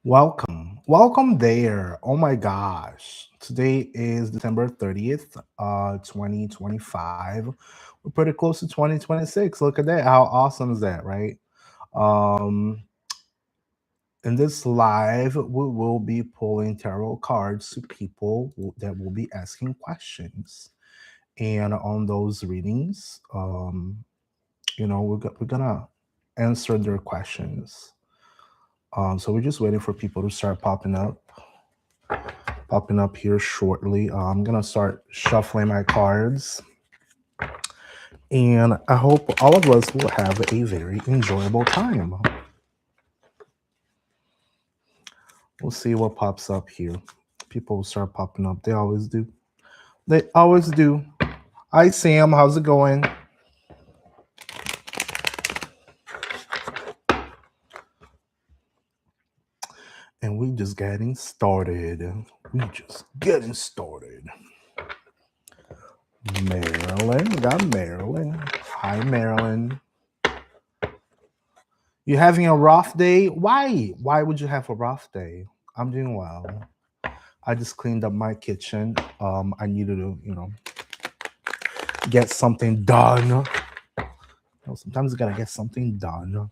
Welcome there. Oh my gosh. Today is December 30th, 2025. We're pretty close to 2026. Look at that. How awesome is that, right? Um, in this live, we will be pulling tarot cards to people that will be asking questions. And on those readings, we're gonna answer their questions. So we're just waiting for people to start popping up here shortly. I'm gonna start shuffling my cards, and I hope all of us will have a very enjoyable time. We'll see what pops up here. People will start popping up. They always do. They always do. Hi, Sam. How's it going? And we just getting started. We just getting started. Marilyn, we got Marilyn. Hi, Marilyn. You having a rough day? Why? Why would you have a rough day? I'm doing well. I just cleaned up my kitchen. I needed to, get something done. Sometimes you gotta get something done.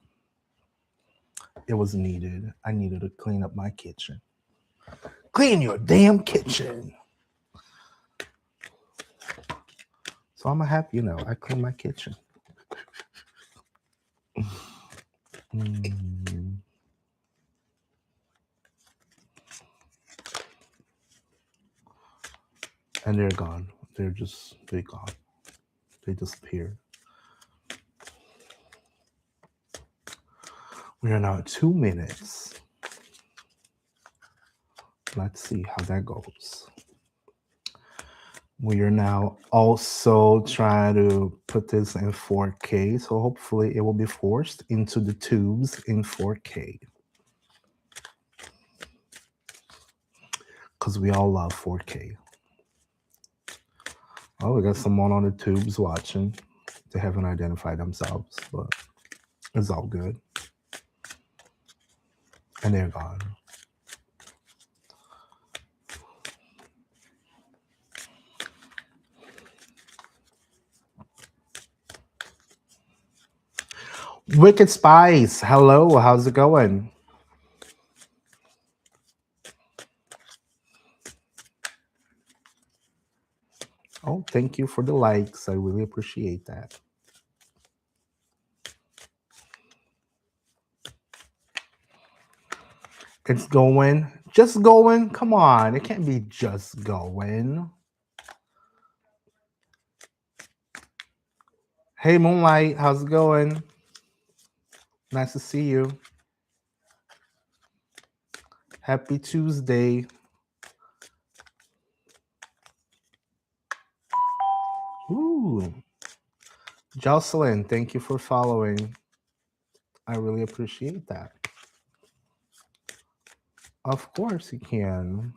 It was needed. I needed to clean up my kitchen. Clean your damn kitchen. So I'm happy, I cleaned my kitchen. Mm. And they're gone. They're gone. They disappeared. We are now at 2 minutes. Let's see how that goes. We are now also trying to put this in 4K, so hopefully it will be forced into the tubes in 4K. Because we all love 4K. Oh, we got someone on the tubes watching. They haven't identified themselves, but it's all good. And they're gone. Wicked Spice, hello, how's it going? Oh, thank you for the likes. I really appreciate that. It's going. Just going? Come on. It can't be just going. Hey, Moonlight. How's it going? Nice to see you. Happy Tuesday. Ooh. Jocelyn, thank you for following. I really appreciate that. Of course you can.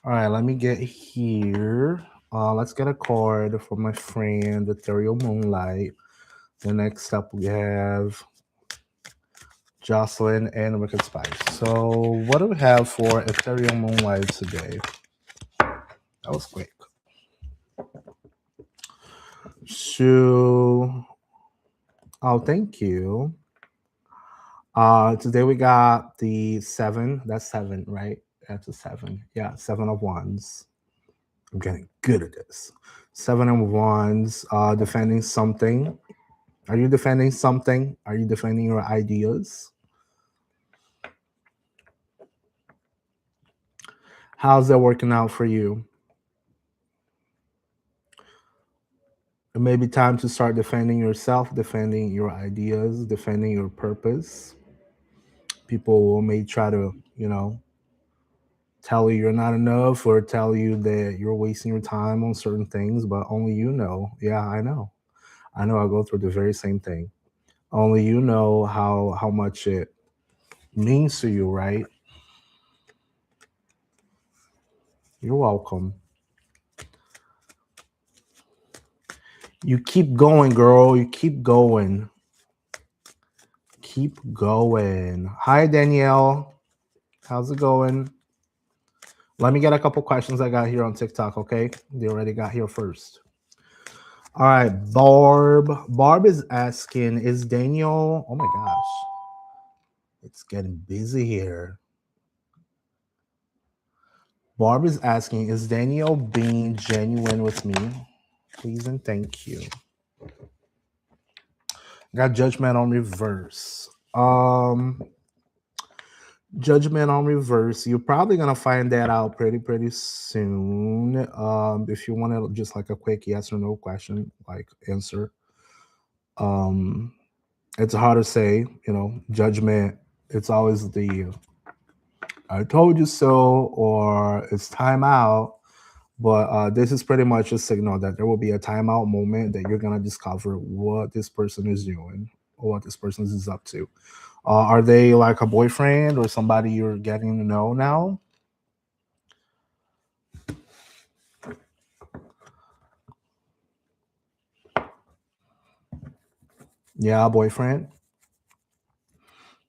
All right, let me get here. Let's get a card for my friend, Ethereal Moonlight. The next up we have Jocelyn and Wicked Spice. So what do we have for Ethereal Moonlight today? That was quick. So, oh, thank you. Today we got the 7. That's 7, right? That's a 7. Yeah, 7 of Wands. I'm getting good at this. 7 of Wands, defending something. Are you defending something? Are you defending your ideas? How's that working out for you? It may be time to start defending yourself, defending your ideas, defending your purpose. People may try to, tell you you're not enough or tell you that you're wasting your time on certain things, but only you know. Yeah, I know. I know I go through the very same thing. Only you know how much it means to you, right? You're welcome. You keep going, girl. You keep going. keep going. Hi, Danielle. How's it going? Let me get a couple questions I got here on TikTok, okay? They already got here first. All right, Barb. Barb is asking, is Daniel... Oh my gosh. It's getting busy here. Barb is asking, is Daniel being genuine with me? Please and thank you. Got Judgment on Reverse. Judgment on Reverse. You're probably gonna find that out pretty soon. If you want to just like a quick yes or no question, like answer. It's hard to say, you know, judgment. It's always the I told you so or it's time out. But this is pretty much a signal that there will be a timeout moment that you're gonna discover what this person is doing or what this person is up to. Are they like a boyfriend or somebody you're getting to know now? Yeah, boyfriend.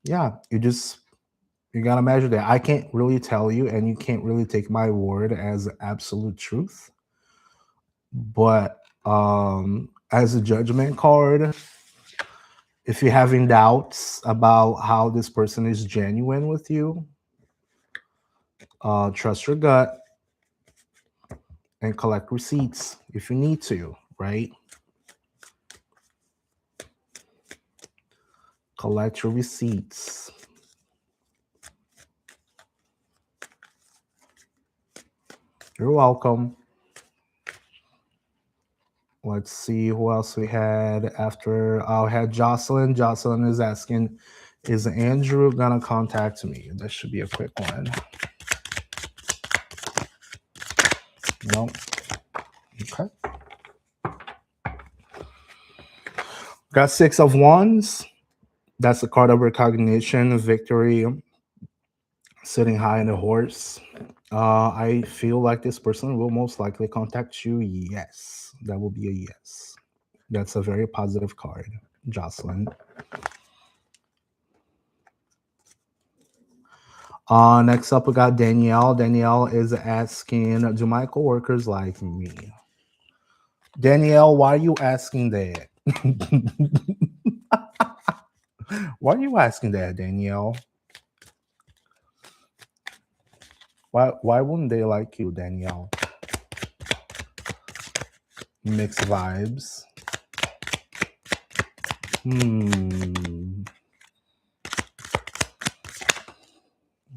Yeah, you gotta measure that. I can't really tell you, and you can't really take my word as absolute truth. But as a judgment card, if you're having doubts about how this person is genuine with you, trust your gut and collect receipts if you need to, right? Collect your receipts. You're welcome. Let's see who else we had after. I had Jocelyn. Jocelyn is asking, is Andrew gonna contact me? That should be a quick one. No. Okay. Got 6 of Wands. That's the card of recognition, victory, sitting high in a horse. I feel like this person will most likely contact you. Yes, that will be a yes. That's a very positive card, Jocelyn. Next up, we got Danielle. Danielle is asking, do my coworkers like me? Danielle, why are you asking that? Why are you asking that, Danielle? Why wouldn't they like you, Danielle? Mixed vibes.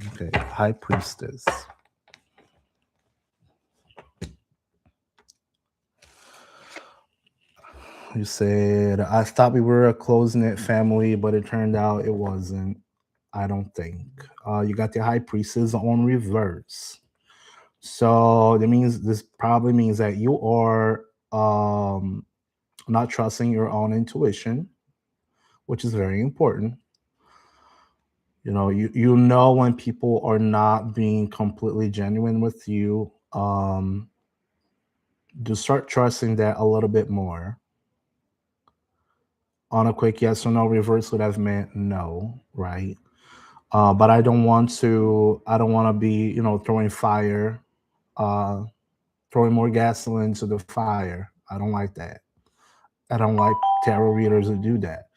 Okay, High Priestess. You said, I thought we were a close-knit family, but it turned out it wasn't. I don't think. You got the High Priestess on reverse. So this probably means that you are not trusting your own intuition, which is very important. You know, you know when people are not being completely genuine with you. Just start trusting that a little bit more. On a quick yes or no, reverse would have meant no, right? But I don't want to be, you know, throwing more gasoline to the fire. I don't like that. I don't like tarot readers who do that.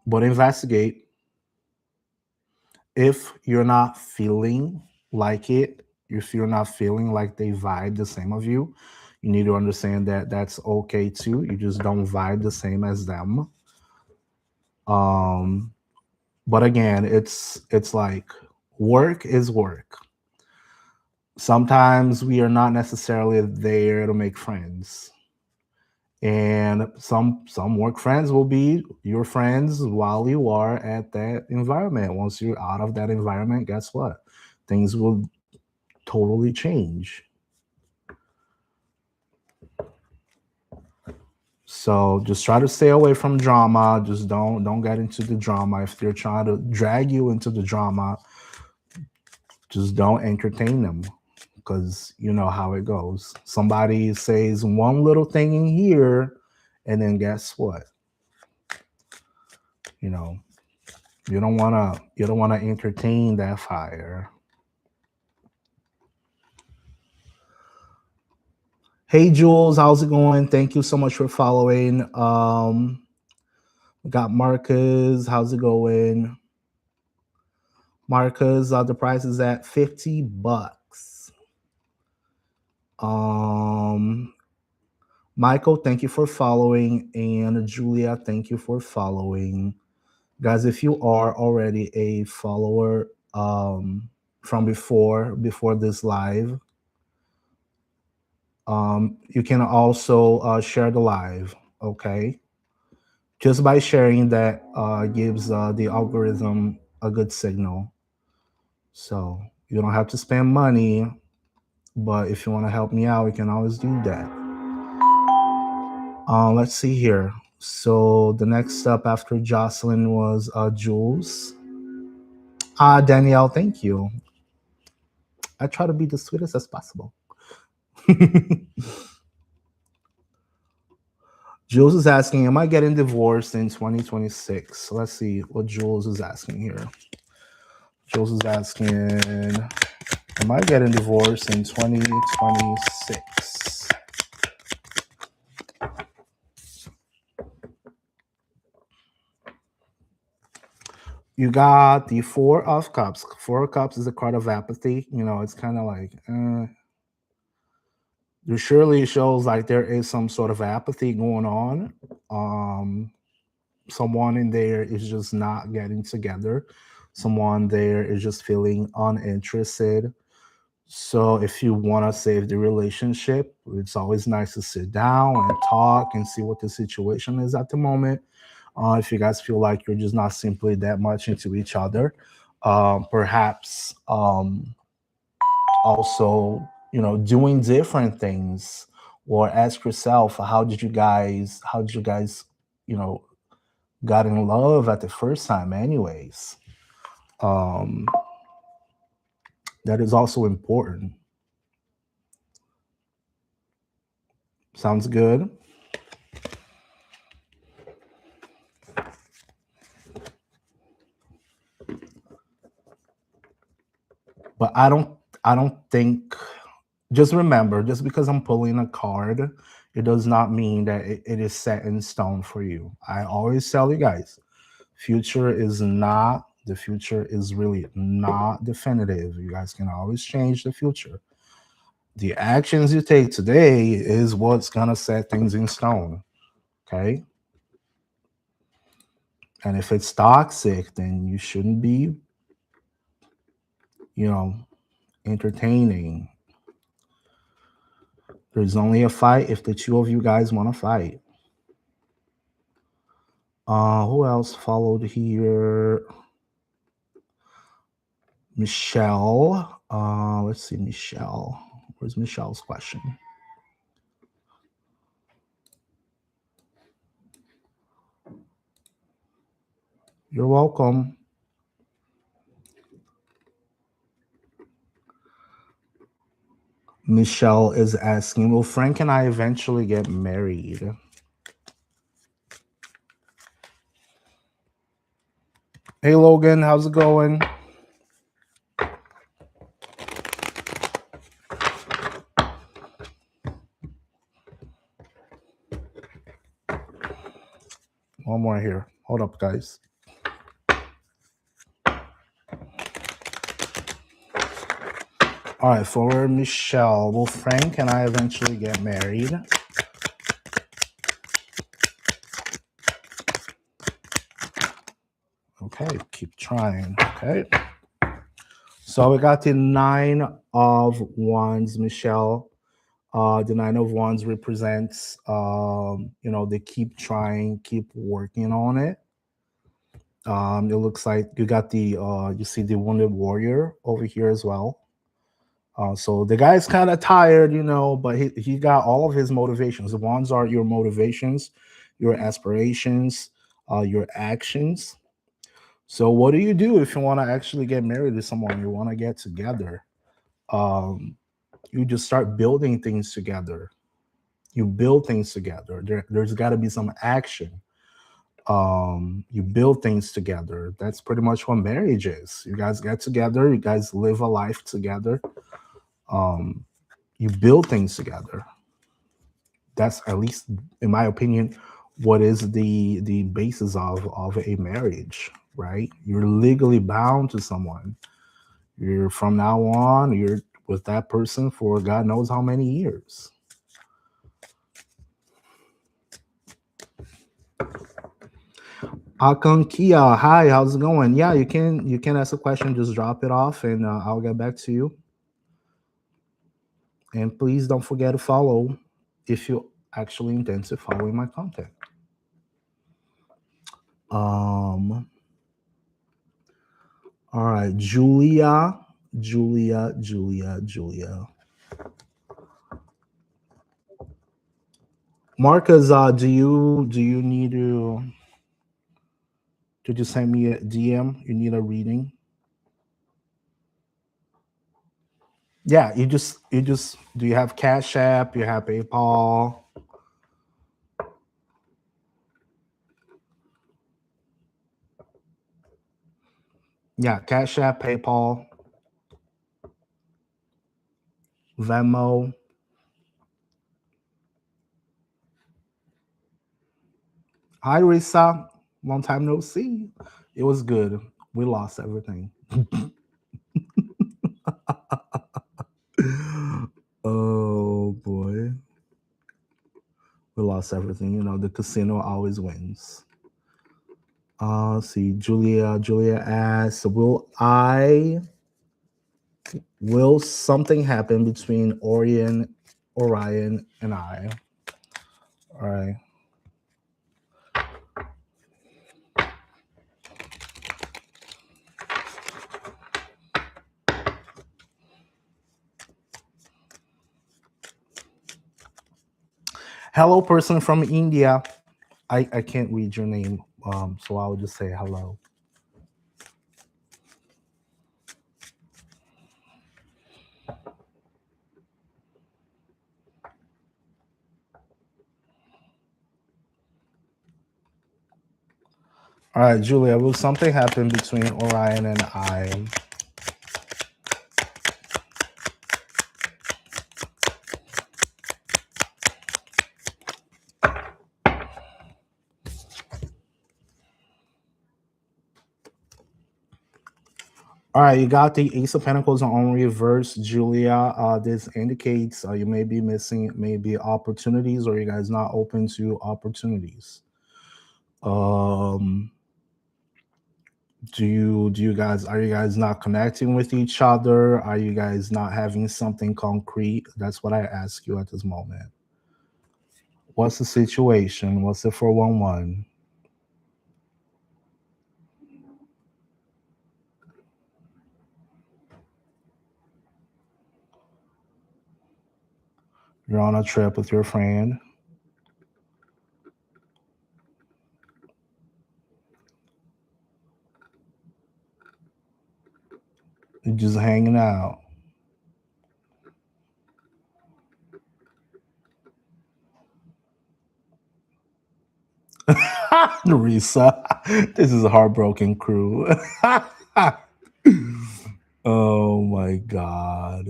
But investigate. If you're not feeling like it, if you're not feeling like they vibe the same of you, you need to understand that that's okay too. You just don't vibe the same as them. But again, it's like work is work. Sometimes we are not necessarily there to make friends. And some work friends will be your friends while you are at that environment. Once you're out of that environment, guess what? Things will totally change. So just try to stay away from drama. Just don't get into the drama. If they're trying to drag you into the drama, just don't entertain them, because you know how it goes. Somebody says one little thing in here, and then guess what? You know, you don't wanna entertain that fire. Hey Jules, how's it going? Thank you so much for following. We got Marcus, how's it going? Marcus, the price is at $50. Michael, thank you for following, and Julia, thank you for following. Guys, if you are already a follower from before this live, you can also share the live, okay? Just by sharing that gives the algorithm a good signal. So you don't have to spend money, but if you want to help me out, you can always do that. Let's see here. So the next up after Jocelyn was Jules. Danielle, thank you. I try to be the sweetest as possible. Jules is asking, am I getting divorced in 2026? Let's see what Jules is asking here. Jules is asking, am I getting divorced in 2026? You got the Four of Cups. Four of Cups is a card of apathy. You know, it's kind of like, there surely shows like there is some sort of apathy going on. Someone in there is just not getting together. Someone there is just feeling uninterested. So if you want to save the relationship, it's always nice to sit down and talk and see what the situation is at the moment. If you guys feel like you're just not simply that much into each other, perhaps also, you know, doing different things, or ask yourself, how did you guys, you know, got in love at the first time anyways? That is also important. Sounds good. But I don't think, just remember, just because I'm pulling a card, it does not mean that it is set in stone for you. I always tell you guys, the future is really not definitive. You guys can always change the future. The actions you take today is what's gonna set things in stone. Okay. And if it's toxic, then you shouldn't be, you know, entertaining. There's only a fight if the two of you guys want to fight. Who else followed here? Michelle. Let's see, Michelle. Where's Michelle's question? You're welcome. Michelle is asking, will Frank and I eventually get married? Hey, Logan, how's it going? One more here. Hold up, guys. All right, for Michelle, will Frank and I eventually get married? Okay, keep trying. Okay. So we got the Nine of Wands, Michelle. The Nine of Wands represents, you know, they keep trying, keep working on it. It looks like you got the, you see the Wounded Warrior over here as well. So the guy's kind of tired, you know, but he got all of his motivations. The Wands are your motivations, your aspirations, your actions. So what do you do if you want to actually get married to someone? You want to get together. You just start building things together. You build things together. There's got to be some action. You build things together. That's pretty much what marriage is. You guys get together, you guys live a life together. um you build things together. That's, at least in my opinion, what is the basis of a marriage, right? You're legally bound to someone. You're, from now on, you're with that person for God knows how many years. Akankia, hi, how's it going? Yeah, you can ask a question, just drop it off, and I'll get back to you. And please don't forget to follow if you actually intend to following my content. Um, all right, Julia. Marcus, do you need to just send me a DM? You need a reading? Yeah, you just do you have Cash App? You have PayPal? Yeah, Cash App, PayPal, Venmo. Hi, Risa. Long time no see. It was good. We lost everything. Oh boy, we lost everything. The casino always wins. See, Julia asks, will something happen between Orion and I? All right. Hello, person from India. I can't read your name, so I'll just say hello. All right, Julia, will something happen between Orion and I? All right, you got the Ace of Pentacles on reverse, Julia. This indicates you may be missing maybe opportunities, or you guys not open to opportunities. Um, do you guys, are you guys not connecting with each other? Are you guys not having something concrete? That's what I ask you at this moment. What's the situation? What's the 411? You're on a trip with your friend. You're just hanging out. Narisa, this is a heartbroken crew. Oh my god.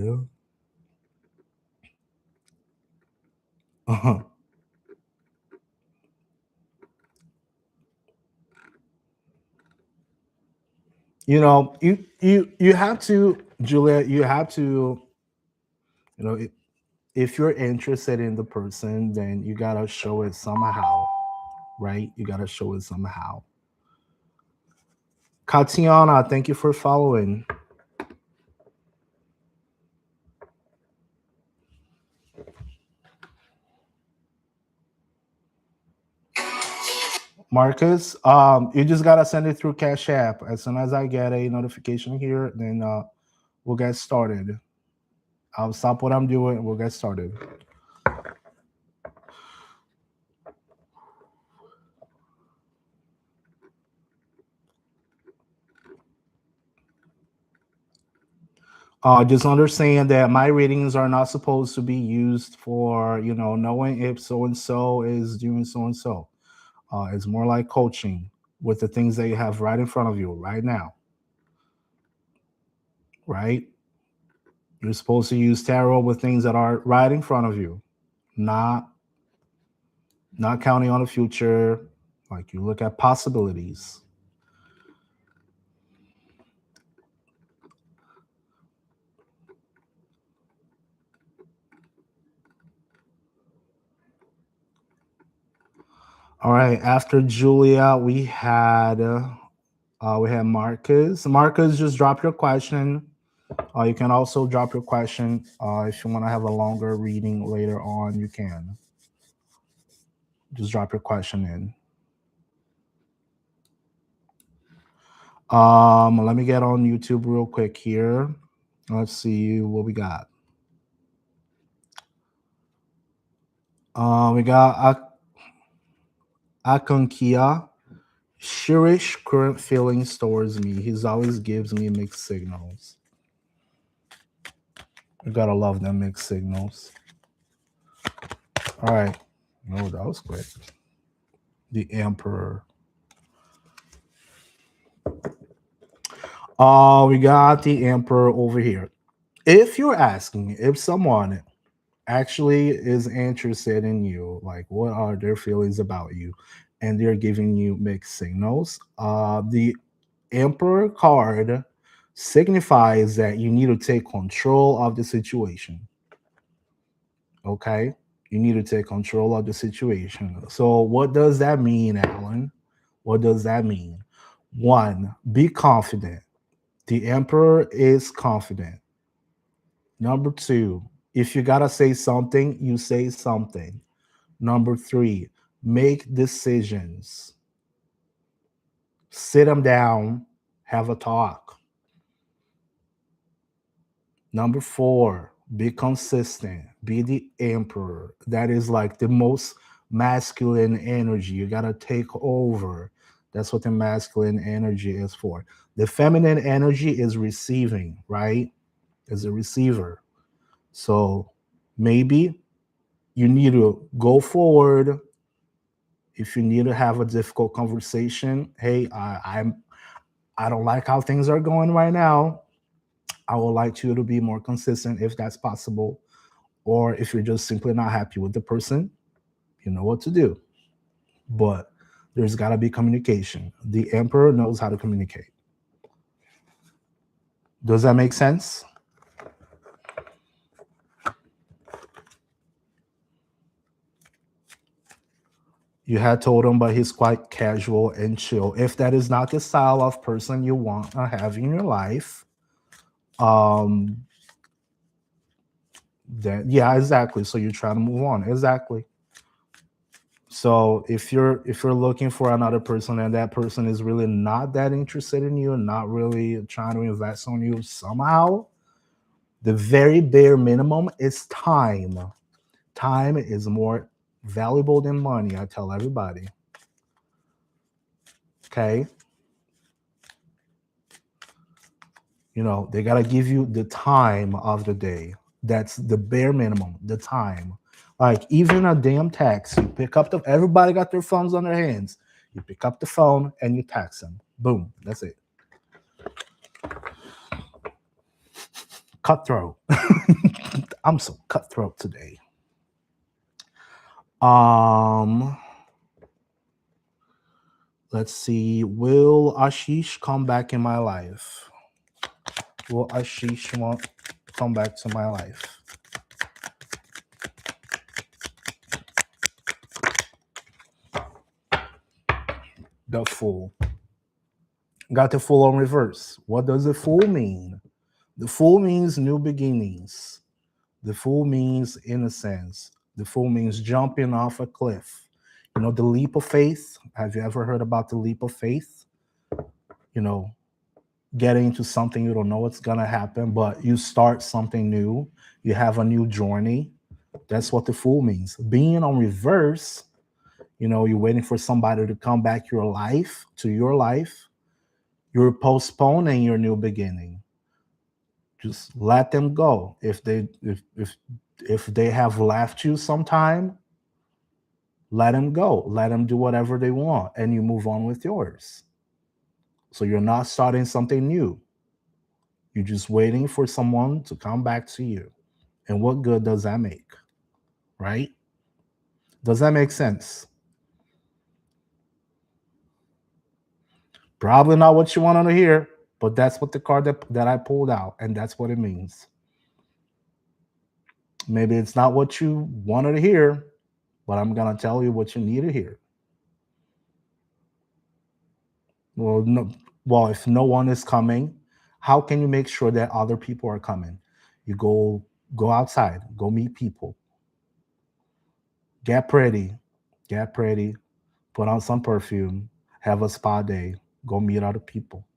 You have to, Julia. You have to. You know, if you're interested in the person, then you gotta show it somehow, right? You gotta show it somehow. Katiana, thank you for following. Marcus, you just gotta send it through Cash App. As soon as I get a notification here, then we'll get started. I'll stop what I'm doing and we'll get started. Just understand that my readings are not supposed to be used for, knowing if so and so is doing so and so. It's more like coaching with the things that you have right in front of you right now, right? You're supposed to use tarot with things that are right in front of you, not not counting on the future. Like you look at possibilities. All right. After Julia, we had Marcus. Marcus, just drop your question. You can also drop your question if you want to have a longer reading later on. You can just drop your question in. Let me get on YouTube real quick here. Let's see what we got. We got Akonkia. Shirish current feelings towards me. He's always gives me mixed signals. You gotta love them mixed signals. All right. No, that was quick. The Emperor. We got the Emperor over here. If you're asking if someone actually is interested in you, like what are their feelings about you, and they're giving you mixed signals, the Emperor card signifies that you need to take control of the situation. Okay? You need to take control of the situation. So, what does that mean, Alan? What does that mean? One, be confident. The Emperor is confident. Number two, if you gotta say something, you say something. Number three, make decisions. Sit them down, have a talk. Number four, be consistent. Be the Emperor. That is like the most masculine energy. You gotta take over. That's what the masculine energy is for. The feminine energy is receiving, right? Is a receiver. So maybe you need to go forward. If you need to have a difficult conversation, hey, I don't like how things are going right now. I would like you to be more consistent if that's possible. Or if you're just simply not happy with the person, you know what to do. But there's got to be communication. The Emperor knows how to communicate. Does that make sense? You had told him, but he's quite casual and chill. If that is not the style of person you want to have in your life, then yeah, exactly. So you're trying to move on. Exactly. So if you're looking for another person and that person is really not that interested in you and not really trying to invest on you somehow, the very bare minimum is time. Time is more valuable than money, I tell everybody. Okay? You know, they got to give you the time of the day. That's the bare minimum, the time. Like even a damn text, you pick up everybody got their phones on their hands. You pick up the phone and you text them. Boom, that's it. Cutthroat. I'm so cutthroat today. Let's see. Will Ashish come back in my life? Will Ashish want come back to my life? The Fool. Got the Fool on reverse. What does the Fool mean? The Fool means new beginnings. The Fool means innocence. The Fool means jumping off a cliff. You know, the leap of faith. Have you ever heard about the leap of faith? You know, getting into something you don't know what's going to happen, but you start something new. You have a new journey. That's what the Fool means. Being on reverse, you know, you're waiting for somebody to come back to your life. You're postponing your new beginning. Just let them go. If they have left you sometime, let them go. Let them do whatever they want, and you move on with yours. So you're not starting something new. You're just waiting for someone to come back to you. And what good does that make? Right? Does that make sense? Probably not what you wanted to hear, but that's what the card that I pulled out, and that's what it means. Maybe it's not what you wanted to hear, but I'm gonna tell you what you need to hear. Well, no, well, if no one is coming, how can you make sure that other people are coming? You go outside, go meet people, get pretty, get pretty, put on some perfume, have a spa day, go meet other people.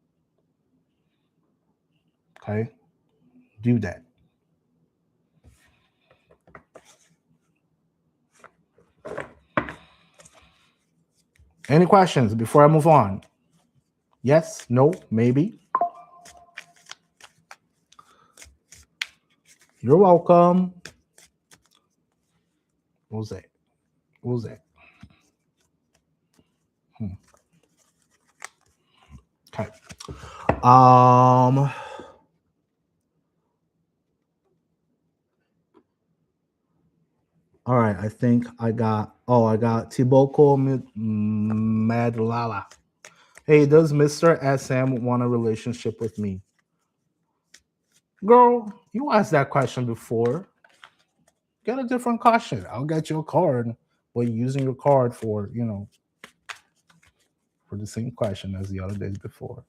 Okay, do that. Any questions before I move on? Yes, no, maybe. You're welcome. What was that? What was that? Okay. Um. All right. I think I got. Oh, I got Tiboko Madlala. Hey, does Mr. SM want a relationship with me? Girl, you asked that question before. Get a different question. I'll get you a card, but you're using your card for, for the same question as the other days before.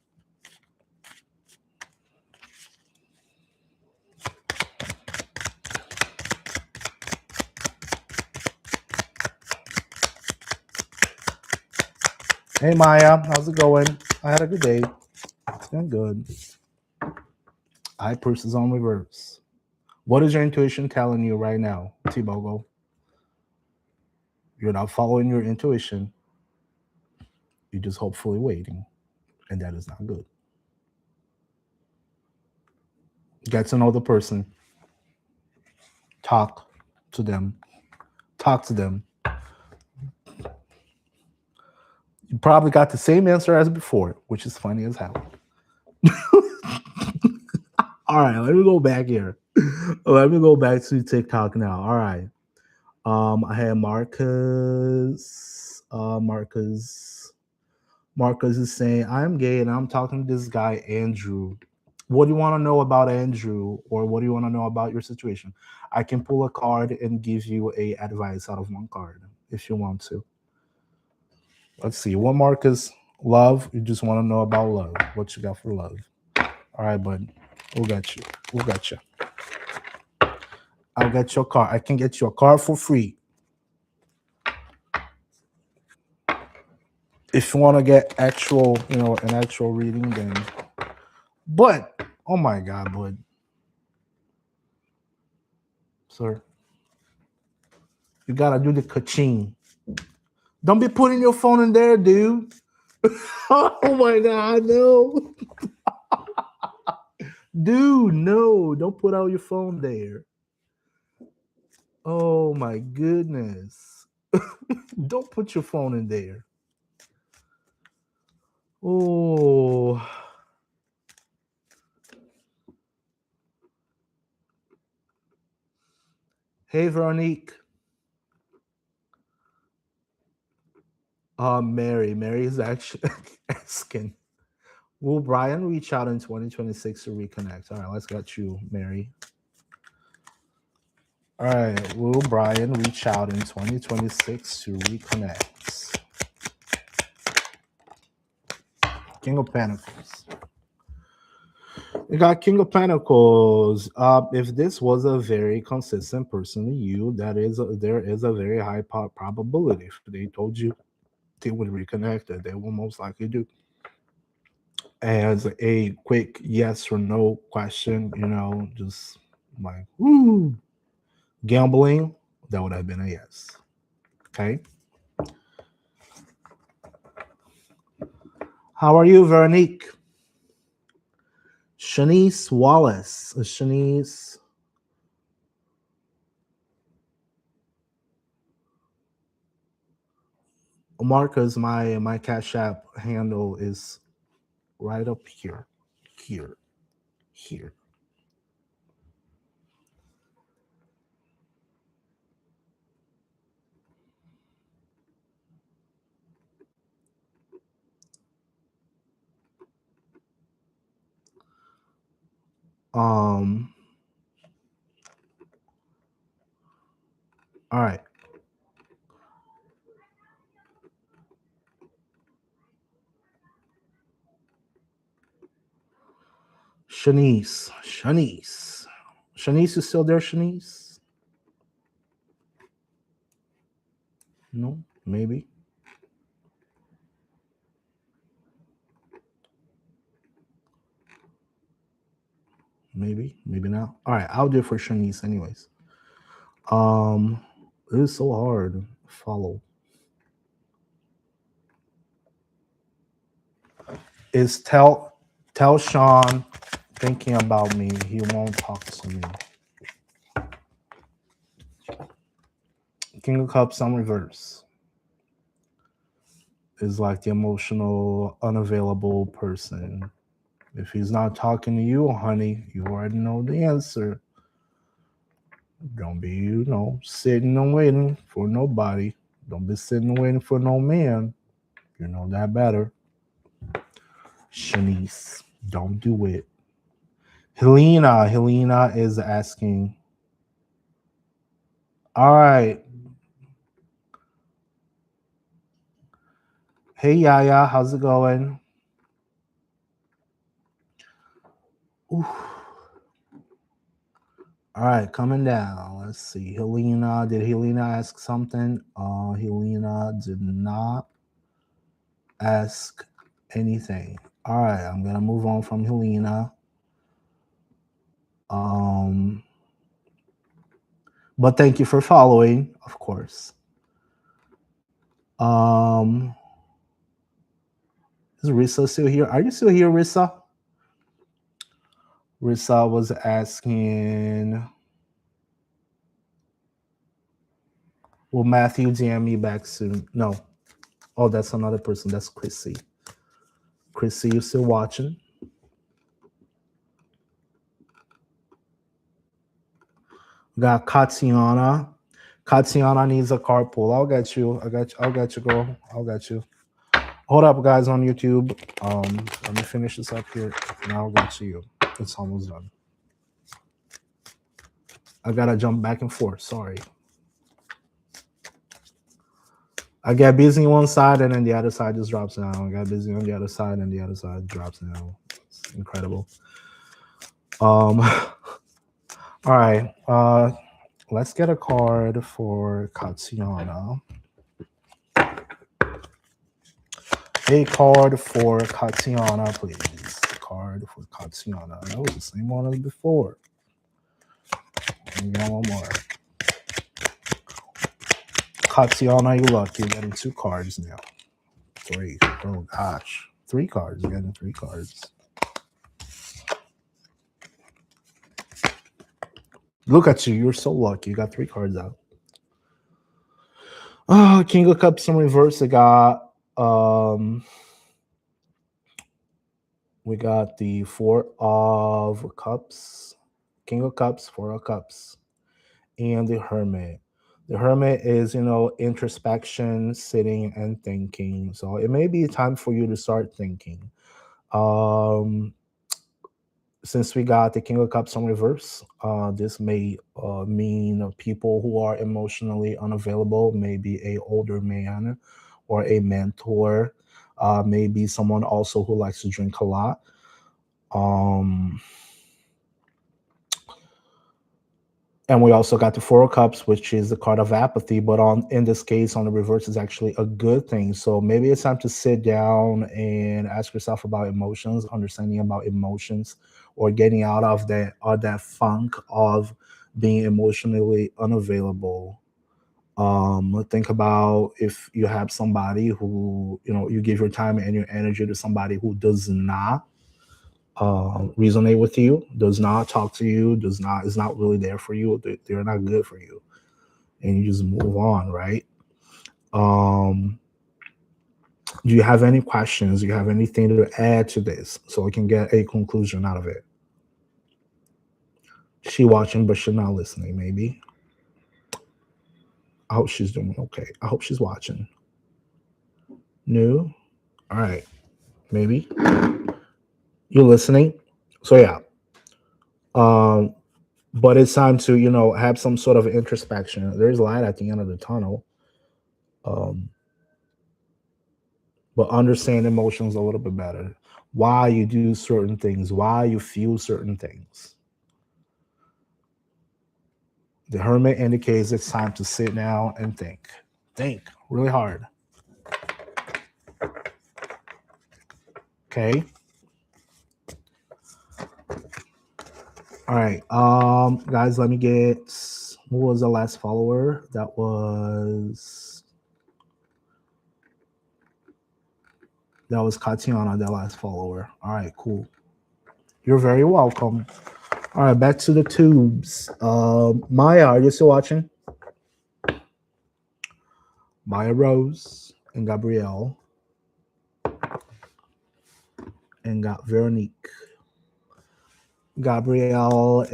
Hey Maya, how's it going? I had a good day. It's been good. High Purse is on reverse. What is your intuition telling you right now, T-Bogo? You're not following your intuition. You're just hopefully waiting. And that is not good. Get to know the person. Talk to them. Talk to them. You probably got the same answer as before, which is funny as hell. All right, let me go back here. Let me go back to TikTok now. All right. I had Marcus. Marcus is saying, I'm gay and I'm talking to this guy, Andrew. What do you want to know about Andrew, or what do you want to know about your situation? I can pull a card and give you a advice out of one card if you want to. Let's see. What Marcus? Love. You just want to know about love. What you got for love? All right, bud. We'll get you. We'll get you. I'll get your card. I can get you a card for free. If you want to get actual, an actual reading, then. But, oh my God, bud. Sir. You gotta do the ka-ching. Don't be putting your phone in there, dude. Oh my God, no. Dude, no. Don't put out your phone there. Oh my goodness. Don't put your phone in there. Oh. Hey, Veronique. Mary. Mary is actually asking, will Brian reach out in 2026 to reconnect? All right, let's get you, Mary. All right, will Brian reach out in 2026 to reconnect? King of Pentacles. We got King of Pentacles. If this was a very consistent person to you, there is a very high probability. If they told you they would reconnect, that they will most likely do. As a quick yes or no question, just like gambling, that would have been a yes. Okay. How are you, Veronique? Shanice Wallace. Shanice. Marcus, my Cash App handle is right up here, here, here. Um. All right. Shanice is still there. Shanice? No, maybe. Maybe not. All right, I'll do it for Shanice, anyways. It is so hard. Follow. Is tell Sean thinking about me. He won't talk to me. King of Cups on reverse is like the emotional, unavailable person. If he's not talking to you, honey, you already know the answer. Don't be, sitting and waiting for nobody. Don't be sitting and waiting for no man. You know that better. Shanice, don't do it. Helena is asking. All right. Hey Yaya, how's it going? Ooh. All right, coming down. Let's see. Helena, did Helena ask something? Helena did not ask anything. All right, I'm gonna move on from Helena. But thank you for following, of course. Is Rissa still here? Are you still here, Rissa? Rissa was asking, will Matthew DM me back soon? No. Oh, that's another person. That's Chrissy. Chrissy, you still watching? We got Katiana. Katiana needs a carpool. I'll get you, girl. I'll get you. Hold up, guys, on YouTube. Let me finish this up here, and I'll get to you. It's almost done. I gotta jump back and forth. Sorry. I get busy on one side, and then the other side just drops down. I got busy on the other side, and the other side drops down. It's incredible. All right. Let's get a card for Katiana. A card for Katiana, please. A card for Katiana. That was the same one as before. We got one more. Katiana, you lucky. You're getting 2 cards now. 3. Oh gosh. 3 cards. You're getting 3 cards. Look at you. You're so lucky. You got 3 cards out. Oh, King of Cups in reverse. I got we got the 4 of Cups, King of Cups, 4 of Cups, and the Hermit. The Hermit is, introspection, sitting and thinking. So it may be time for you to start thinking. Since we got the King of Cups on reverse, this may mean people who are emotionally unavailable, maybe a older man or a mentor, maybe someone also who likes to drink a lot. And we also got the 4 of Cups, which is the card of apathy, but in this case, on the reverse, is actually a good thing. So maybe it's time to sit down and ask yourself about emotions, understanding about emotions, or getting out of that funk of being emotionally unavailable. Think about if you have somebody who, you give your time and your energy to somebody who does not resonate with you, does not talk to you, is not really there for you. They're not good for you, and you just move on, right? Do you have any questions? Do you have anything to add to this so we can get a conclusion out of it? She watching, but she's not listening, maybe. I hope she's doing okay. I hope she's watching. No? All right. Maybe. You're listening? So yeah. Um, but it's time to, have some sort of introspection. There's light at the end of the tunnel. Um, but understand emotions a little bit better. Why you do certain things, why you feel certain things. The hermit indicates it's time to sit down and think. Think really hard. Okay. All right. Guys, let me get, who was the last follower? That was Katiana, the last follower. All right, cool. You're very welcome. All right, back to the tubes. Maya, are you still watching? Maya Rose and Gabrielle and got Veronique. Gabrielle.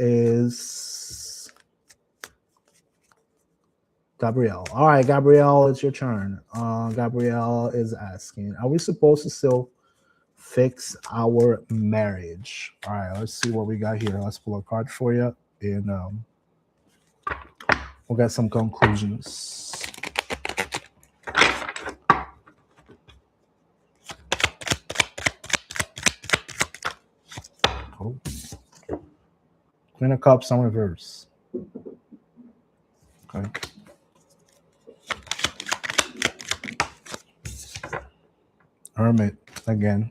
All right, Gabrielle, it's your turn. Gabrielle is asking, are we supposed to still fix our marriage? All right, let's see what we got here. Let's pull a card for you, and we'll get some conclusions. Oh. Queen of Cups on reverse. Okay. Hermit again.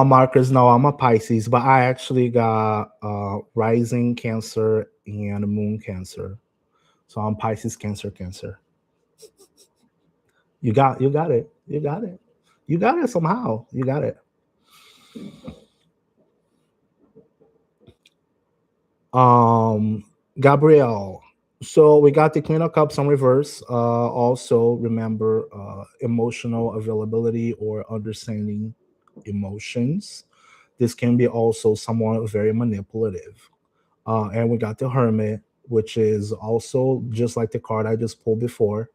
Marcus, no, I'm a Pisces, but I actually got rising Cancer and moon Cancer. So I'm Pisces, Cancer, Cancer. You got it. You got it. You got it somehow. You got it. Gabrielle. So we got the Queen of Cups on reverse. Also remember emotional availability or understanding emotions. This can be also someone very manipulative. And we got the Hermit, which is also just like the card I just pulled before.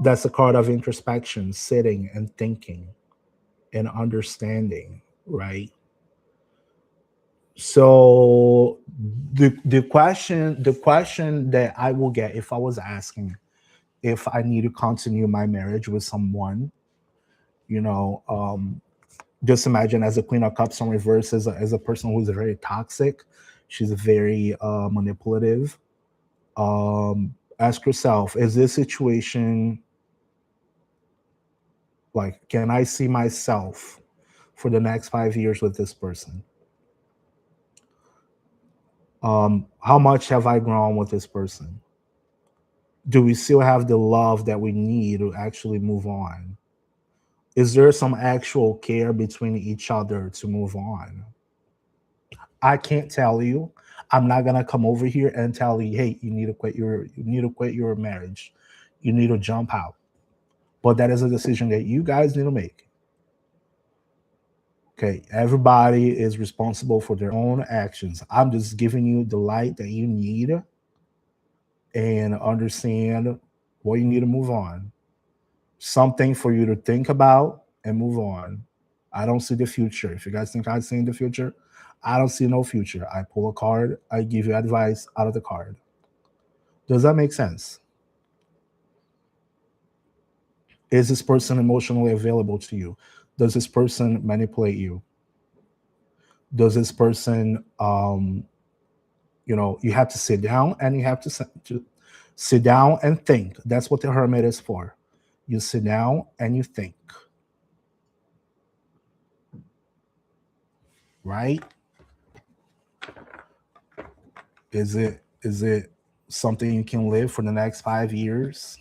That's a card of introspection, sitting and thinking and understanding, right? So the question that I will get if I was asking if I need to continue my marriage with someone, just imagine as a Queen of Cups on reverse as a person who's very toxic. She's very manipulative. Ask yourself, is this situation, like, can I see myself for the next 5 years with this person? How much have I grown with this person? Do we still have the love that we need to actually move on? Is there some actual care between each other to move on? I can't tell you. I'm not gonna come over here and tell you, hey, you need to quit your marriage. You need to jump out. But that is a decision that you guys need to make. Okay, everybody is responsible for their own actions. I'm just giving you the light that you need and understand what you need to move on. Something for you to think about and move on. I don't see the future. If you guys think I see the future, I don't see no future. I pull a card, I give you advice out of the card. Does that make sense? Is this person emotionally available to you? Does this person manipulate you? Does this person, you have to sit down and you have to sit down and think. That's what the Hermit is for. You sit down and you think. Right? Is it something you can live for the next 5 years?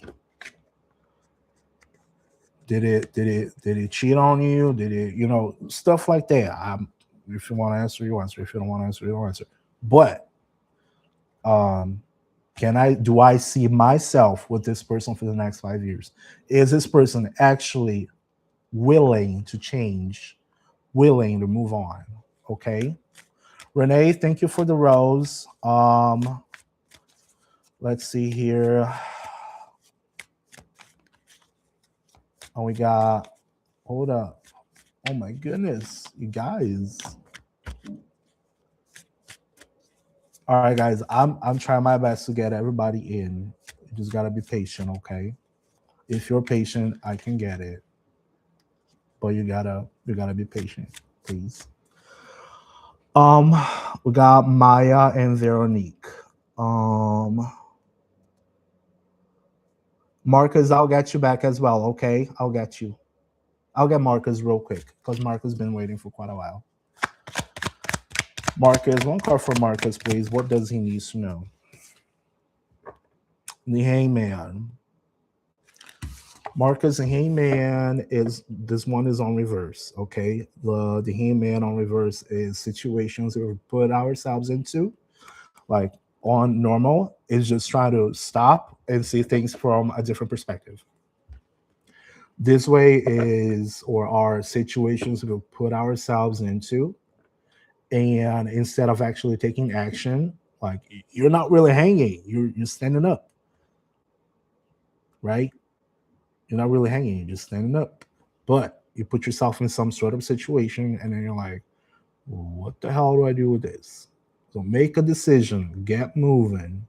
Did it cheat on you? Did it, stuff like that? If you want to answer, you answer. If you don't want to answer, you don't answer. But um, do I see myself with this person for the next 5 years? Is this person actually willing to change, willing to move on? Okay. Renee, thank you for the rose. Let's see here. Oh, we got, hold up. Oh my goodness, you guys. All right, guys, I'm trying my best to get everybody in. You just gotta be patient, okay? If you're patient, I can get it. But you gotta be patient, please. We got Maya and Veronique. Marcus, I'll get you back as well, okay? I'll get you. I'll get Marcus real quick because Marcus has been waiting for quite a while. Marcus, one card for Marcus, please. What does he need to know? The Hangman. Marcus, the Hangman this one is on reverse, okay? The Hangman on reverse is situations we put ourselves into, like on normal, is just trying to stop and see things from a different perspective. This way are situations we put ourselves into, and instead of actually taking action, like you're not really hanging, you're standing up, right? You're not really hanging, you're just standing up. But you put yourself in some sort of situation and then you're like, what the hell do I do with this? So make a decision, get moving.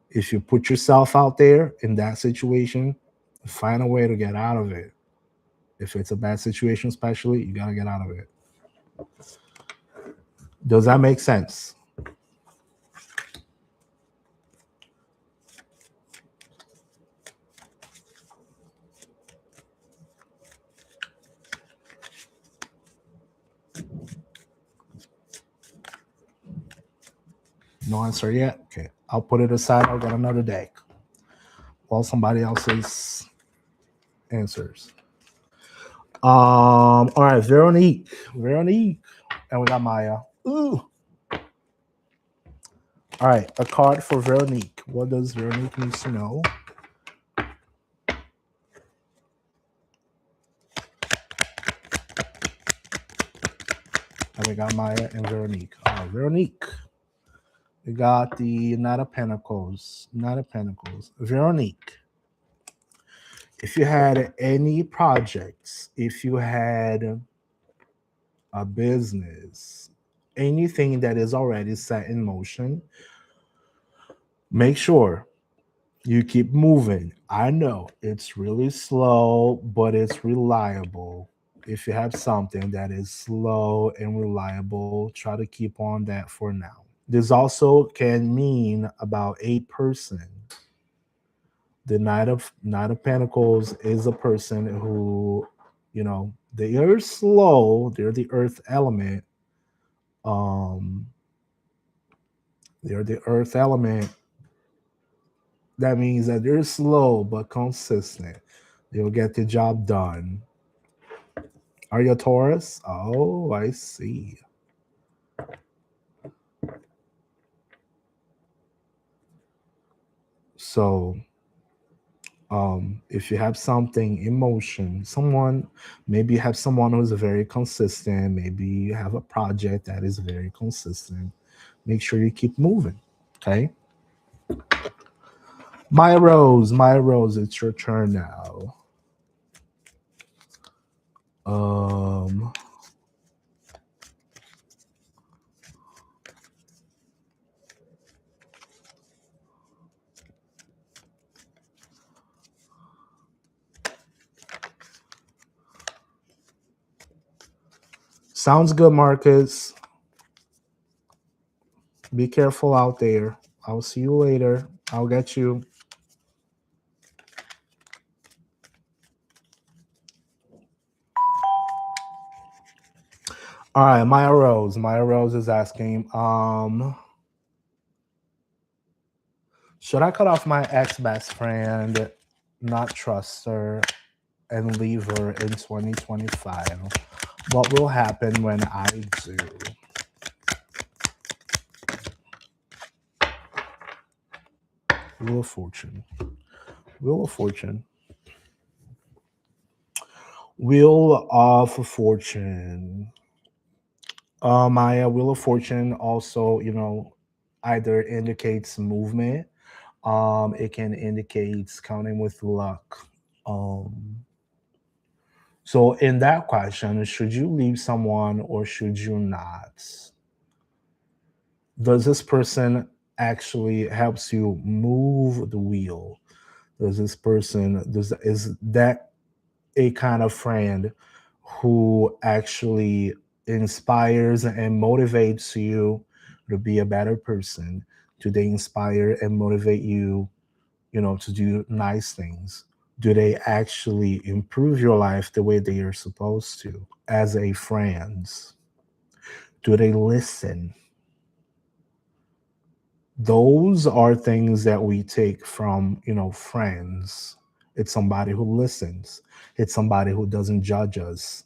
If you put yourself out there in that situation, find a way to get out of it. If it's a bad situation, especially, you got to get out of it. Does that make sense? No answer yet? Okay. I'll put it aside. I'll get another deck while somebody else's answers. All right, Veronique, and we got Maya. Ooh. All right, a card for Veronique. What does Veronique need to know? And we got Maya and Veronique. All right, Veronique. We got the Knight of Pentacles. Veronique. If you had any projects, if you had a business, anything that is already set in motion, make sure you keep moving. I know it's really slow, but it's reliable. If you have something that is slow and reliable, try to keep on that for now. This also can mean about a person. The Knight of Pentacles is a person who, they are slow. They're the earth element. They're the earth element. That means that they're slow but consistent. They'll get the job done. Are you a Taurus? Oh, I see. So, if you have something in motion, maybe you have someone who's very consistent, maybe you have a project that is very consistent, make sure you keep moving, okay? Maya Rose, it's your turn now. Sounds good, Marcus. Be careful out there. I'll see you later. I'll get you. All right, Maya Rose. Maya Rose is asking, should I cut off my ex-best friend, not trust her, and leave her in 2025. What will happen when I do? Wheel of Fortune. Wheel of Fortune. Wheel of Fortune. My Wheel of Fortune also, either indicates movement. It can indicate counting with luck. So in that question, should you leave someone or should you not? Does this person actually helps you move the wheel? Is that a kind of friend who actually inspires and motivates you to be a better person? Do they inspire and motivate you, to do nice things? Do they actually improve your life the way they are supposed to as a friends? Do they listen? Those are things that we take from, friends. It's somebody who listens. It's somebody who doesn't judge us.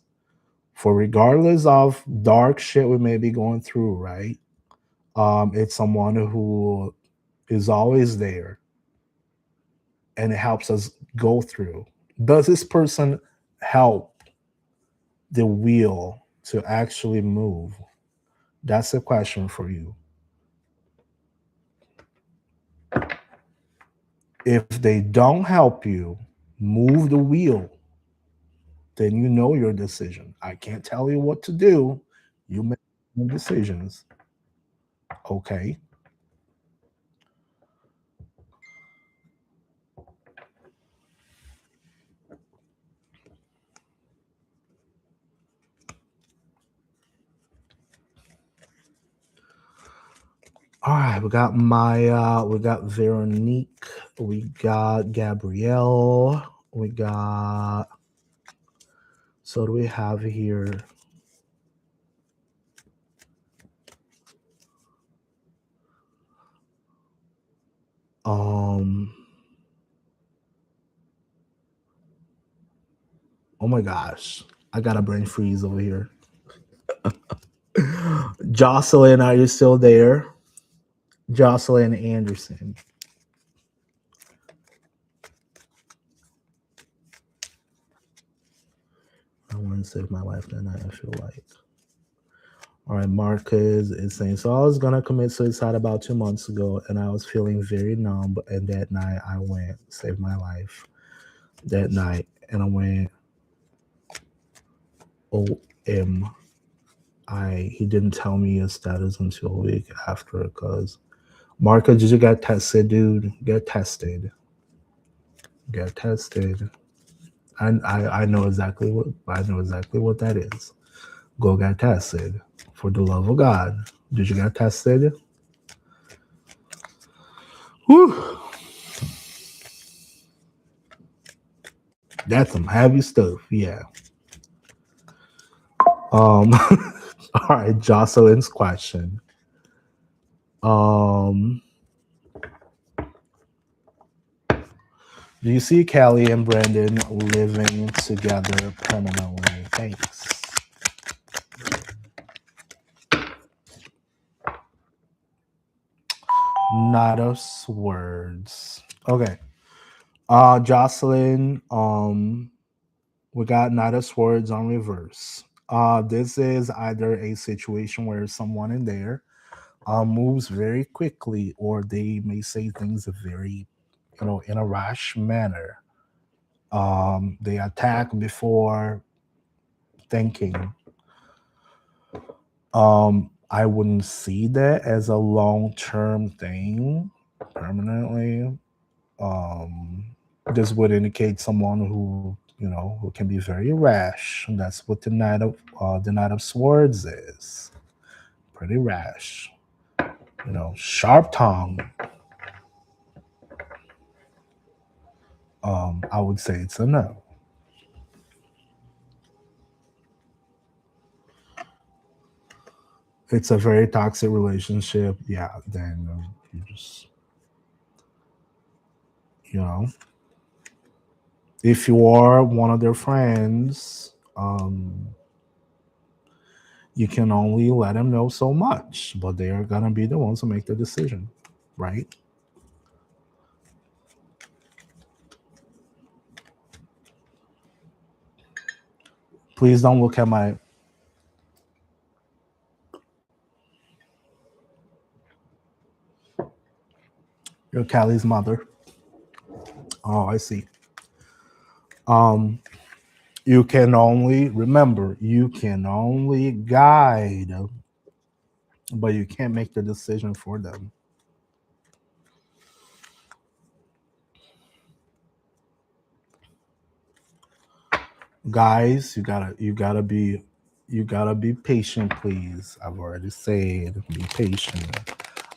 For regardless of dark shit we may be going through, right? It's someone who is always there and it helps us go through. Does this person help the wheel to actually move? That's a question for you. If they don't help you move the wheel, then you know your decision. I can't tell you what to do. You make your decisions. Okay. All right, we got Veronique, we got Gabrielle, we got, so do we have here? Um, oh my gosh, I got a brain freeze over here. Jocelyn, are you still there? Jocelyn Anderson. I want to save my life that night, I feel like. All right, Marcus is saying, so I was going to commit suicide about 2 months ago and I was feeling very numb. And that night I went, saved my life that night. And I went, OM. He didn't tell me his status until a week after because Marcus, did you get tested, dude? Get tested. Get tested. I know exactly what that is. Go get tested. For the love of God. Did you get tested? Whew. That's some heavy stuff, yeah. All right, Jocelyn's question. Do you see Kelly and Brandon living together permanently? Thanks. Not of words. Okay. Jocelyn, we got Knight of Swords on reverse. This is either a situation where someone in there moves very quickly, or they may say things very, in a rash manner. They attack before thinking. I wouldn't see that as a long-term thing permanently. This would indicate someone who can be very rash. That's what the Knight of Swords is. Pretty rash. Sharp tongue. I would say it's a no. It's a very toxic relationship. Yeah, then you just, If you are one of their friends, you can only let them know so much, but they are gonna be the ones who make the decision, right? Please don't look at my your Callie's mother. Oh, I see. Um, you can only remember you can only guide, but you can't make the decision for them. Guys, you gotta be patient, please. I've already said be patient.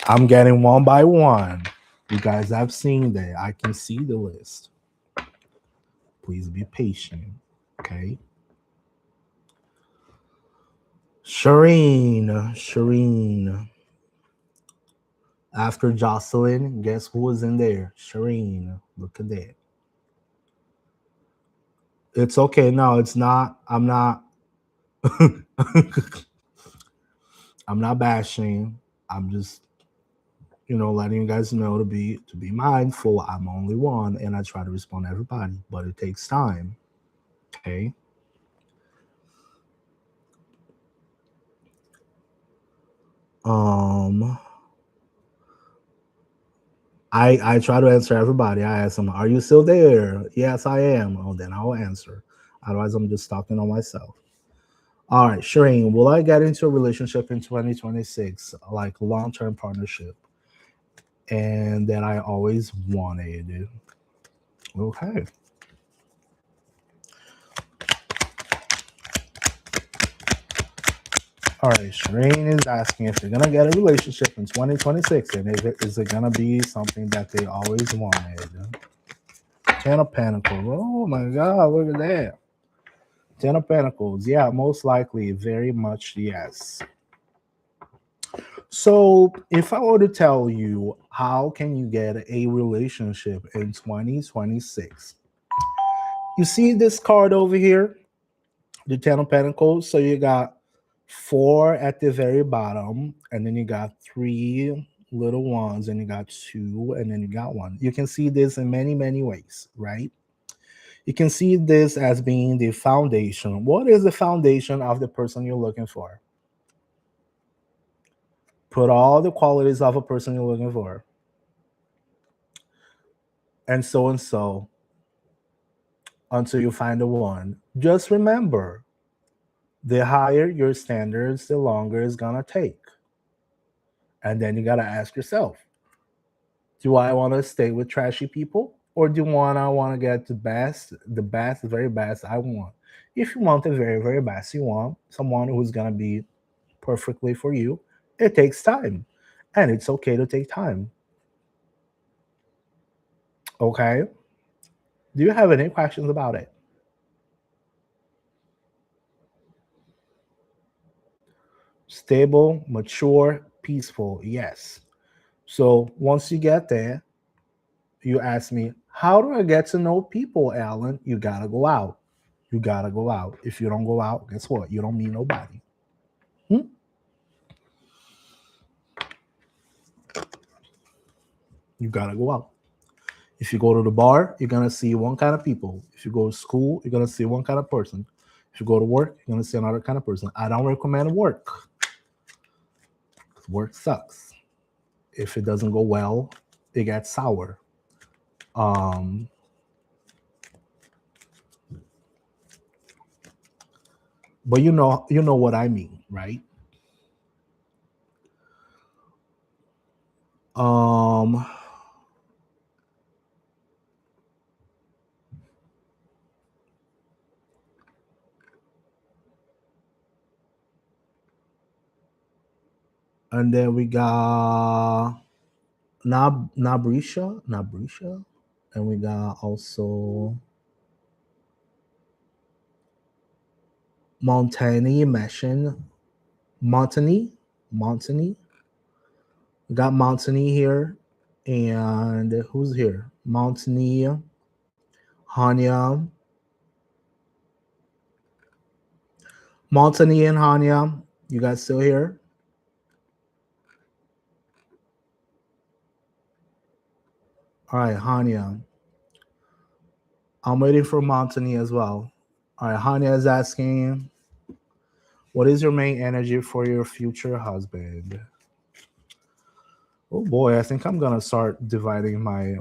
I'm getting one by one. You guys have seen that. I can see the list. Please be patient. Okay. Shireen. After Jocelyn, guess who was in there? Shireen. Look at that. It's okay. No, it's not. I'm not. I'm not bashing. I'm just, letting you guys know to be mindful. I'm only one, and I try to respond to everybody, but it takes time. Okay. Um, I try to answer everybody. I ask them, "Are you still there?" Yes, I am. Oh, then I'll answer. Otherwise, I'm just talking on myself. All right, Shireen, will I get into a relationship in 2026, like long term partnership, and that I always wanted? Okay. All right, Shireen is asking if they're gonna get a relationship in 2026, and is it gonna be something that they always wanted? Ten of Pentacles. Oh my God, look at that. Ten of Pentacles. Yeah, most likely, very much yes. So, if I were to tell you how can you get a relationship in 2026, you see this card over here, the Ten of Pentacles. So you got four at the very bottom, and then you got three little ones, and you got two, and then you got one. You can see this in many, many ways, right? You can see this as being the foundation. What is the foundation of the person you're looking for? Put all the qualities of a person you're looking for, and so until you find the one. Just remember, the higher your standards, the longer it's gonna take. And then you gotta ask yourself, do I want to stay with trashy people, or do I want to get the best, the very best I want? If you want the very, very best you want, someone who's gonna be perfectly for you, it takes time, and it's okay to take time. Okay. Do you have any questions about it? Stable, mature, peaceful. Yes. So once you get there, you ask me, how do I get to know people, Alan? You gotta go out. You gotta go out. If you don't go out, guess what? You don't meet nobody. Hmm? You gotta go out. If you go to the bar, you're gonna see one kind of people. If you go to school, you're gonna see one kind of person. If you go to work, you're gonna see another kind of person. I don't recommend work. Work sucks. If it doesn't go well, it gets sour. Um, but you know what I mean, right? Um, and then we got Nabrisha, and we got also Montani Meshin, Montani. We got Montani here, and who's here? Montani. Hanya, Montani and Hanya, you guys still here? All right, Hanya. I'm waiting for Montani as well. All right, Hanya is asking, what is your main energy for your future husband? Oh boy, I think I'm gonna start dividing my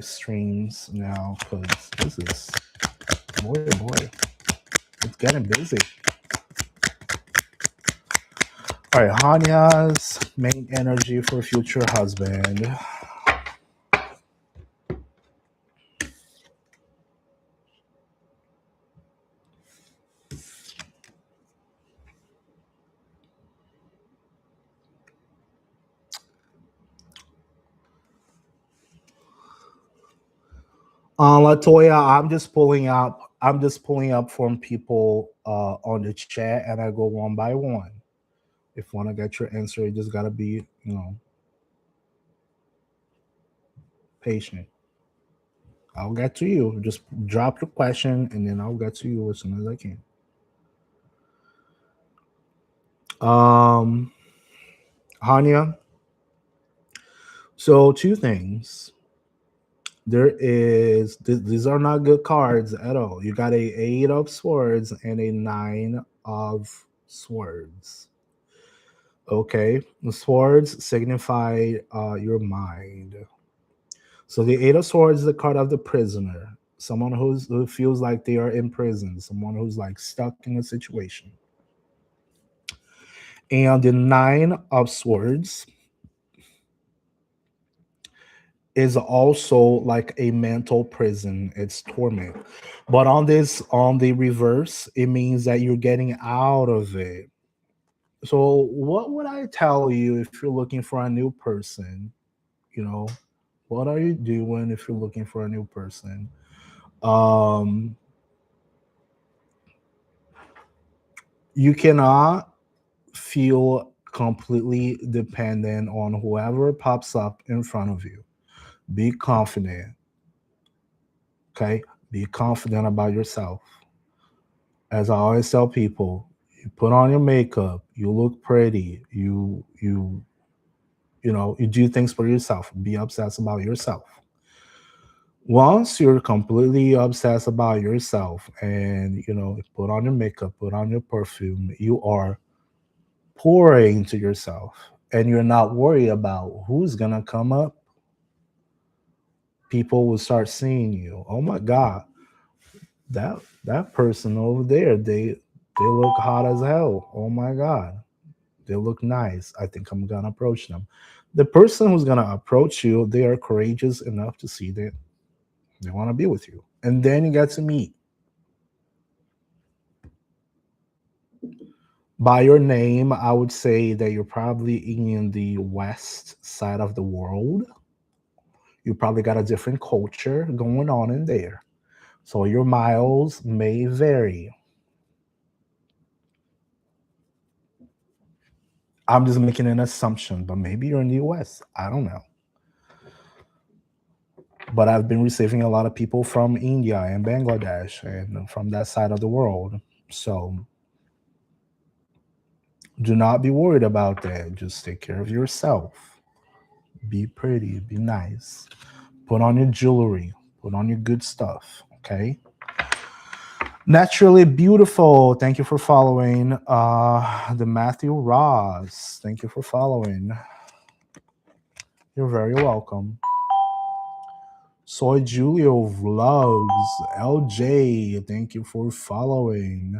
streams now because this is boy oh boy, it's getting busy. All right, Hanya's main energy for future husband. Latoya, I'm just pulling up from people on the chat, and I go one by one. If you want to get your answer, you just gotta be, patient. I'll get to you. Just drop your question, and then I'll get to you as soon as I can. Hanya. So two things. These are not good cards at all. You got a 8 of swords and a 9 of swords. Okay, the swords signify your mind. So the 8 of swords is the card of the prisoner, someone who feels like they are in prison, someone who's like stuck in a situation. And the 9 of swords is also like a mental prison. It's torment. But on the reverse, it means that you're getting out of it. So what would I tell you if you're looking for a new person? You know, what are you doing if you're looking for a new person? Um you cannot feel completely dependent on whoever pops up in front of you. Be confident. Okay? Be confident about yourself. As I always tell people, you put on your makeup, you look pretty, you do things for yourself. Be obsessed about yourself. Once you're completely obsessed about yourself and put on your makeup, put on your perfume, you are pouring into yourself and you're not worried about who's gonna come up. People will start seeing you. Oh my god, that person over there, they look hot as hell. Oh my god, they look nice. I think I'm gonna approach them. The person who's gonna approach you, they are courageous enough to see that they want to be with you. And then you get to meet. By your name, I would say that you're probably in the west side of the world. You probably got a different culture going on in there. So your miles may vary. I'm just making an assumption, but maybe you're in the US. I don't know. But I've been receiving a lot of people from India and Bangladesh and from that side of the world. So do not be worried about that. Just take care of yourself. Be pretty, be nice. Put on your jewelry, put on your good stuff. Okay. Naturally beautiful. Thank you for following. The Matthew Ross. Thank you for following. You're very welcome. Soy Julio Vlogs. LJ. Thank you for following.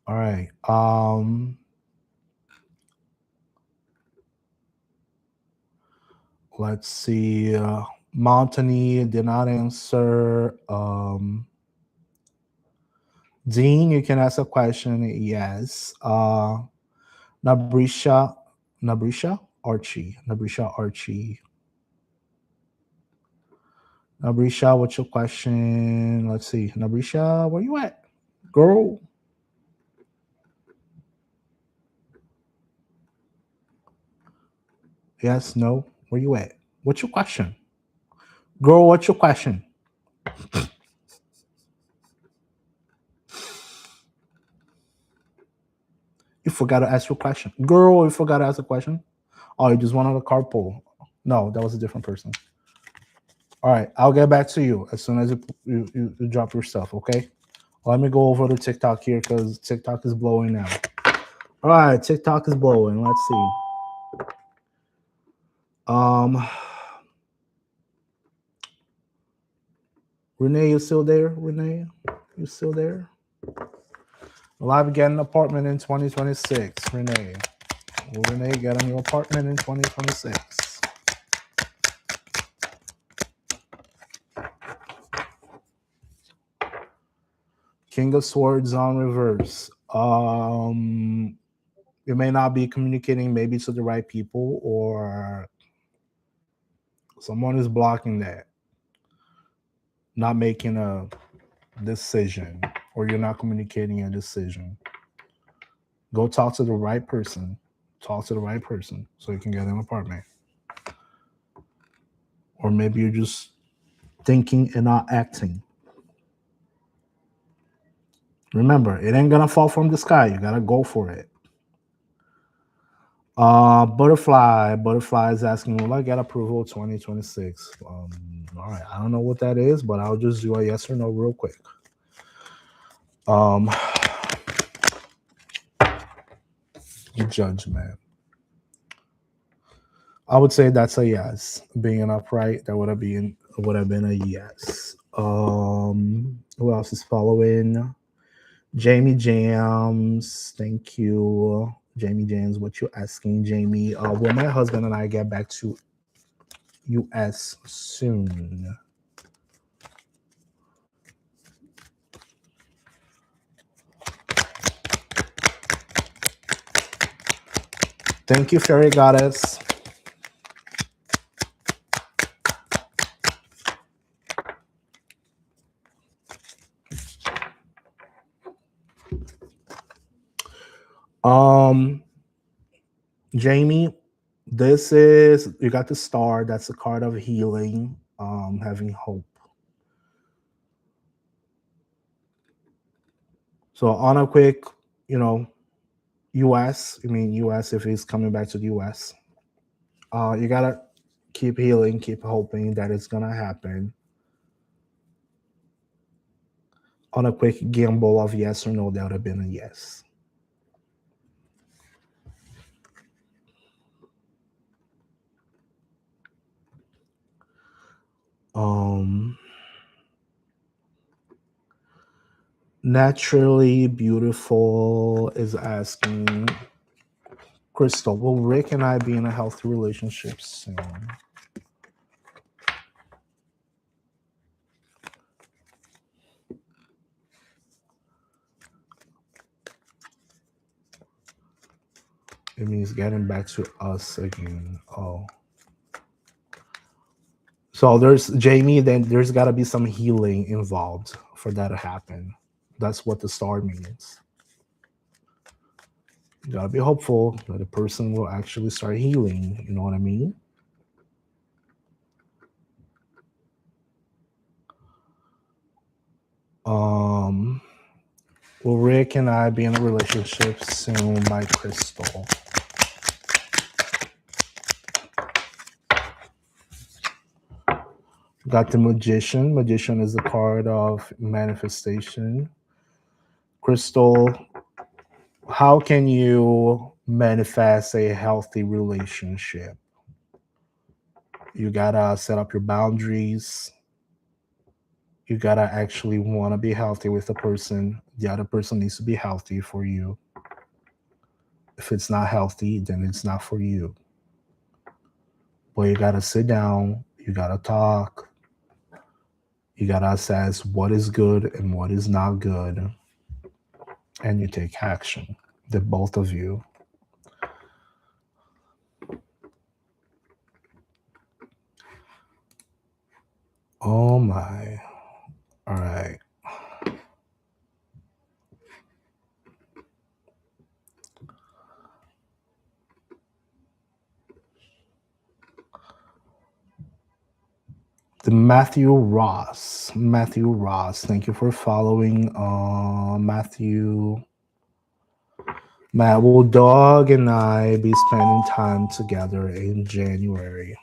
All right. Let's see. Montany did not answer. Dean, you can ask a question. Yes. Nabrisha, Nabrisha Archie, Nabrisha Archie, Nabrisha. What's your question? Let's see, Nabrisha, where you at, girl? Yes, no, where you at? What's your question? Girl, what's your question? You forgot to ask your question. Girl, you forgot to ask a question? Oh, you just wanted a carpool. No, that was a different person. All right, I'll get back to you as soon as you drop your stuff, okay? Let me go over to TikTok here because TikTok is blowing now. All right, TikTok is blowing. Let's see. Um, Renee, you still there? Renee, you still there? Will I get an apartment in 2026? Renee, will Renee get a new apartment in 2026? King of Swords on reverse. You may not be communicating maybe to the right people, or someone is blocking that, not making a decision, or you're not communicating a decision. Go talk to the right person. Talk to the right person so you can get an apartment. Or maybe you're just thinking and not acting. Remember, it ain't gonna fall from the sky. You gotta go for it. Butterfly is asking, will I get approval 2026? All right, I don't know what that is, but I'll just do a yes or no real quick. Judgment. I would say that's a yes. Being upright, that would have been a yes. Who else is following? Jamie Jams, thank you. Jamie Jams, what you asking, Jamie? Will my husband and I get back to US soon? Thank you, Fairy Goddess. Jamie, this is, you got the star. That's a card of healing, having hope. So on a quick, US, US, if he's coming back to the US, you gotta keep healing, keep hoping that it's gonna happen. On a quick gamble of yes or no, that would have been a yes. Naturally Beautiful is asking, Crystal, will Rick and I be in a healthy relationship soon? It means getting back to us again. Oh. So there's Jamie, then there's got to be some healing involved for that to happen. That's what the star means. You got to be hopeful that the person will actually start healing. You know what I mean? Will Rick and I be in a relationship soon, by Crystal? Got the Magician. Magician is the card of manifestation. Crystal, how can you manifest a healthy relationship? You gotta set up your boundaries. You gotta actually want to be healthy with the person. The other person needs to be healthy for you. If it's not healthy, then it's not for you. But you gotta sit down, you gotta talk, you gotta assess what is good and what is not good, and you take action. The both of you. Oh my. All right. The Matthew Ross. Matthew Ross. Thank you for following. Matthew. Matt, will Dog and I be spending time together in January?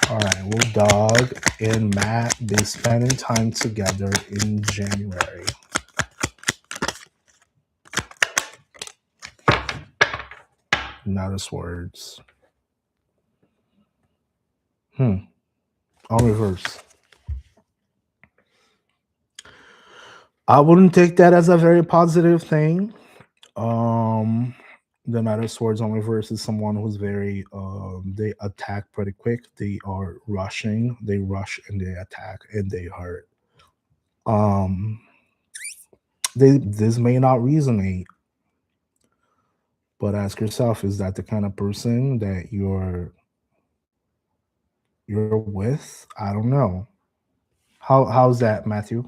All right, will Dog and Matt be spending time together in January? Notice words. On reverse. I wouldn't take that as a very positive thing. The Knight of Swords on reverse is someone who's very they attack pretty quick. They are rushing. They rush and they attack and they hurt. This may not resonate, but ask yourself: is that the kind of person that you're with? I don't know. How's that, Matthew?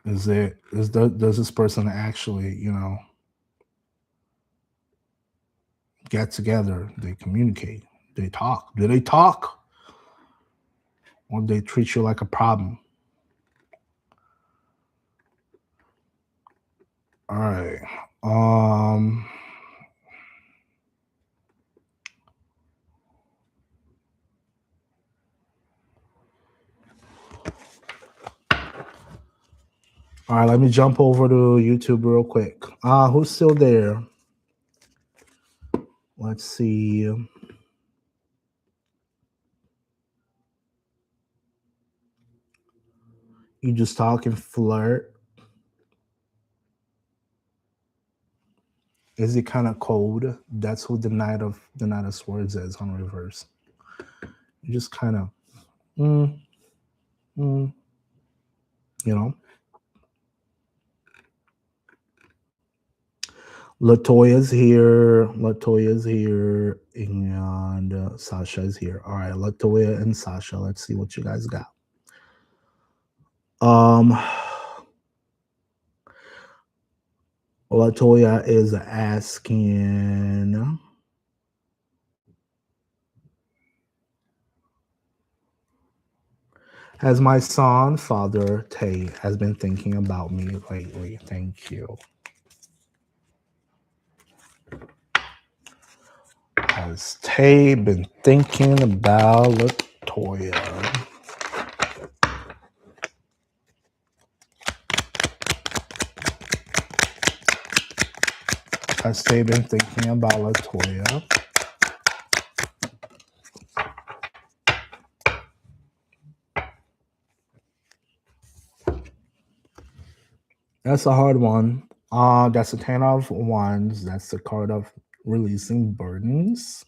Does this person actually, get together? They communicate. They talk. Do they talk? Or they treat you like a problem? All right. All right, let me jump over to YouTube real quick. Who's still there? Let's see. You just talk and flirt. Is it kind of cold? That's who the Knight of Swords is on reverse. You just kind of, Latoya's here. And Sasha's here. All right, Latoya and Sasha. Let's see what you guys got. Latoya is asking, has my son, Father Tay, has been thinking about me lately? Thank you. Has Tay been thinking about Latoya? Has Tay been thinking about Latoya? That's a hard one. That's a 10 of Wands. That's the card of releasing burdens.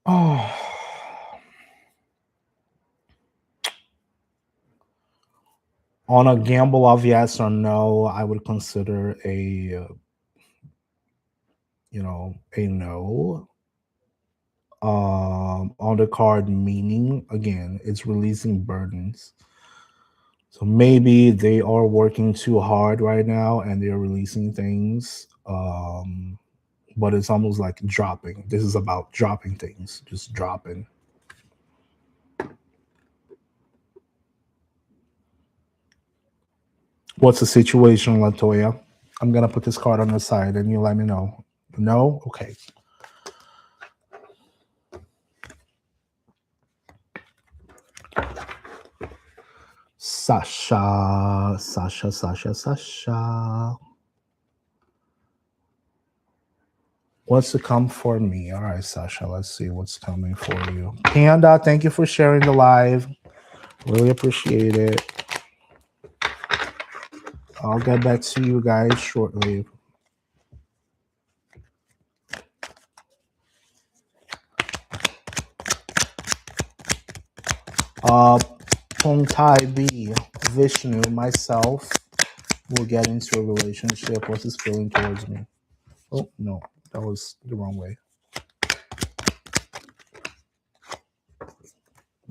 Oh. On a gamble of yes or no, I would consider a no. On the card meaning, again, it's releasing burdens. So maybe they are working too hard right now and they're releasing things. But it's almost like dropping. This is about dropping things, just dropping. What's the situation, Latoya? I'm going to put this card on the side and you let me know. No? Okay. Sasha. What's to come for me? All right, Sasha, let's see what's coming for you. Panda, thank you for sharing the live. Really appreciate it. I'll get back to you guys shortly. Pongtai B, Vishnu, myself will get into a relationship. What's his feeling towards me? Oh, no, that was the wrong way.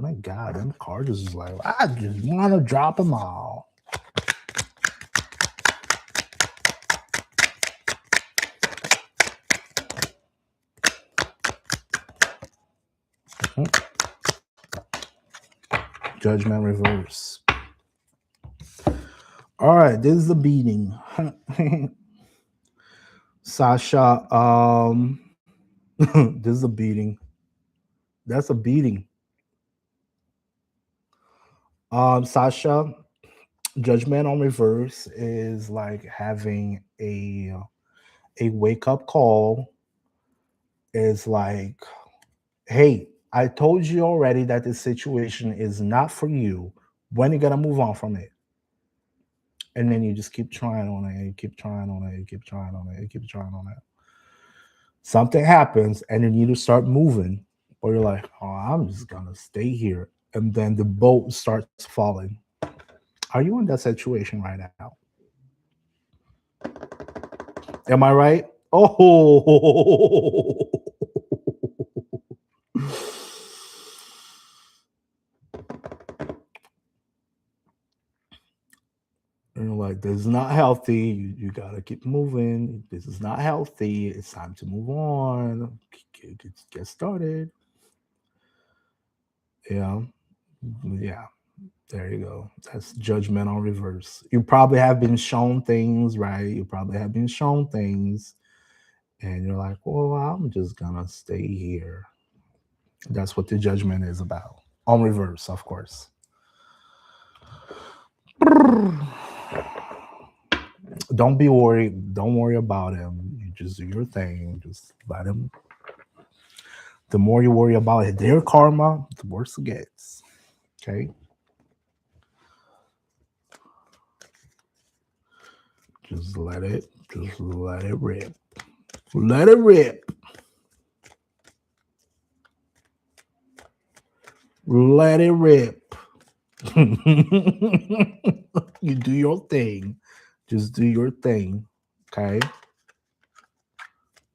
My God, them cards is like, I just want to drop them all. Judgment reverse. All right, this is the beating. Sasha, this is a beating. That's a beating. Sasha, Judgment on reverse is like having a wake up call. Is like, hey, I told you already that this situation is not for you. When you gonna move on from it? And then you just keep trying on it, and you keep trying on it, you keep trying on it, you keep trying on it. Something happens, and you need to start moving, or you're like, oh, I'm just gonna stay here, and then the boat starts falling. Are you in that situation right now? Am I right? Oh, and you're like, this is not healthy. You gotta keep moving. This is not healthy. It's time to move on. Get started. Yeah, yeah. There you go. That's judgment on reverse. You probably have been shown things, right? You probably have been shown things, and you're like, well, I'm just gonna stay here. That's what the judgment is about. On reverse, of course. Don't be worried. Don't worry about him. You just do your thing. Just let him. The more you worry about it, their karma, the worse it gets. Okay. Just let it. Just let it rip. Let it rip. Let it rip. You do your thing. Just do your thing. Okay.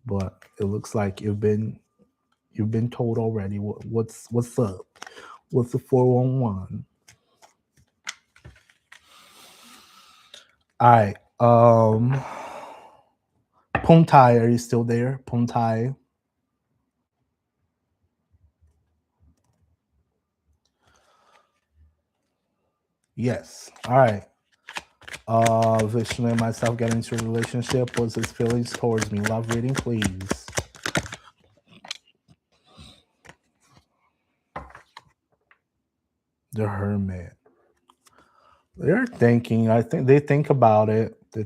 But it looks like you've been told already what's up. What's the 411? All right. Puntai, are you still there? Puntai. Yes. All right. Vishnu and myself getting into a relationship. What's his feelings towards me? Love reading, please. The Hermit. They're thinking. I think they think about it. They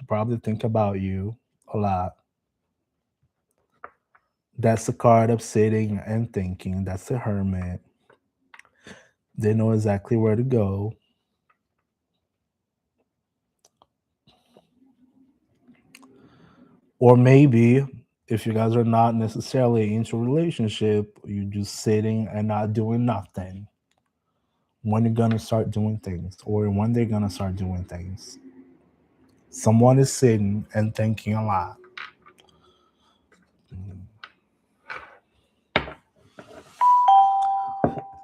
probably think about you a lot. That's the card of sitting and thinking. That's the Hermit. They know exactly where to go. Or maybe if you guys are not necessarily into a relationship, you're just sitting and not doing nothing. When you're gonna start doing things, or when they're gonna start doing things. Someone is sitting and thinking a lot.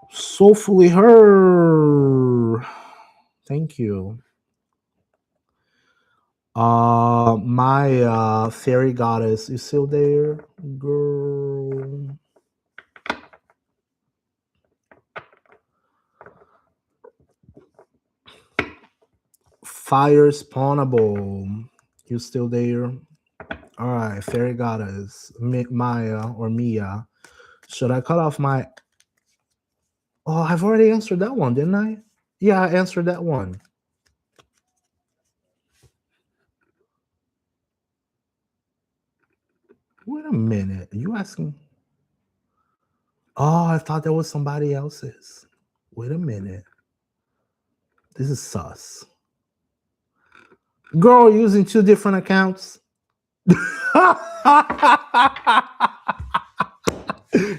Soulfully her. Thank you. My fairy goddess is still there, girl. Fire spawnable. You still there? All right, fairy goddess, Maya or Mia. Should I cut off my? Oh, I've already answered that one, didn't I? Yeah, I answered that one. Wait a minute. Are you asking? Oh, I thought that was somebody else's. Wait a minute. This is sus. Girl using two different accounts.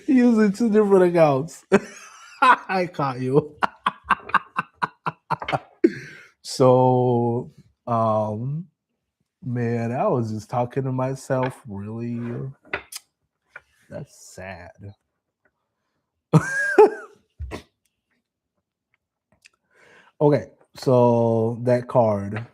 Using two different accounts. I caught you. So, man, I was just talking to myself. Really, that's sad. Okay, so that card.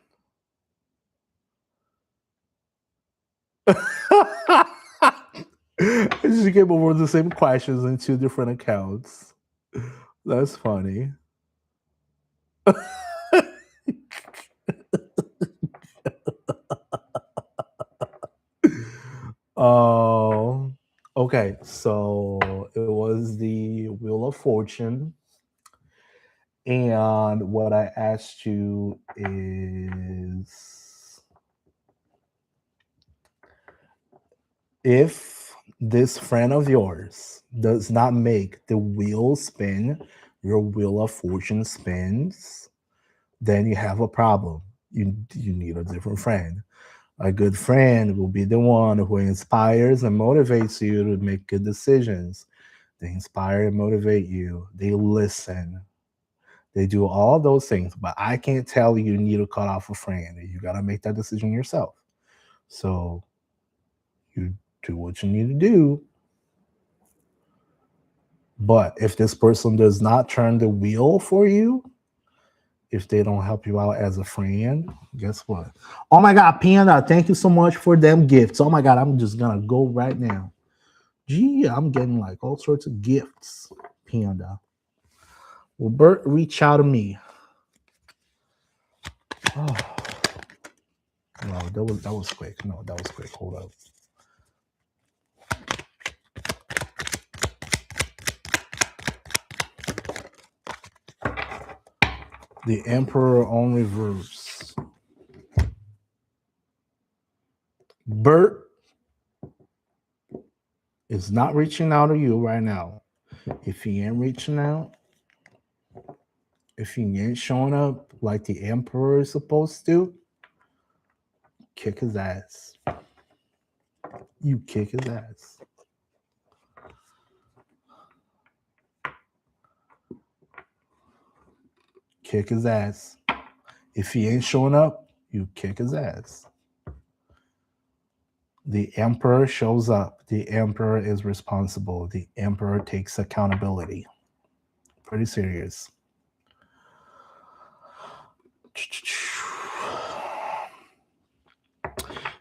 She came over with the same questions in two different accounts. That's funny. Oh, okay. So it was the Wheel of Fortune. And what I asked you is if this friend of yours does not make the wheel spin, your Wheel of Fortune spins, then you have a problem. You need a different friend. A good friend will be the one who inspires and motivates you to make good decisions. They inspire and motivate you. They listen. They do all those things. But I can't tell you need to cut off a friend. You got to make that decision yourself. So you do what you need to do. But if this person does not turn the wheel for you, if they don't help you out as a friend, guess what? Oh my God, Panda, thank you so much for them gifts. Oh my God, I'm just gonna go right now. Gee, I'm getting like all sorts of gifts, Panda. Will Bert reach out to me? Oh, no, that was quick. No, that was quick. Hold up. The Emperor on reverse. Bert is not reaching out to you right now. If he ain't reaching out, if he ain't showing up like the Emperor is supposed to, kick his ass. You kick his ass. Kick his ass. If he ain't showing up, you kick his ass. The Emperor shows up. The Emperor is responsible. The Emperor takes accountability. Pretty serious.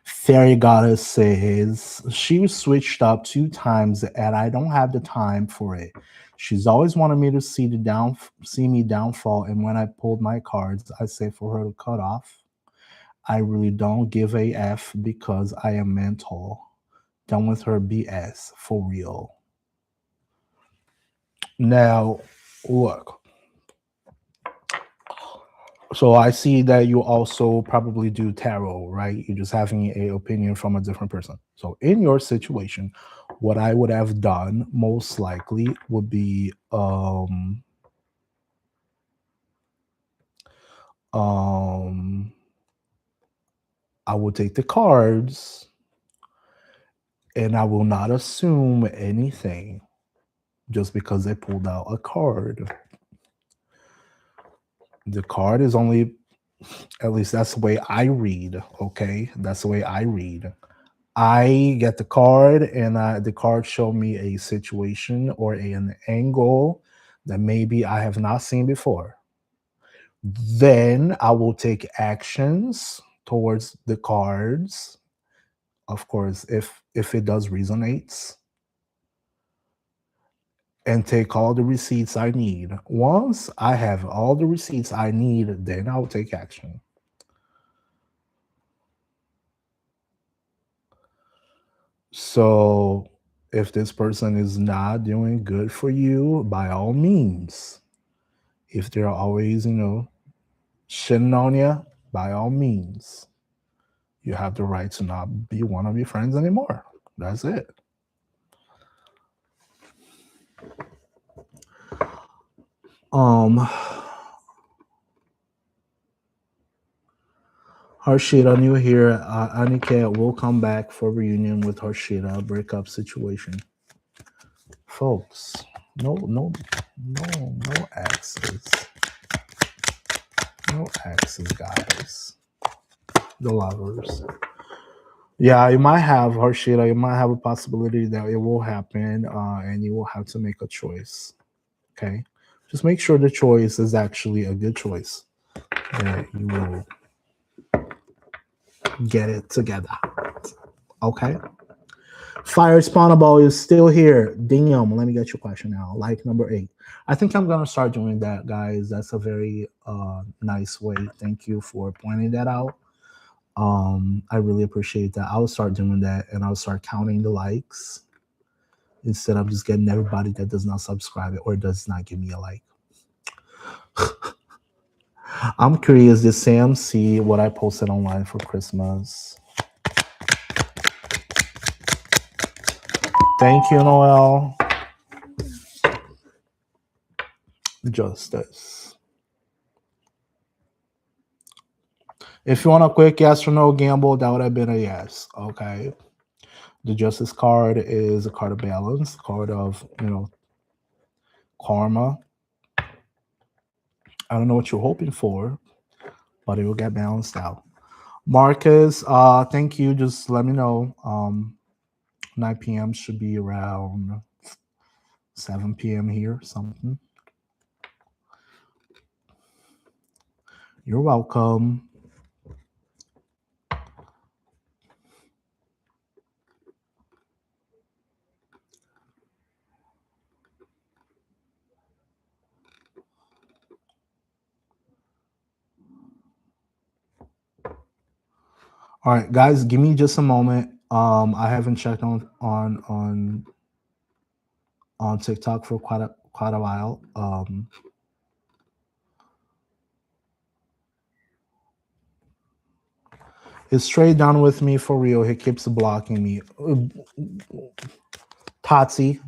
Fairy Goddess says she was switched up 2 times and I don't have the time for it. She's always wanted me to see me downfall, and when I pulled my cards, I say for her to cut off. I really don't give a F because I am mental. Done with her BS for real. Now, look. So I see that you also probably do tarot, right? You're just having a opinion from a different person. So in your situation, what I would have done most likely would be I would take the cards and I will not assume anything just because they pulled out a card. The card is only, at least that's the way I read, okay? That's the way I read. I get the card, and the card show me a situation or an angle that maybe I have not seen before. Then I will take actions towards the cards. Of course, if it does resonate, and take all the receipts I need. Once I have all the receipts I need, then I'll take action. So if this person is not doing good for you, by all means, if they're always, shitting on you, by all means, you have the right to not be one of your friends anymore. That's it. Harshita, new here. Aniket will come back for reunion with Harshita breakup situation. Folks, no exes. No exes, guys. The lovers. Yeah, you might have Harshita. You might have a possibility that it will happen, and you will have to make a choice. Okay, Just make sure the choice is actually a good choice. That you will get it together. Okay. Fire Spawnable is still here. Damn, let me get your question now. Like number 8. I think I'm gonna start doing that, guys. That's a very nice way. Thank you for pointing that out. I really appreciate that. I'll start doing that and I'll start counting the likes instead of just getting everybody that does not subscribe or does not give me a like. I'm curious, did Sam see what I posted online for Christmas? Thank you, Noel. Justice. If you want a quick yes or no gamble, that would have been a yes. Okay. The Justice card is a card of balance, card of, karma. I don't know what you're hoping for, but it will get balanced out. Marcus, thank you. Just let me know. 9 p.m. should be around 7 p.m. here, something. You're welcome. All right, guys, give me just a moment. I haven't checked on TikTok for quite a while. It's straight down with me for real. He keeps blocking me. Tatsi.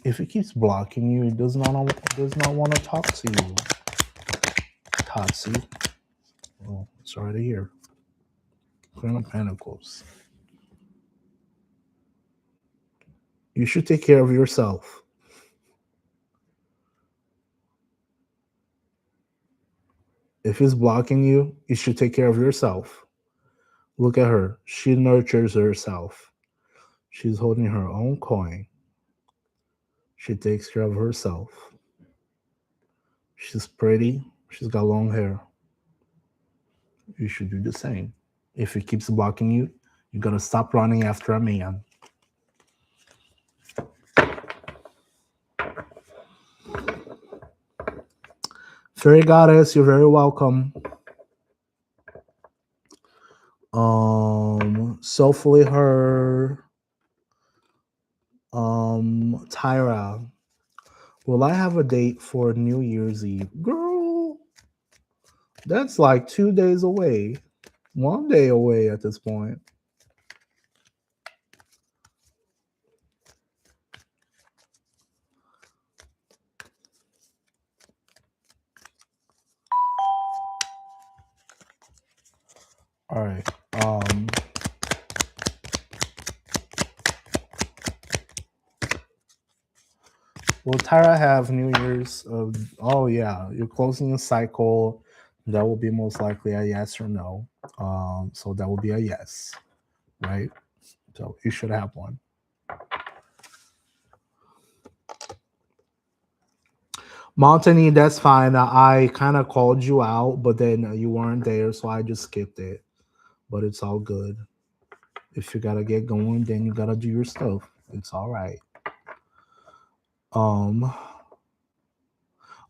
If he keeps blocking you, he does not want to talk to you. Tatsi. Oh, sorry to hear. Queen of Pentacles. You should take care of yourself. If he's blocking you, you should take care of yourself. Look at her. She nurtures herself. She's holding her own coin. She takes care of herself. She's pretty. She's got long hair. You should do the same. If he keeps blocking you, you gotta stop running after a man. Fairy Goddess, you're very welcome. Soulfully Her. Tyra. Will I have a date for New Year's Eve? Girl, that's like 2 days away. 1 day away at this point. All right. Will Tyra have New Year's? Oh yeah, you're closing a cycle. That will be most likely a yes or no. So that will be a yes, right? So you should have one. Montany, that's fine. I kind of called you out, but then you weren't there, so I just skipped it. But it's all good. If you gotta get going, then you gotta do your stuff. It's all right.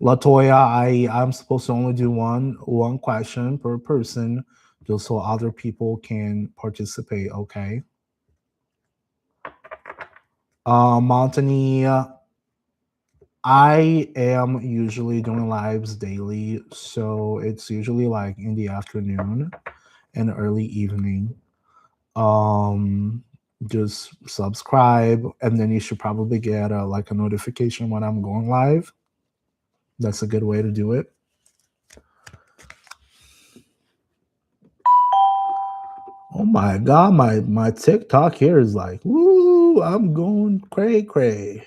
Latoya, I'm supposed to only do one question per person, just so other people can participate. Okay. Montany, I am usually doing lives daily, so it's usually like in the afternoon and early evening. Just subscribe, and then you should probably get a notification when I'm going live. That's a good way to do it. Oh my god, my TikTok here is like, woo, I'm going cray.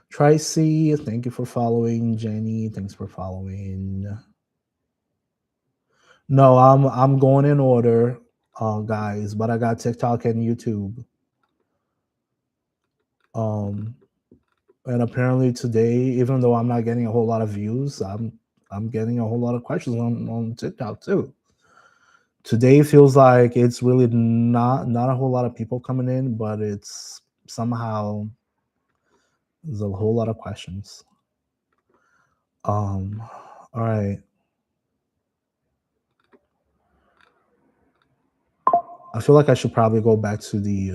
Tracy, thank you for following. Jenny, thanks for following. No, I'm going in order. guys, but I got TikTok and YouTube. Um, and apparently today, even though I'm not getting a whole lot of views, I'm getting a whole lot of questions on TikTok too. Today feels like it's really not a whole lot of people coming in, but it's somehow there's a whole lot of questions. All right. I feel like I should probably go back to the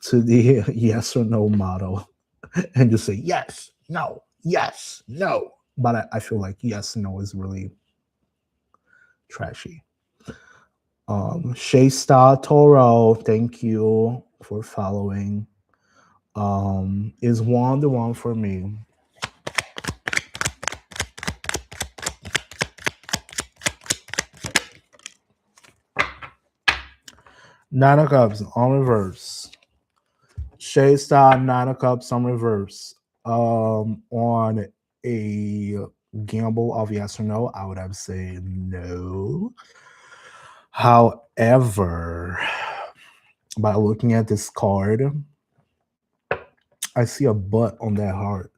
to the yes or no model and just say yes, no, yes, no. But I feel like yes, no is really trashy. Shay Star Toro, thank you for following. Is Juan the one for me? Nine of Cups on reverse. Shay Star, Nine of Cups on reverse. On a gamble of yes or no, I would have to say no. However, by looking at this card, I see a butt on that heart.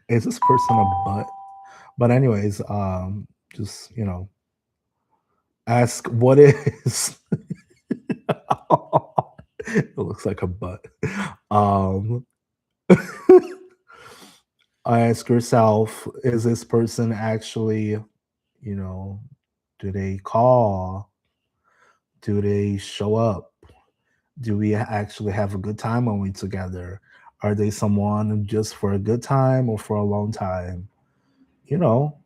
Is this person a butt? But anyways, just ask what is. It looks like a butt. Um, ask yourself: is this person actually, do they call? Do they show up? Do we actually have a good time when we together? Are they someone just for a good time or for a long time? You know,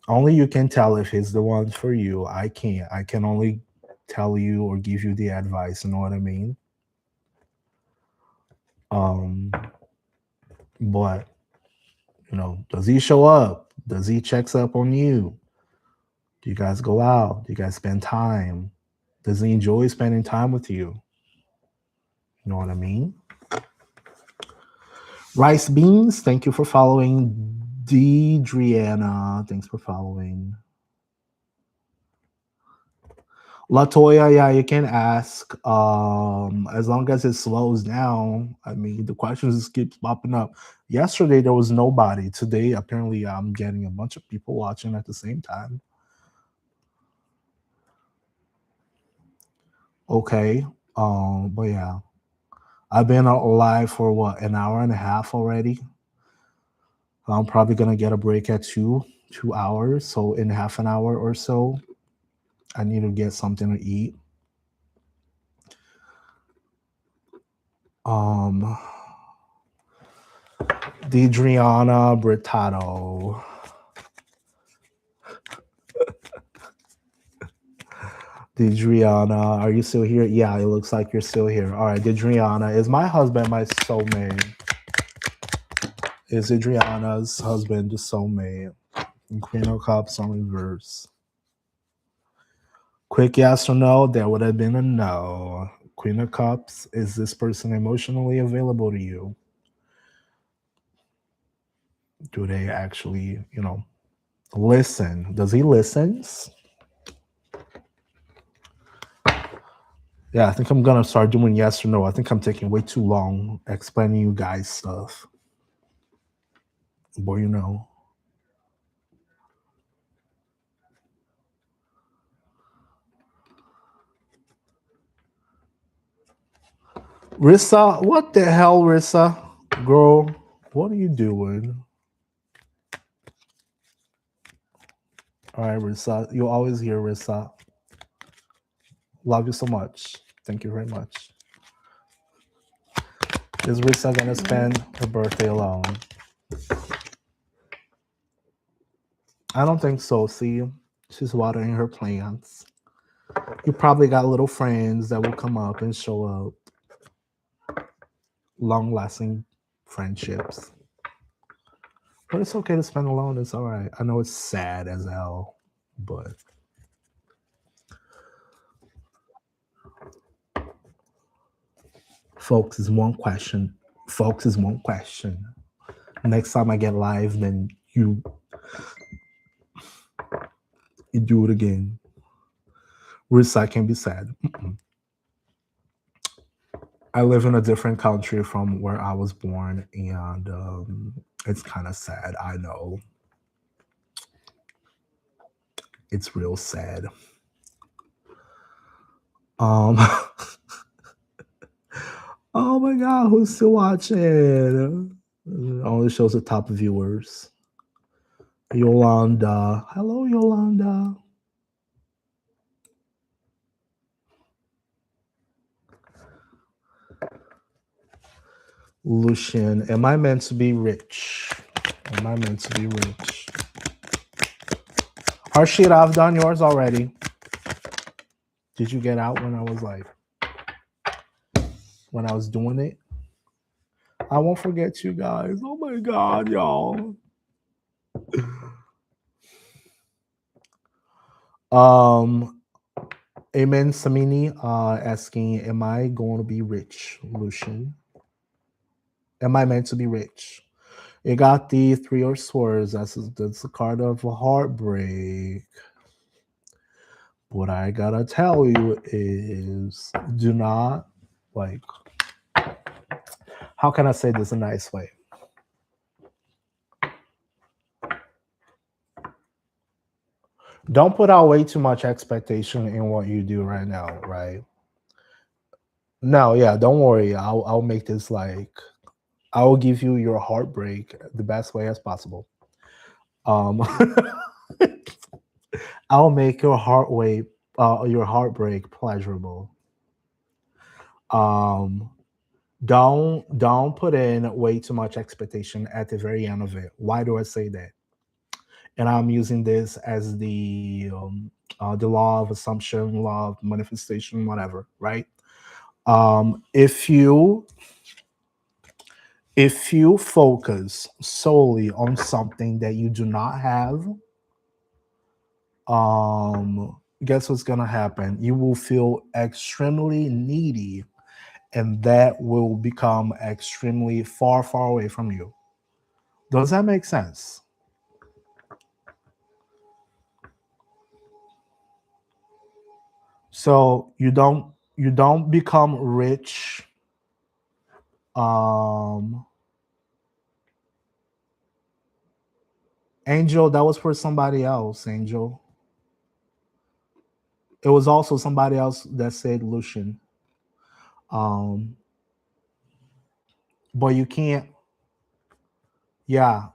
only you can tell if he's the one for you. I can't. I can only tell you or give you the advice. You know what I mean? Um, but does he show up? Does he checks up on you? Do you guys go out? Do you guys spend time? Does he enjoy spending time with you? You know what I mean? Rice Beans, thank you for following. Deidriana, thanks for following. Latoya, yeah, you can ask. As long as it slows down. I mean, the questions just keep popping up. Yesterday there was nobody. Today, apparently, I'm getting a bunch of people watching at the same time. Okay. But yeah. I've been live for what, an hour and a half already. I'm probably gonna get a break at 2 hours. So in half an hour or so, I need to get something to eat. Deidriana Brittato. Deidriana, are you still here? Yeah, it looks like you're still here. All right, Deidriana, is my husband my soulmate? Is Adriana's husband the soulmate? And Queen of Cups on reverse. Quick yes or no, there would have been a no. Queen of Cups, is this person emotionally available to you? Do they actually, listen? Does he listen? Yeah, I think I'm gonna start doing yes or no. I think I'm taking way too long explaining you guys stuff. Boy, Rissa, what the hell, Rissa? Girl, what are you doing? All right, Rissa. You'll always hear Rissa. Love you so much. Thank you very much. Is Rissa gonna spend her birthday alone? I don't think so. See, she's watering her plants. You probably got little friends that will come up and show up. Long lasting friendships. But it's okay to spend alone. It's all right. I know it's sad as hell, but folks is one question. Folks is one question. Next time I get live, then you do it again. Risa can be sad. I live in a different country from where I was born, and it's kind of sad. I know it's real sad. Um, oh my god, who's still watching? It only shows the top viewers. Yolanda, hello, Yolanda. Lucian, am I meant to be rich? Am I meant to be rich? Harshit, I've done yours already. Did you get out when I was doing it? I won't forget you guys. Oh my god, y'all. Amen Samini asking, am I going to be rich, Lucian? Am I meant to be rich? You got the Three of Swords. That's a card of heartbreak. What I gotta tell you is, do not, like, how can I say this in a nice way? Don't put out way too much expectation in what you do right now, right? No, yeah, don't worry. I'll make this like, I will give you your heartbreak the best way as possible. Um, I'll make your your heartbreak pleasurable. Um, don't put in way too much expectation at the very end of it. Why do I say that? And I'm using this as the law of assumption, law of manifestation, whatever, right? If you focus solely on something that you do not have, guess what's gonna happen? You will feel extremely needy, and that will become extremely far, far away from you. Does that make sense? So you don't become rich. Um, Angel, that was for somebody else. Angel, it was also somebody else that said Lucian. Um, but you can't. Yeah,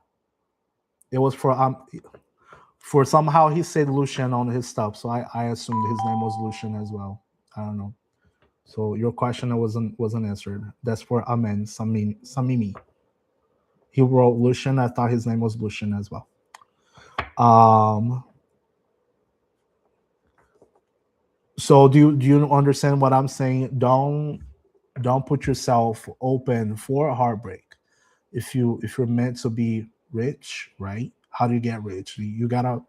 it was for somehow he said Lucian on his stuff, so I assumed his name was Lucian as well. I don't know. So your question wasn't answered. That's for Amen Samimi. He wrote Lucian. I thought his name was Lucian as well. So do you understand what I'm saying? Don't put yourself open for a heartbreak. If you're meant to be rich, right? How do you get rich? You gotta,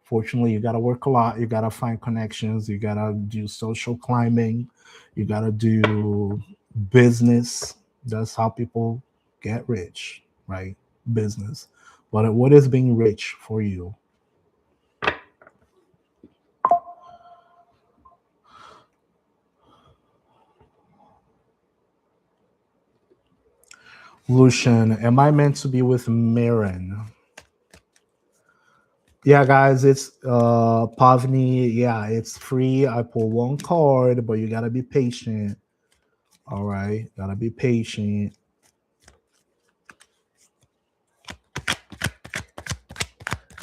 fortunately, you gotta work a lot. You gotta find connections. You gotta do social climbing. You gotta do business. That's how people get rich, right? Business. But what is being rich for you? Lucian, am I meant to be with Marin? Yeah, guys, it's Pavni. Yeah, it's free. I pull one card, but you gotta be patient. All right, gotta be patient.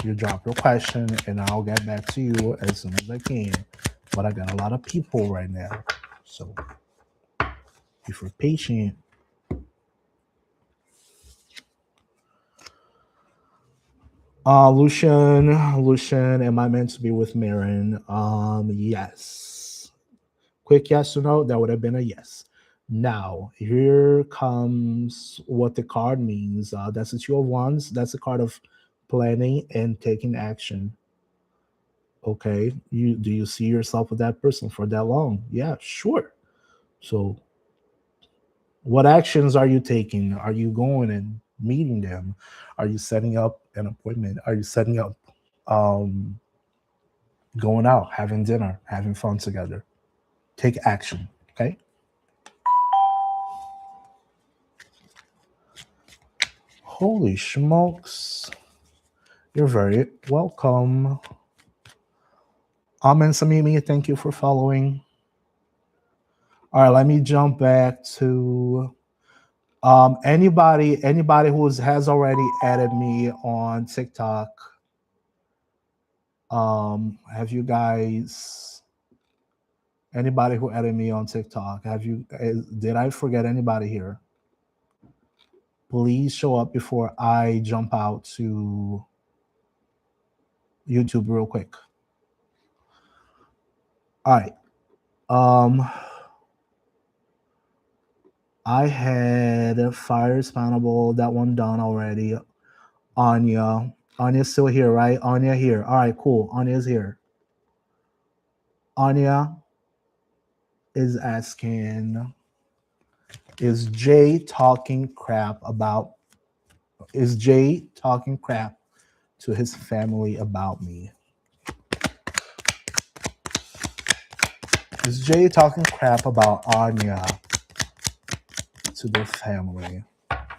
You drop your question, and I'll get back to you as soon as I can. But I got a lot of people right now, so if you're patient. Lucian, am I meant to be with Marin? Yes. Quick yes or no, that would have been a yes. Now, here comes what the card means. That's the Two of Wands. That's a card of planning and taking action. Okay, do you see yourself with that person for that long? Yeah, sure. So, what actions are you taking? Are you going in? meeting them? Are you setting up an appointment? Are you setting up going out, having dinner, having fun together? Take action, okay? Holy smokes. You're very welcome. Amen Samimi, thank you for following. All right, let me jump back to anybody who has already added me on TikTok. Have you guys, anybody who added me on TikTok, did I forget anybody here? Please show up before I jump out to YouTube real quick. All right. I had Fire Spawnable, that one done already. Anya's still here, right? Anya here. All right, cool. Anya's here. Anya is asking, is Jay talking crap to his family about me? Is Jay talking crap about Anya to their family?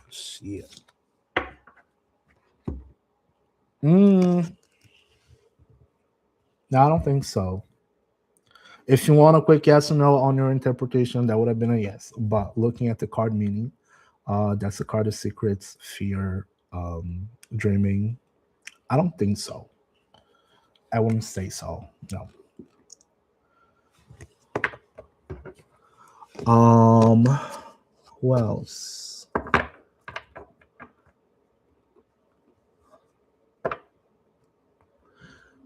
Shit. No, I don't think so. If you want a quick yes or no on your interpretation, that would have been a yes. But looking at the card meaning, that's the card of secrets, fear, dreaming. I don't think so. I wouldn't say so. No. Who else?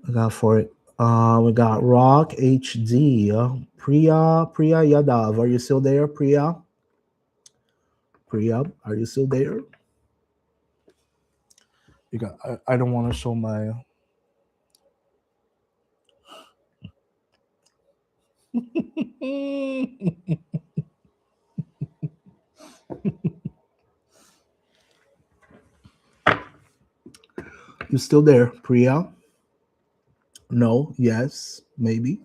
I got for it. We got Rock HD. Priya Yadav. Are you still there, Priya? Priya, are you still there? You got. I don't want to show my. You still there, Priya? No, yes, maybe.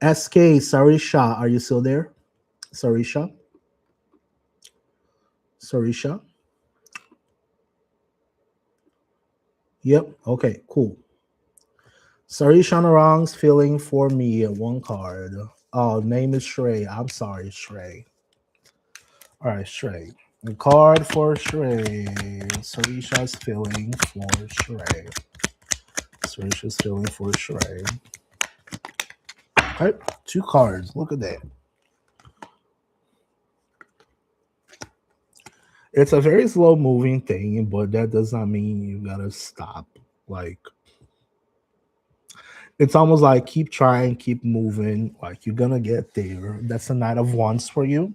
SK Sarisha, are you still there? Sarisha? Yep, okay, cool. Sarisha Narang's filling for me one card. Oh, name is Shrey. I'm sorry, Shrey. All right, Shrey. The card for Shrey. Sarisha's filling for Shrey. Okay, 2 cards. Look at that. It's a very slow moving thing, but that does not mean you gotta stop. Like, it's almost like keep trying, keep moving. Like, you're gonna get there. That's the Knight of Wands for you.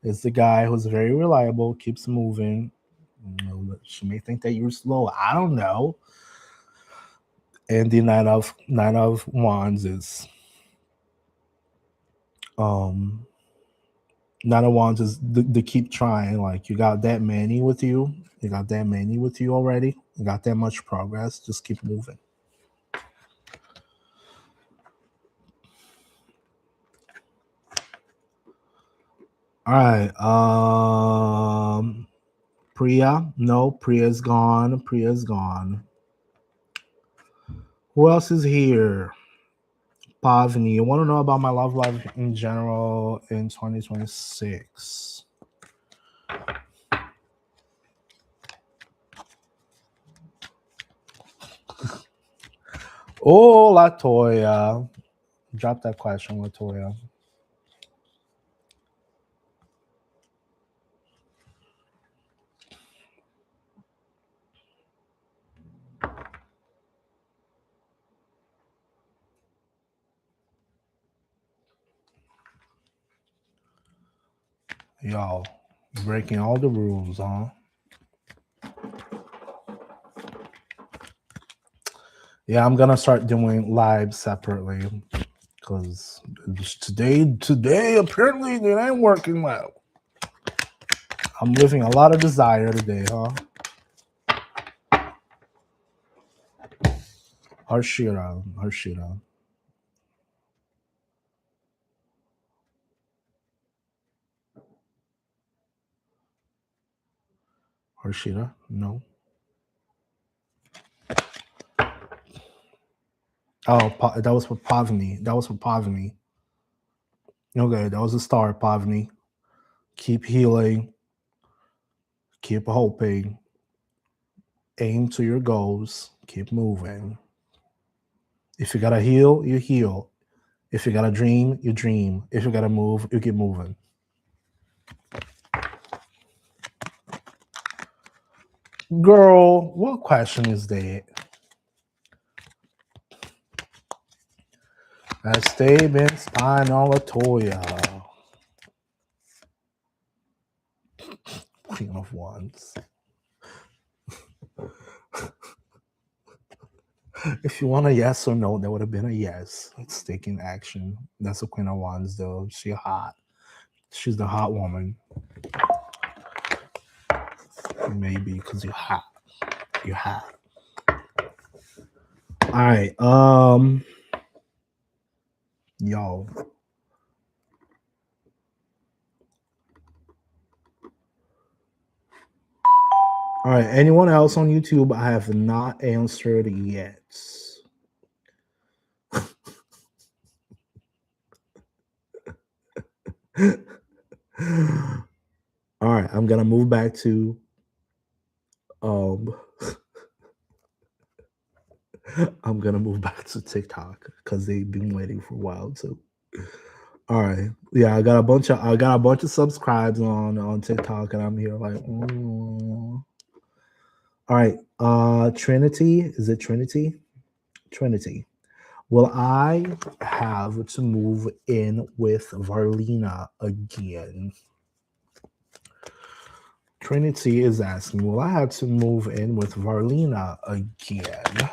It's the guy who's very reliable, keeps moving. She may think that you're slow. I don't know. And the Knight of Wands is Knight of Wands is the keep trying. Like, you got that many with you. You got that many with you already. You got that much progress. Just keep moving. All right. Priya. No, Priya's gone. Who else is here? Pavni. You want to know about my love life in general in 2026? Oh, Latoya. Drop that question, Latoya. Y'all breaking all the rules, huh? Yeah, I'm gonna start doing live separately because today apparently it ain't working well. I'm living a lot of desire today, huh? Harshira. No. Oh, that was for Pavni. Okay, that was a star, Pavni. Keep healing. Keep hoping. Aim to your goals. Keep moving. If you gotta heal, you heal. If you gotta dream, you dream. If you gotta move, you keep moving. Girl, what question is that? Esteban Spinal Latoya. Queen of Wands. If you want a yes or no, that would have been a yes. It's taking action. That's a Queen of Wands, though. She hot. She's the hot woman. Maybe because you're hot. You're hot. All right. Yo. All right. Anyone else on YouTube? I have not answered yet. All right. I'm gonna move back to I'm gonna move back to TikTok because they've been waiting for a while too. All right. Yeah, I got a bunch of subscribes on TikTok, and I'm here like, oh. All right. Trinity. Is it Trinity? Trinity. Will I have to move in with Varlina again? Trinity is asking, will I have to move in with Varlina again?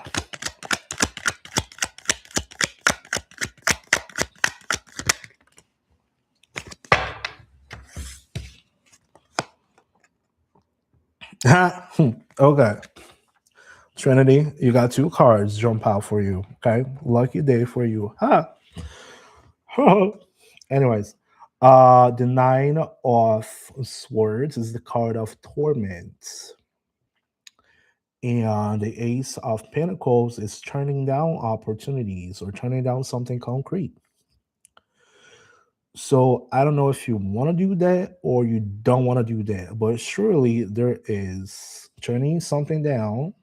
Okay. Trinity, you got 2 cards jump out for you. Okay. Lucky day for you. Anyways, the 9 of Swords is the card of torment. And the Ace of Pentacles is turning down opportunities or turning down something concrete. So I don't know if you want to do that or you don't want to do that, but surely there is turning something down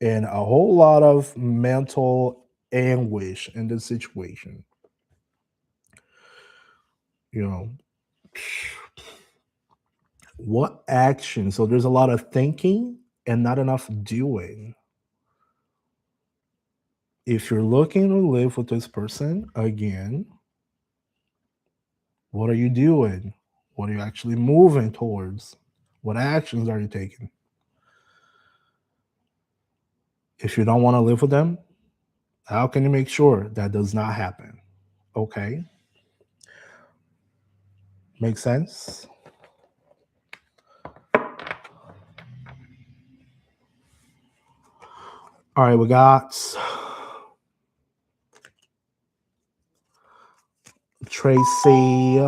and a whole lot of mental anguish in the situation. You know, what action? So there's a lot of thinking and not enough doing. If you're looking to live with this person again, what are you doing? What are you actually moving towards? What actions are you taking? If you don't want to live with them, how can you make sure that does not happen? Okay. Make sense? All right, we got Tracy.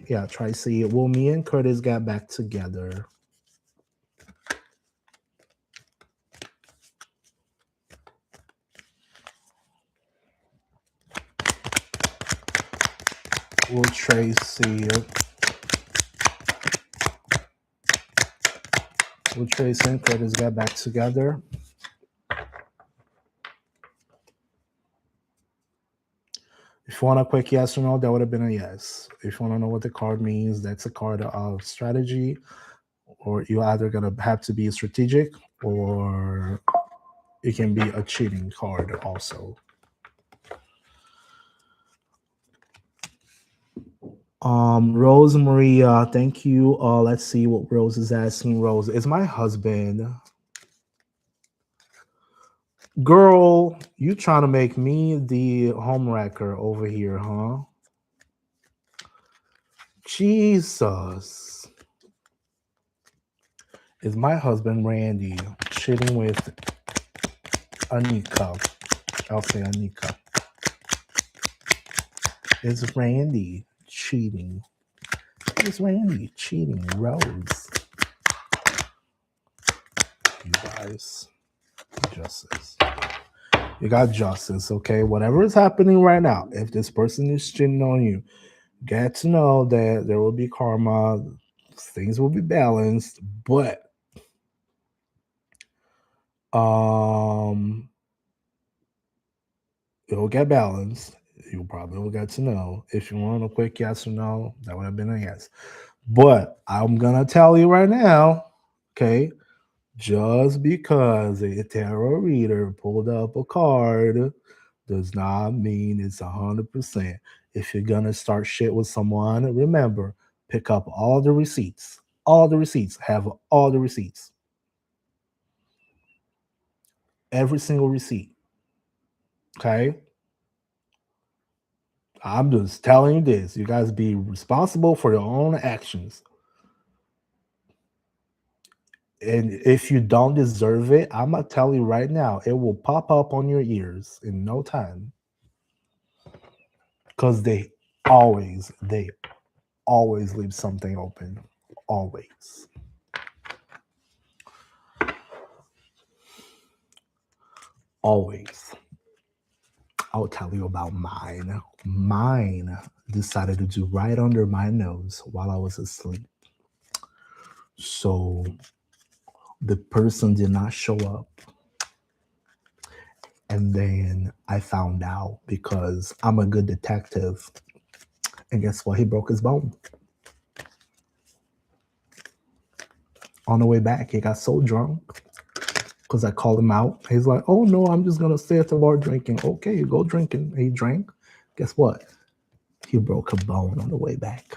Yeah, Tracy. Will me and Curtis get back together? Will Tracy and Curtis get back together? If you want a quick yes or no, that would have been a yes. If you want to know what the card means, that's a card of strategy, or you're either going to have to be strategic or it can be a cheating card also. Rose Maria, thank you. Let's see what Rose is asking. Rose, is my husband. Girl, you trying to make me the homewrecker over here, huh? Jesus. Is my husband Randy cheating with Anika? I'll say Anika. Is Randy cheating? Is Randy cheating? Rose. You guys. Justice. You got justice, okay? Whatever is happening right now, if this person is cheating on you, get to know that there will be karma, things will be balanced, but it'll get balanced. You probably will get to know. If you want a quick yes or no, that would have been a yes. But I'm gonna tell you right now, okay? Just because a tarot reader pulled up a card does not mean it's 100%. If you're gonna start shit with someone, remember, pick up all the receipts. All the receipts. Have all the receipts. Every single receipt. Okay? I'm just telling you this. You guys be responsible for your own actions. And if you don't deserve it, I'm gonna tell you right now, it will pop up on your ears in no time. Because they always leave something open. Always. Always. I'll tell you about mine. Mine decided to do right under my nose while I was asleep. So the person did not show up. And then I found out because I'm a good detective. And guess what? He broke his bone. On the way back, he got so drunk because I called him out. He's like, oh no, I'm just going to stay at the bar drinking. Okay, you go drinking. He drank. Guess what? He broke a bone on the way back.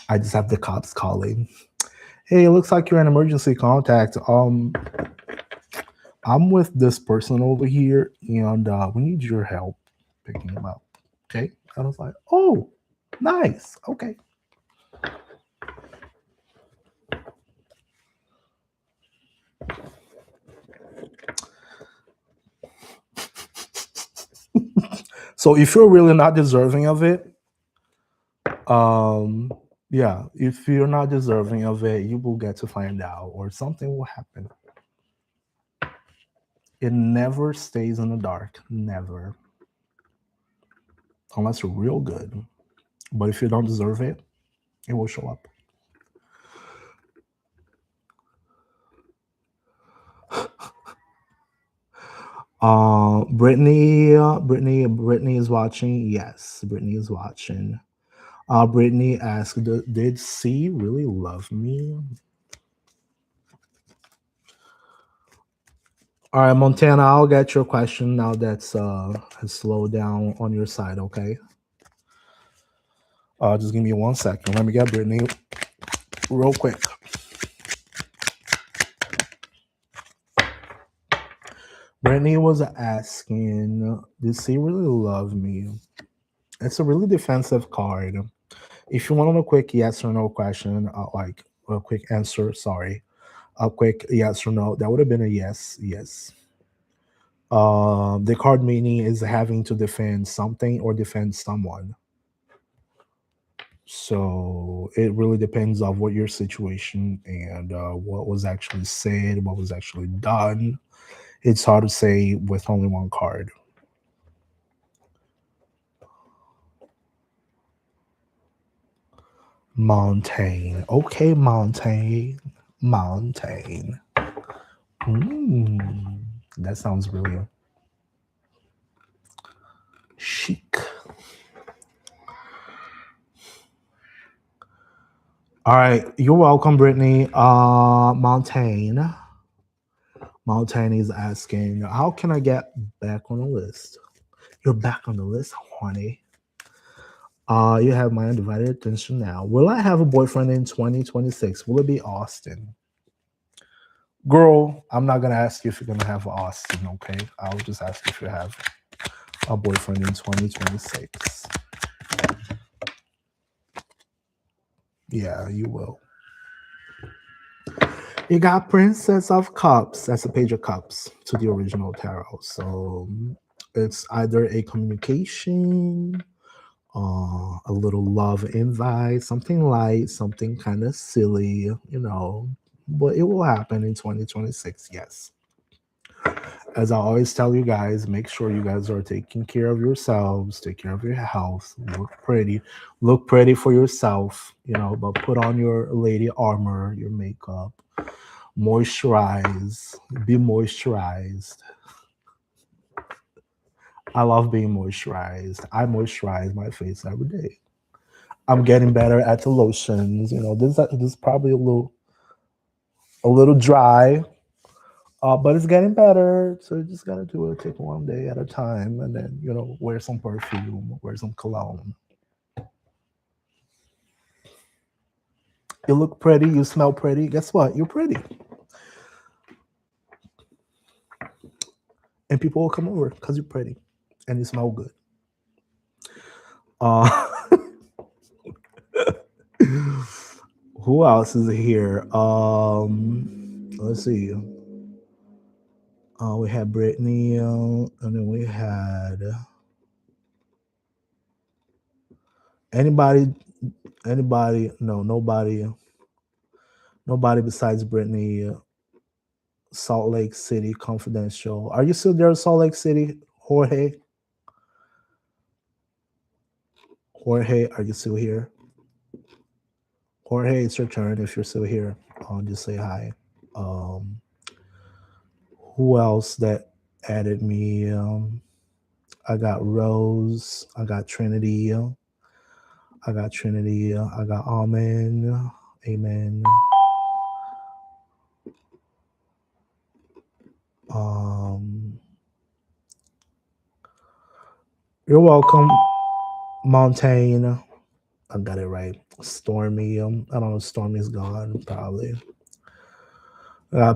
I just have the cops calling. Hey, it looks like you're an emergency contact. I'm with this person over here, and we need your help picking him up. Okay? I was like, oh, nice. Okay. So if you're really not deserving of it, yeah, if you're not deserving of it, you will get to find out, or something will happen. It never stays in the dark. Never. Unless you're real good. But if you don't deserve it, it will show up. Brittany is watching. Yes, Brittany is watching. Brittany asked, did C really love me? All right, Montana, I'll get your question now that's has slowed down on your side, okay? Just give me 1 second. Let me get Brittany real quick. Brittany was asking, did C really love me? It's a really defensive card. If you want a quick yes or no question, like a quick answer, sorry, a quick yes or no, that would have been a yes. The card meaning is having to defend something or defend someone. So it really depends on what your situation and what was actually said, what was actually done. It's hard to say with only one card. Montaigne. Okay, Montaigne. That sounds really chic. All right, you're welcome, Brittany. Montaigne is asking, how can I get back on the list? You're back on the list, honey. You have my undivided attention now. Will I have a boyfriend in 2026? Will it be Austin? Girl, I'm not gonna ask you if you're gonna have Austin, okay? I'll just ask if you have a boyfriend in 2026. Yeah, you will. You got Princess of Cups. That's a page of cups to the original tarot. So it's either a communication, a little love invite, something light, something kind of silly, but it will happen in 2026. Yes. As I always tell you guys, make sure you guys are taking care of yourselves, take care of your health, look pretty for yourself, but put on your lady armor, your makeup, moisturize, be moisturized. I love being moisturized. I moisturize my face every day. I'm getting better at the lotions. This is probably a little dry, but it's getting better. So you just gotta do it. Take one day at a time, and then wear some perfume, wear some cologne. You look pretty. You smell pretty. Guess what? You're pretty, and people will come over because you're pretty, and you smell good. Uh, who else is here? Let's see. We had Brittany, and then we had anybody, no, nobody besides Brittany. Salt Lake City Confidential. Are you still there, Salt Lake City, Jorge? Jorge, are you still here? Jorge, it's your turn. If you're still here, I'll just say hi. Um, who else that added me? I got Rose. I got Trinity. I got Trinity. I got Amen. Amen. Um, you're welcome, Montaigne. I got it right. Stormy. I don't know. Stormy's gone probably.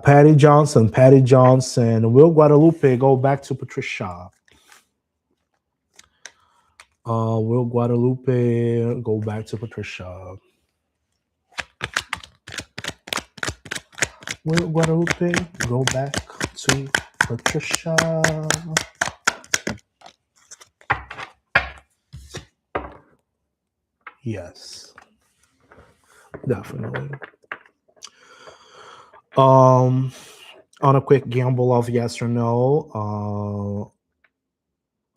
Patty Johnson. Patty Johnson. Will Guadalupe go back to Patricia? Will Guadalupe go back to Patricia? Will Guadalupe go back to Patricia? Yes, definitely. On a quick gamble of yes or no,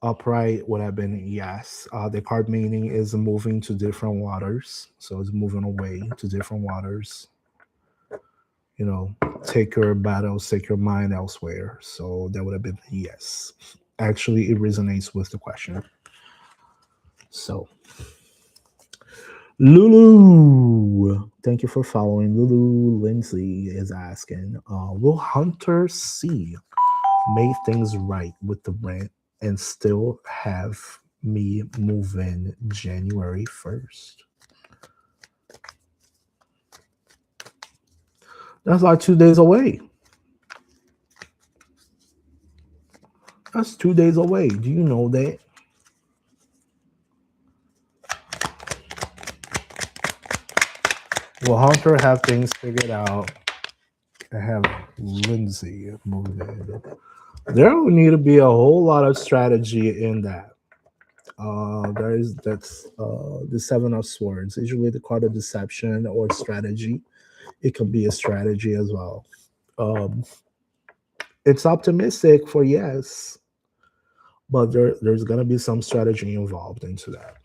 upright would have been yes. The card meaning is moving to different waters, so it's moving away to different waters. Take your battles, take your mind elsewhere. So that would have been yes. Actually, it resonates with the question. So, Lulu, thank you for following. Lulu Lindsay is asking, will Hunter C make things right with the rent and still have me move in January 1st? That's like 2 days away. That's 2 days away. Do you know that? Will Hunter have things figured out and have Lindsay move in? There will need to be a whole lot of strategy in that. That's the Seven of Swords. Usually the card of deception or strategy. It can be a strategy as well. Um, it's optimistic for yes, but there's gonna be some strategy involved into that.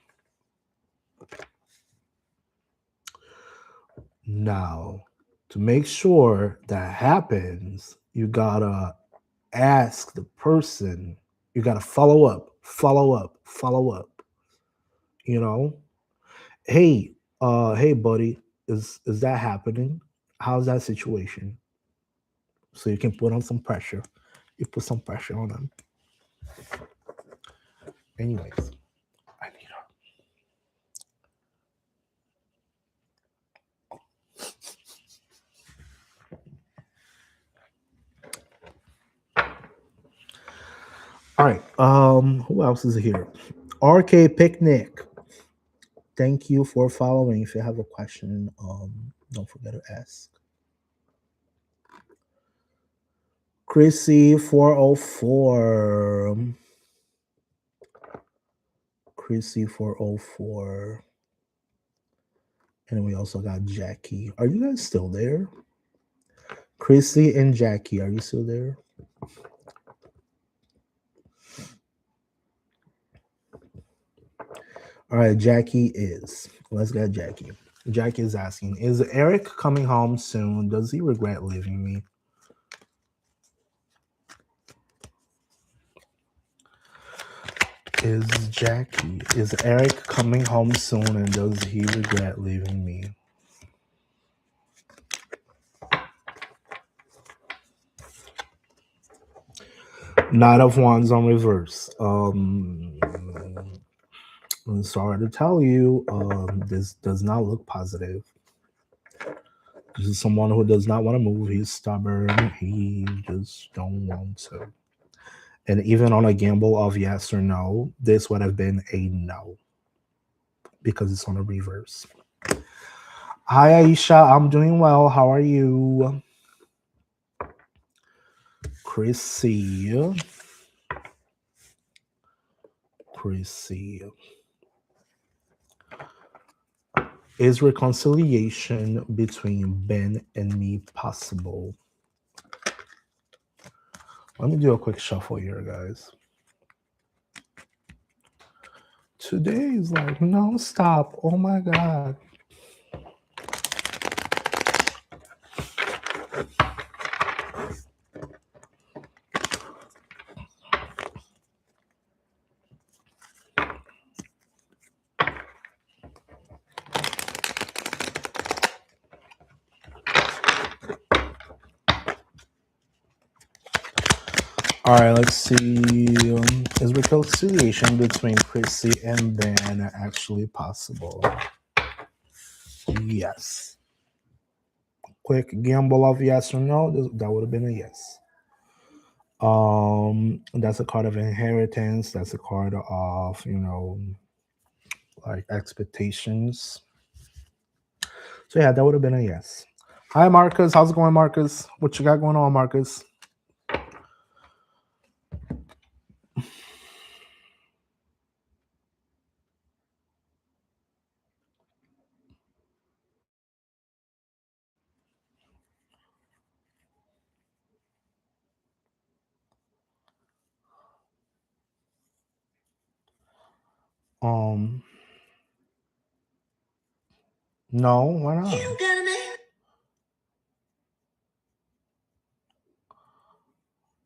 Now, to make sure that happens, you gotta ask the person. You gotta follow up, follow up, follow up. You know, hey, buddy, is that happening? How's that situation? So you can put on some pressure. You put some pressure on them. Anyways, I need her. All right. Who else is here? RK Picnic. Thank you for following. If you have a question, don't forget to ask. Chrissy 404. Chrissy 404. And we also got Jackie. Are you guys still there? Chrissy and Jackie, are you still there? All right, Jackie is. Let's get Jackie. Jackie is asking, is Eric coming home soon? Does he regret leaving me? Is Eric coming home soon and does he regret leaving me? Knight of Wands on reverse. I'm sorry to tell you, this does not look positive. This is someone who does not want to move. He's stubborn. He just don't want to. And even on a gamble of yes or no, this would have been a no because it's on a reverse. Hi, Aisha. I'm doing well. How are you? Chrissy. Is reconciliation between Ben and me possible? Let me do a quick shuffle here, guys. Today is like non-stop. Oh my God. All right, let's see. Is reconciliation between Chrissy and Ben actually possible? Yes. Quick gamble of yes or no. That would have been a yes. That's a card of inheritance. That's a card of like expectations. So yeah, that would have been a yes. Hi, Marcus. How's it going, Marcus? What you got going on, Marcus? Um, no, why not?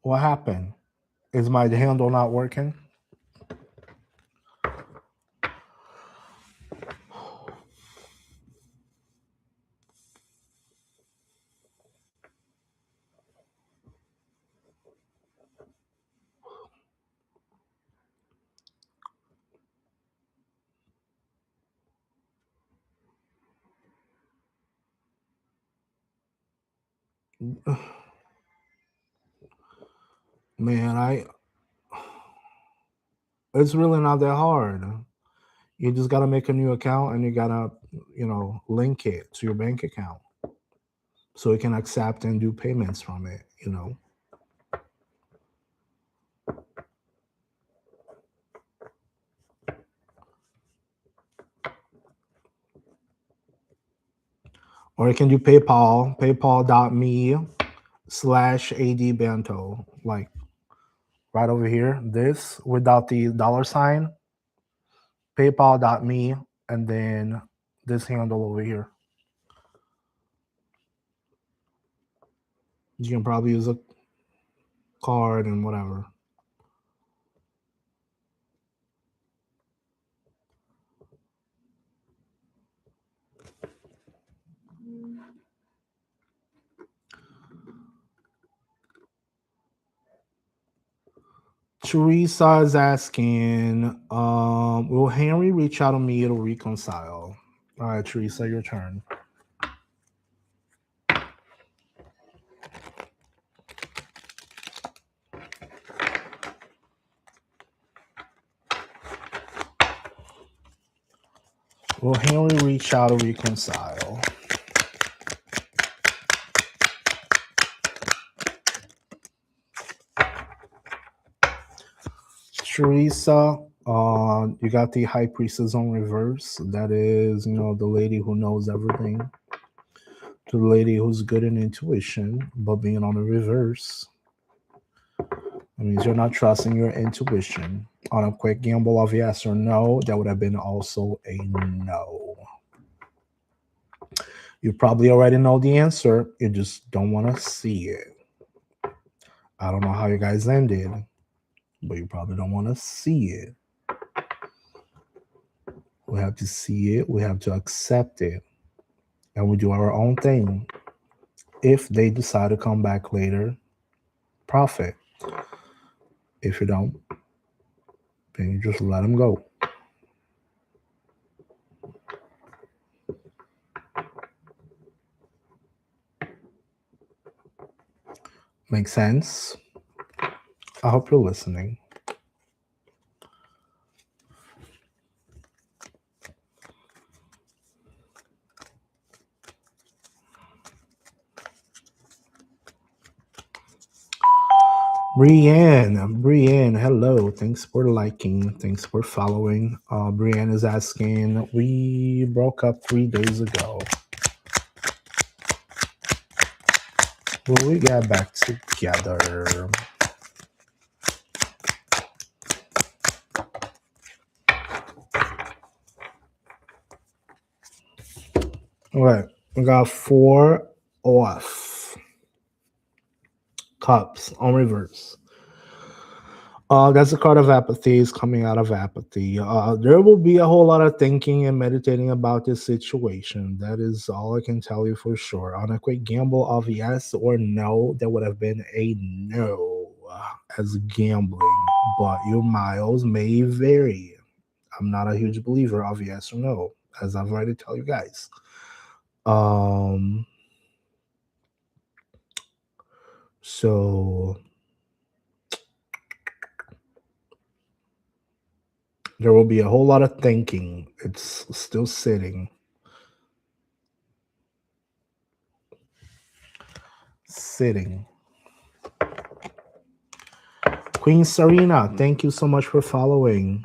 What happened? Is my handle not working? Man, it's really not that hard. You just gotta make a new account and you gotta, link it to your bank account so it can accept and do payments from it. Or you can do PayPal, paypal.me/adbento, like right over here. This without the $sign, paypal.me, and then this handle over here. You can probably use a card and whatever. Teresa is asking, will Henry reach out to me to reconcile? All right, Teresa, your turn. Will Henry reach out to reconcile? Teresa, you got the High Priestess on reverse. That is, the lady who knows everything. The lady who's good in intuition, but being on the reverse. That means you're not trusting your intuition. On a quick gamble of yes or no, that would have been also a no. You probably already know the answer. You just don't want to see it. I don't know how you guys ended, but you probably don't want to see it. We have to see it. We have to accept it. And we do our own thing. If they decide to come back later, profit. If you don't, then you just let them go. Make sense? I hope you're listening. Brienne, hello. Thanks for liking. Thanks for following. Brienne is asking, we broke up 3 days ago. Will we get back together? All right, we got 4 off. Cups on reverse. That's a card of apathy. Is coming out of apathy. There will be a whole lot of thinking and meditating about this situation. That is all I can tell you for sure. On a quick gamble of yes or no, that would have been a no as gambling. But your miles may vary. I'm not a huge believer of yes or no, as I've already told you guys. So there will be a whole lot of thinking. It's still sitting. Queen Serena, thank you so much for following.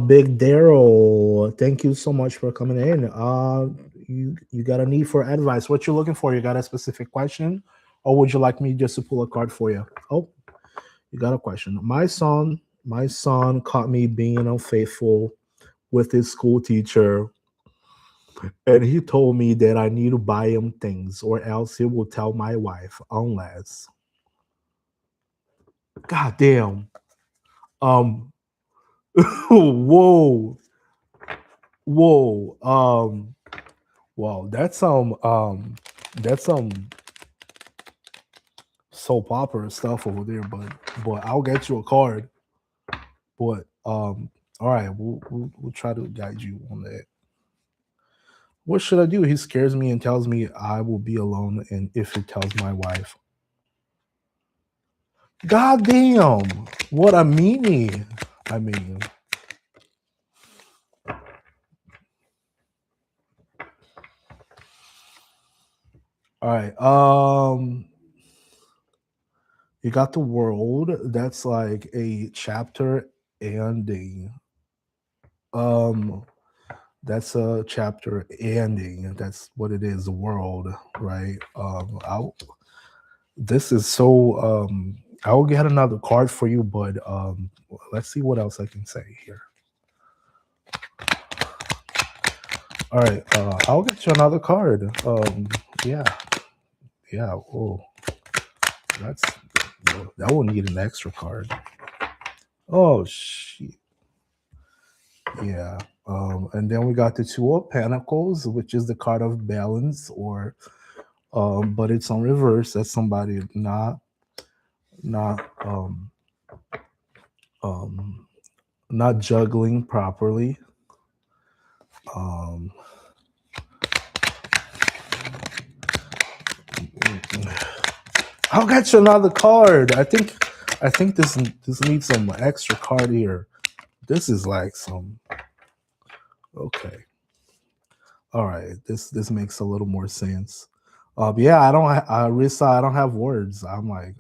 Big Daryl, thank you so much for coming in. You got a need for advice. What you looking for? You got a specific question, or would you like me just to pull a card for you? Oh, you got a question. My son caught me being unfaithful with his school teacher, and he told me that I need to buy him things, or else he will tell my wife. Unless, God damn, whoa. Wow, that's some soap opera stuff over there, but I'll get you a card. But all right, we'll try to guide you on that. What should I do? He scares me and tells me I will be alone, and if he tells my wife. God damn, what a meanie. I mean, all right. You got the world. That's like a chapter ending. That's a chapter ending. That's what it is. The world, right? This is so. I'll get another card for you, but let's see what else I can say here. All right, I'll get you another card. Yeah. Oh, that will need an extra card. Oh shit. Yeah. And then we got the 2 of Pentacles, which is the card of balance, or but it's on reverse. That's somebody not juggling properly. I'll get you another card. I think this needs some extra card here. This is like some okay. All right, this makes a little more sense. Yeah, Risa, I don't have words. I'm like,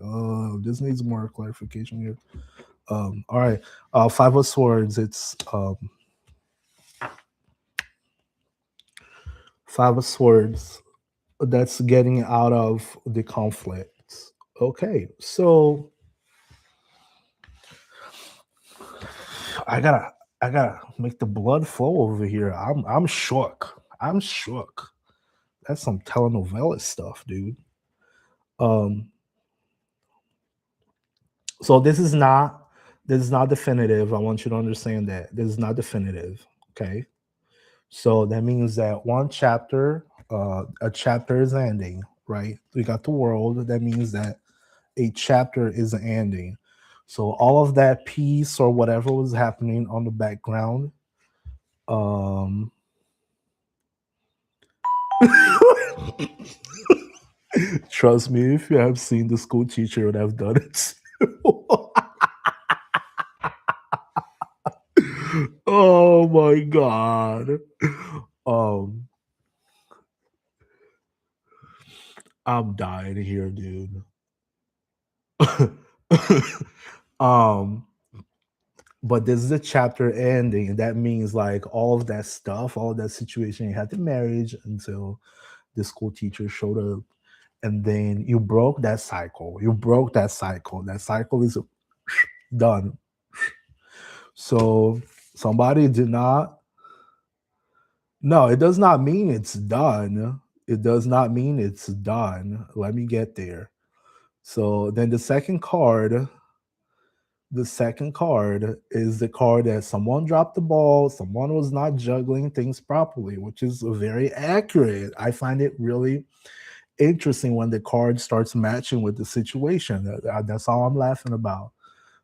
this needs more clarification here. All right, Five of Swords. It's Five of Swords. That's getting out of the conflict. Okay, so I gotta I gotta make the blood flow over here. I'm shook. I'm shook. That's some telenovela stuff, dude. Um, so this is not definitive. I want you to understand that this is not definitive. Okay, so that means that one chapter, a chapter is ending. Right? We got the world. That means that a chapter is ending. So all of that peace or whatever was happening on the background, um, trust me, if you have seen the school teacher would have done it. Oh my god. Um, I'm dying here, dude. um, but this is a chapter ending, and that means like all of that stuff, all of that situation, you had the marriage until the school teacher showed up, and then you broke that cycle. You broke that cycle. That cycle is done. So somebody did not. No, it does not mean it's done. It does not mean it's done. Let me get there. So then the second card is the card that someone dropped the ball, someone was not juggling things properly, which is very accurate. I find it really interesting when the card starts matching with the situation. That's all I'm laughing about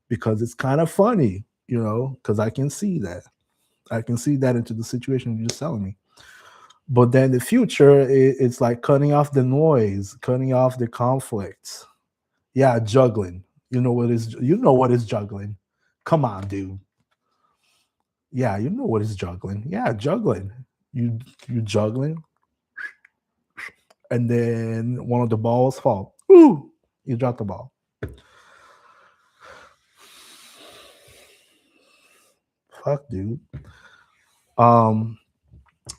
because it's kind of funny, because I can see that. I can see that into the situation you're just telling me. But then the future, it's like cutting off the noise, cutting off the conflicts. Yeah, juggling. You know what is juggling. Come on, dude. Yeah, you know what is juggling. Yeah, juggling. You juggling, and then one of the balls fall. Ooh, you drop the ball. Fuck, dude. Um,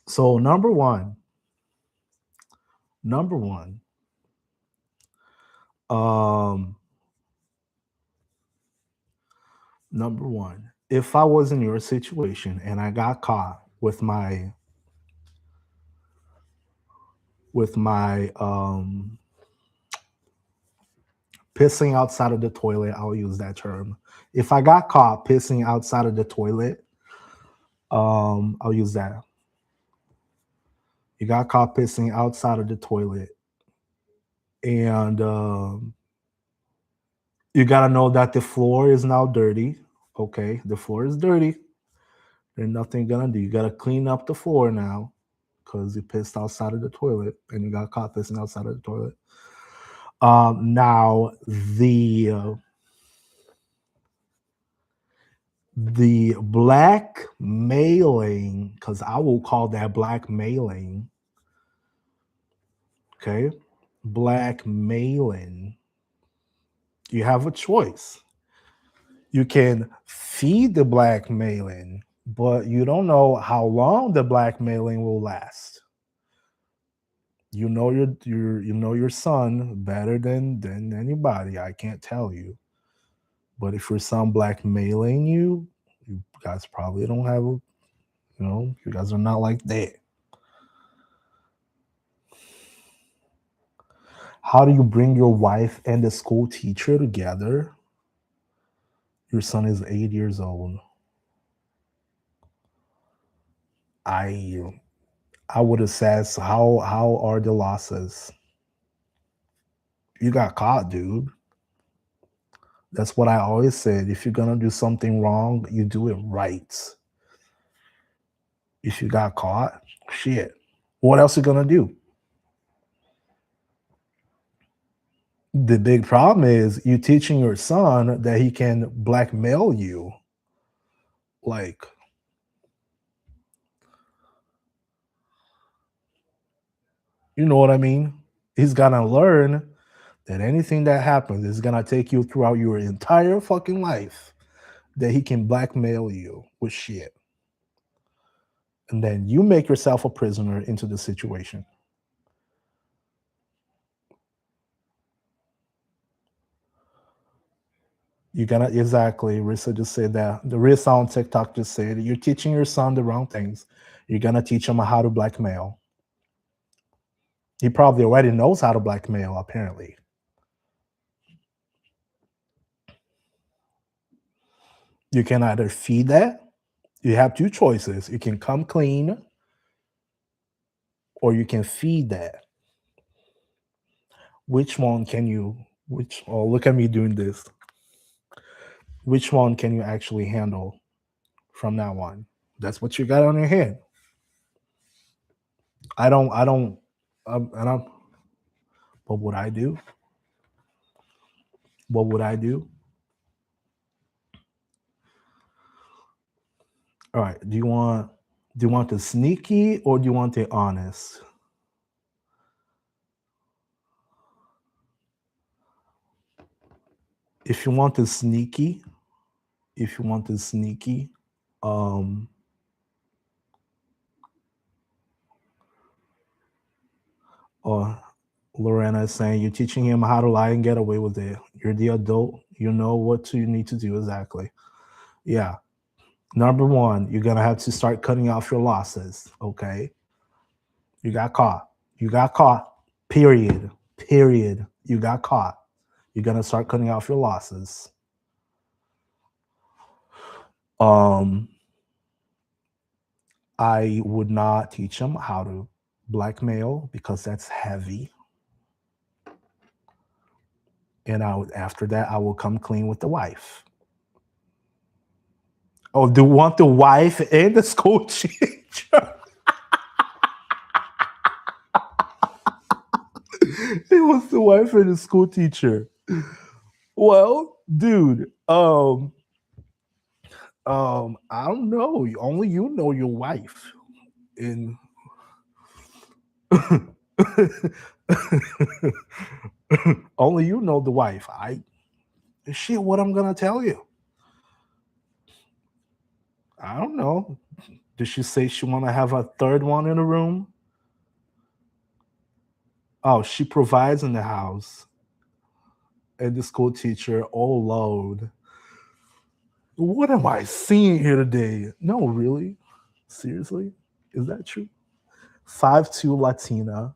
so number one, um, number one. If I was in your situation and I got caught with my pissing outside of the toilet, I'll use that term. If I got caught pissing outside of the toilet, I'll use that. You got caught pissing outside of the toilet, and you gotta know that the floor is now dirty. Okay, the floor is dirty. There's nothing gonna do. You gotta clean up the floor now because you pissed outside of the toilet and you got caught pissing outside of the toilet. Now the blackmailing, because I will call that blackmailing. Okay, blackmailing. You have a choice. You can feed the blackmailing, but you don't know how long the blackmailing will last. You know your son better than anybody. I can't tell you. But if your son blackmailing you guys probably don't have you guys are not like that. How do you bring your wife and the school teacher together? Your son is 8 years old. I I would assess how are the losses. You got caught, dude. That's what I always said. If you're gonna do something wrong, you do it right. If you got caught, shit. What else you gonna do? The big problem is you teaching your son that he can blackmail you. Like, you know what I mean? He's gonna learn that anything that happens is gonna take you throughout your entire fucking life. That he can blackmail you with shit, and then you make yourself a prisoner into the situation. You gonna exactly. Rissa just said that. The Rissa on TikTok just said you're teaching your son the wrong things. You're gonna teach him how to blackmail. He probably already knows how to blackmail. Apparently, you can either feed that. You have two choices. You can come clean, or you can feed that. Which one can you? Which? Oh, look at me doing this. Which one can you actually handle from now on? That's what you got on your head. I don't, and I'm, what would I do? What would I do? All right. Do you want the sneaky or do you want the honest? If you want the sneaky, if you want the sneaky, um, or Lorena is saying you're teaching him how to lie and get away with it. You're the adult. You know what you need to do exactly. Yeah. Number one, you're gonna have to start cutting off your losses. Okay. You got caught. You got caught. Period. Period. You got caught. You're gonna start cutting off your losses. Um, I would not teach him how to blackmail because that's heavy. And after that, I will come clean with the wife. Oh, do you want the wife and the school teacher? He wants the wife and the school teacher. Well, dude, I don't know. Only you know your wife. And only you know the wife. Shit, what I'm gonna tell you? I don't know. Did she say she want to have a third one in the room? Oh, she provides in the house. And the school teacher, oh Lord. What am I seeing here today? No, really? Seriously? Is that true? 5'2" Latina.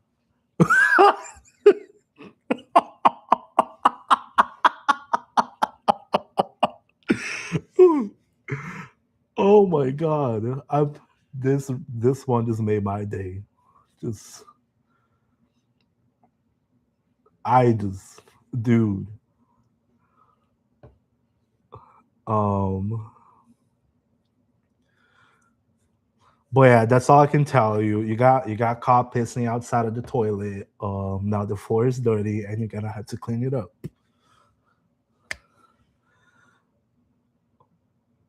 Oh my god. This one just made my day. Just I just dude. Um but yeah, that's all I can tell you. You got caught pissing outside of the toilet. Now the floor is dirty and you're gonna have to clean it up.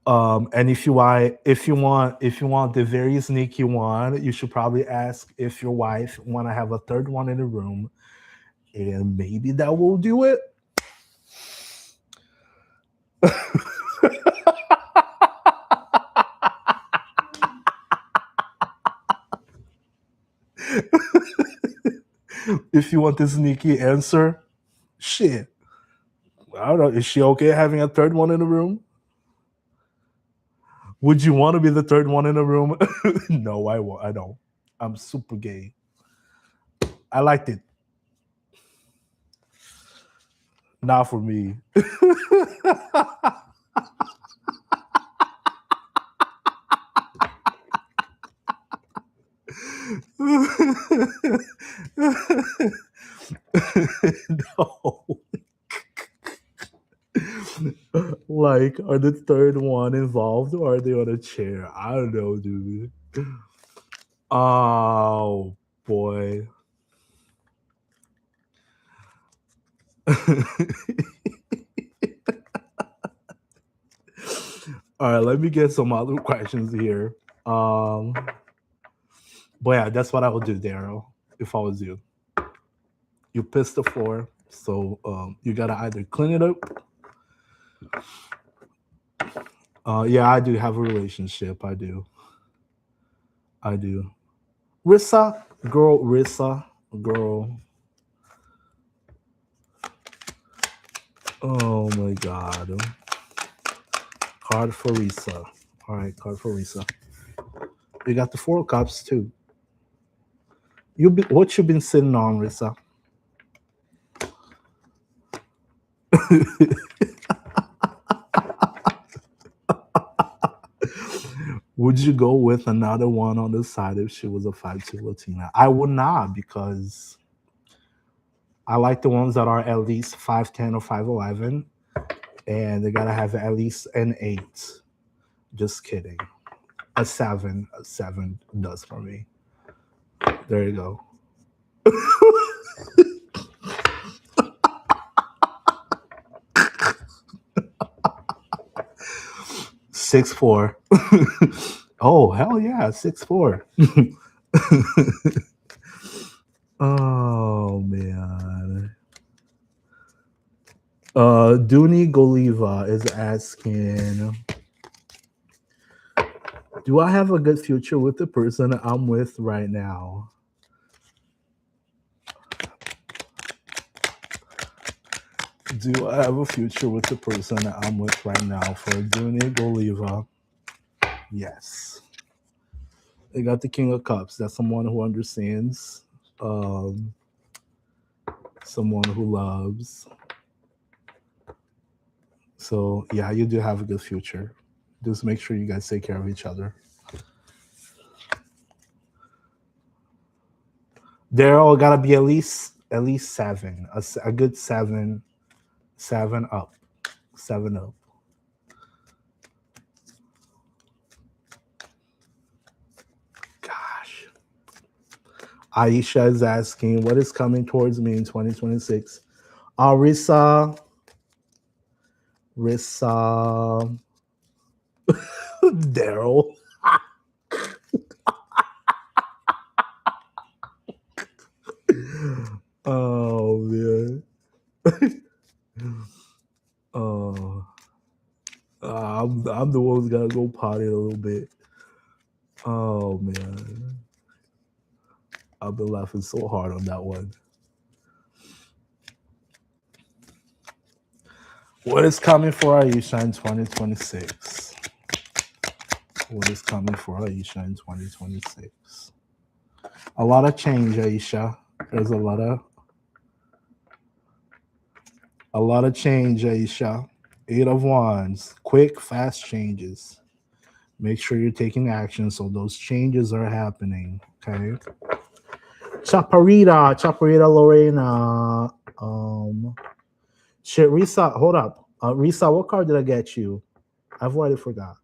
And if you want the very sneaky one, you should probably ask if your wife want to have a third one in the room, and maybe that will do it. If you want the sneaky answer, shit. I don't know. Is she okay having a third one in the room? Would you want to be the third one in the room? No, I won't. I don't. I'm super gay. I liked it. Not for me. No. Like, are the third one involved or are they on a chair? I don't know, dude. Oh boy. All right, let me get some other questions here. Um, but yeah, that's what I would do, Daryl, if I was you. You piss the floor, so you gotta either clean it up. Yeah, I do have a relationship. I do. Rissa, girl. Oh my god, card for Rissa. All right, card for Rissa. We got the four cups too. What you been sitting on, Rissa? Would you go with another one on the side if she was a 5'2" Latina? I would not because I like the ones that are at least 5'10" or 5'11", and they gotta have at least an 8. Just kidding. A 7 does for me. There you go. 6'4". Oh hell yeah, 6'4". Oh man. Dooney Goliva is asking, do I have a good future with the person I'm with right now? Do I have a future with the person that I'm with right now? For Dooney Goliva, yes. They got the King of Cups. That's someone who understands, um, someone who loves. So yeah, you do have a good future. Just make sure you guys take care of each other. They're all gotta be at least 7. A good 7, 7 up, 7 up. Gosh. Aisha is asking, what is coming towards me in 2026? Rissa, Rissa, Daryl. Oh man. Oh, I'm the one who's gotta go potty a little bit. Oh man, I've been laughing so hard on that one. What is coming for Aisha in 2026? What is coming for Aisha in 2026? A lot of change, Aisha. There's a lot of change, Aisha. 8 of Wands. Quick, fast changes. Make sure you're taking action so those changes are happening. Okay. Chaparita Lorena. Shit, Risa, hold up. Risa, what card did I get you? I've already forgot.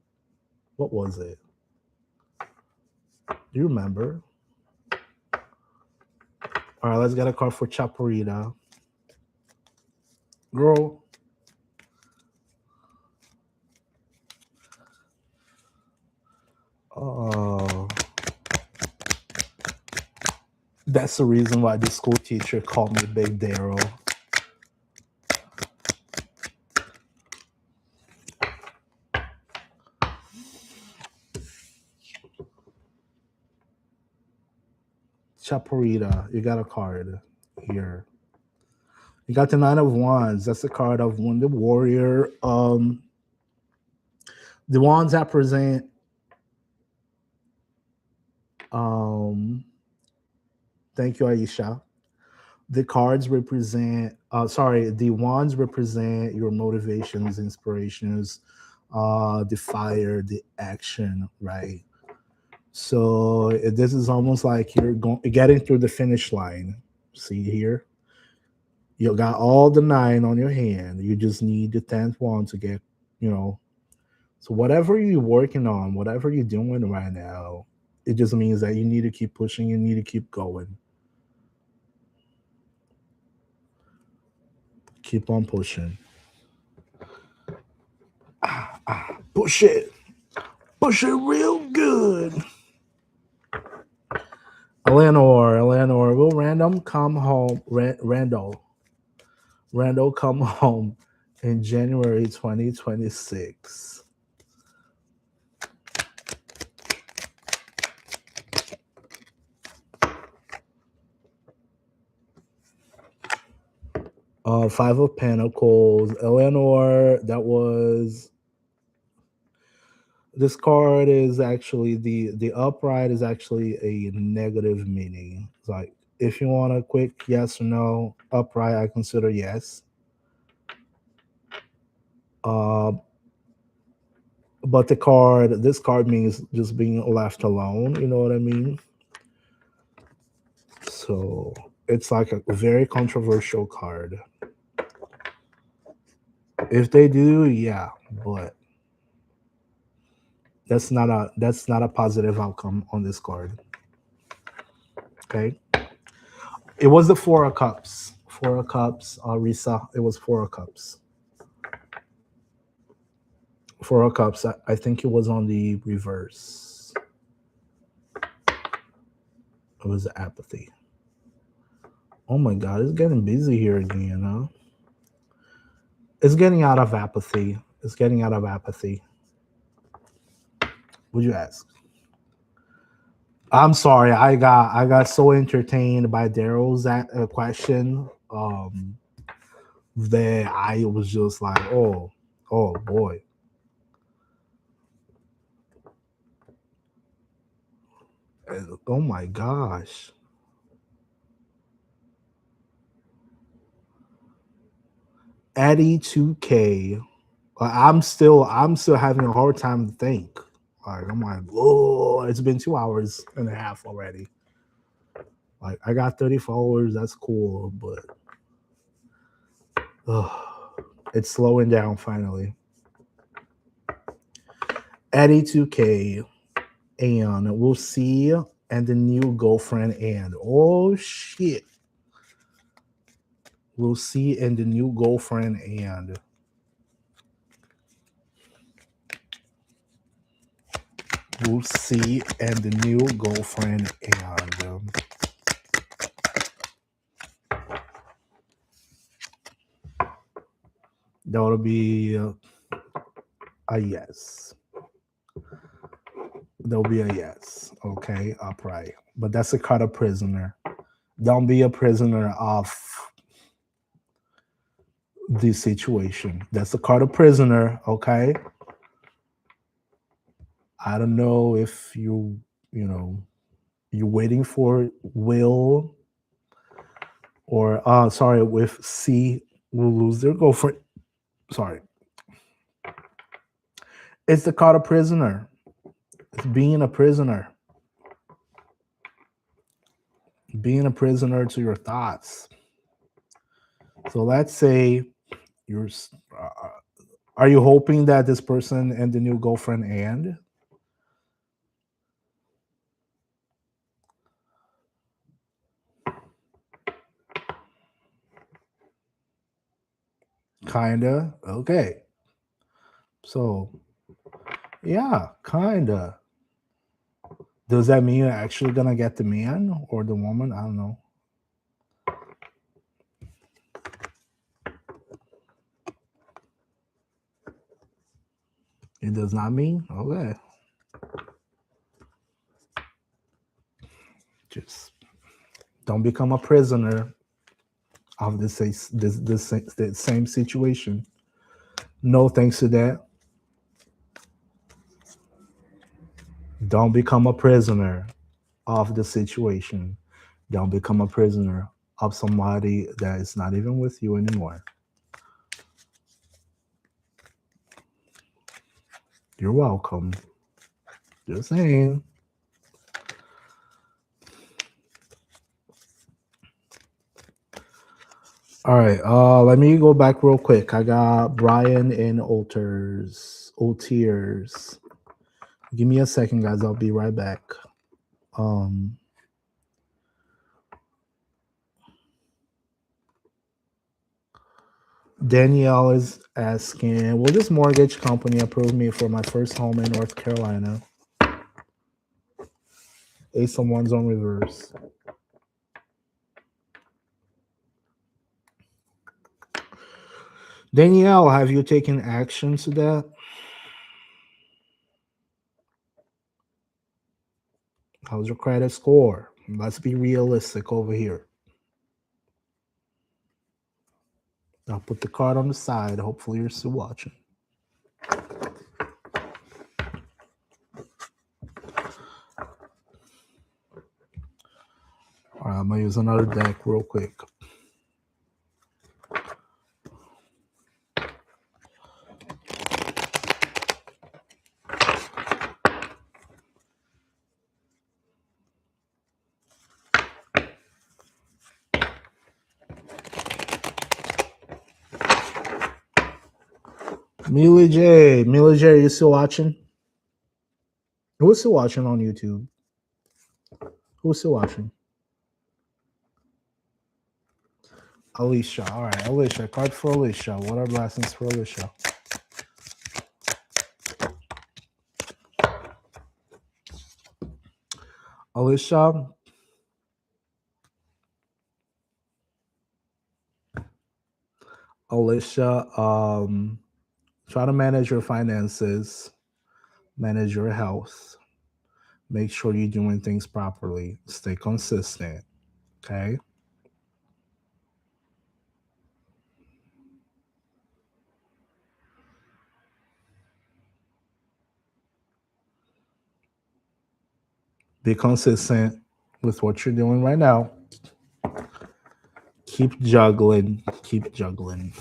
What was it? Do you remember? All right, let's get a card for Chaparita. Girl. Oh. That's the reason why the school teacher called me Big Daryl. Chaparita, you got a card here. You got the 9 of Wands. That's the card of one the warrior. The wands represent thank you, Aisha. The cards represent the wands represent your motivations, inspirations, the fire, the action, right? So this is almost like you're getting through the finish line. See here, you got all the 9 on your hand. You just need the 10th one to get, you know. So whatever you're working on, whatever you're doing right now, it just means that you need to keep pushing. You need to keep going. Keep on pushing. Push it. Push it real good. Eleanor, will Randall come home? Randall come home in January 2026. Five of Pentacles. Eleanor, that was this card is actually the upright is actually a negative meaning. It's like if you want a quick yes or no, upright, I consider yes. But this card means just being left alone. You know what I mean? So it's like a very controversial card. If they do, yeah, but that's not a positive outcome on this card. Okay. It was the Four of Cups. Four of Cups, Risa. It was Four of Cups. Four of Cups. I think it was on the reverse. It was apathy. Oh my God, it's getting busy here again, huh? It's getting out of apathy. It's getting out of apathy. Would you ask? I'm sorry. I got so entertained by Daryl's question that I was just like, oh boy. Oh my gosh. Eddie 2K. I'm still having a hard time to think. Like I'm like, oh, it's been 2 hours and a half already. Like I got 30 followers, that's cool, but it's slowing down finally. Eddie 2K and we'll see and the new girlfriend and oh shit. We'll see and the new girlfriend and we'll see and the new girlfriend and that'll be a yes. There'll be a yes. Okay, upright. But that's a card of prisoner. Don't be a prisoner of the situation. That's a card of prisoner. Okay. I don't know if you're waiting for Will or sorry, with C will lose their girlfriend. Sorry. It's the card of prisoner. It's being a prisoner. Being a prisoner to your thoughts. So let's say you're. Are you hoping that this person and the new girlfriend end? Kinda. Okay. So, yeah, kinda. Does that mean you're actually gonna get the man or the woman? I don't know. It does not mean? Okay. Just don't become a prisoner of this same situation. No thanks to that. Don't become a prisoner of the situation. Don't become a prisoner of somebody that is not even with you anymore. You're welcome. Just saying. All right. Let me go back real quick. I got Brian and Otiers. Give me a second, guys. I'll be right back. Danielle is asking, will this mortgage company approve me for my first home in North Carolina? Ace of Wands on reverse. Danielle, have you taken action to that? How's your credit score? Let's be realistic over here. I'll put the card on the side. Hopefully, you're still watching. All right, I'm going to use another deck real quick. Mila J, are you still watching? Who's still watching on YouTube? Who's still watching? Alicia. All right, Alicia. Card for Alicia. What are blessings for Alicia? Alicia. Try to manage your finances, manage your health, make sure you're doing things properly, stay consistent. Okay. Be consistent with what you're doing right now. Keep juggling. Keep juggling.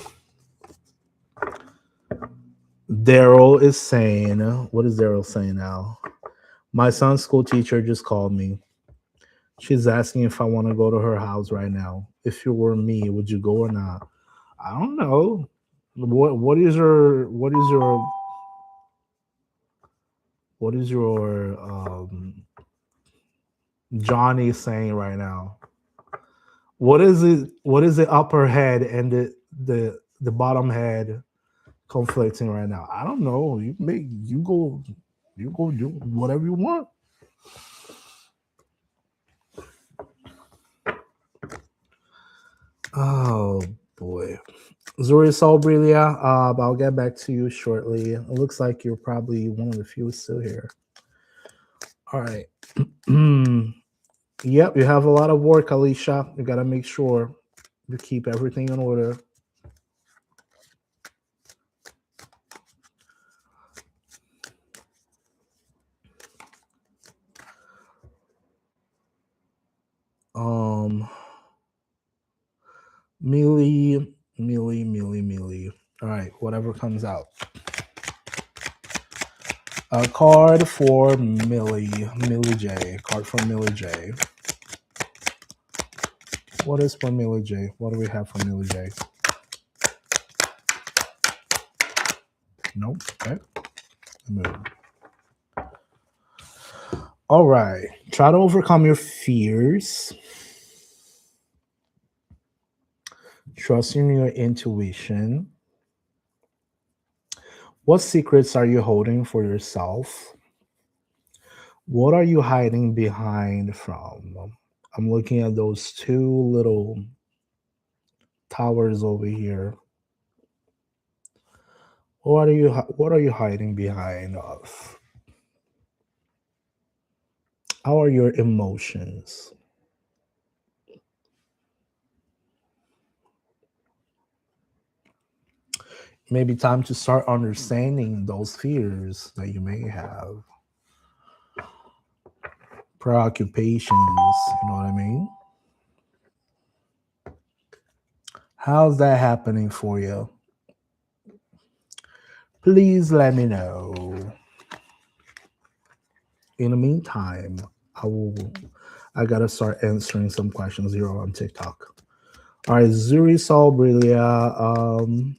Daryl is saying, what is Daryl saying now? My son's school teacher just called me. She's asking if I want to go to her house right now. If you were me, would you go or not? I don't know. What is your Johnny saying right now? What is it? What is the upper head and the bottom head conflicting right now? I don't know. You go do whatever you want. Oh boy. Zuri Solbrilia, I'll get back to you shortly. It looks like you're probably one of the few still here. All right. Yep, you have a lot of work, Alicia. You got to make sure you keep everything in order. Mealy. All right, whatever comes out. A card for Millie J. Card for Millie J. What is for Millie J? What do we have for Millie J? Nope. Okay. Move. All right. Try to overcome your fears. Trust in your intuition. What secrets are you holding for yourself? What are you hiding behind from? I'm looking at those two little towers over here. What are you hiding behind of? How are your emotions? Maybe time to start understanding those fears that you may have. Preoccupations, you know what I mean? How's that happening for you? Please let me know. In the meantime, I gotta start answering some questions here on TikTok. All right, Zuri Solbrilia.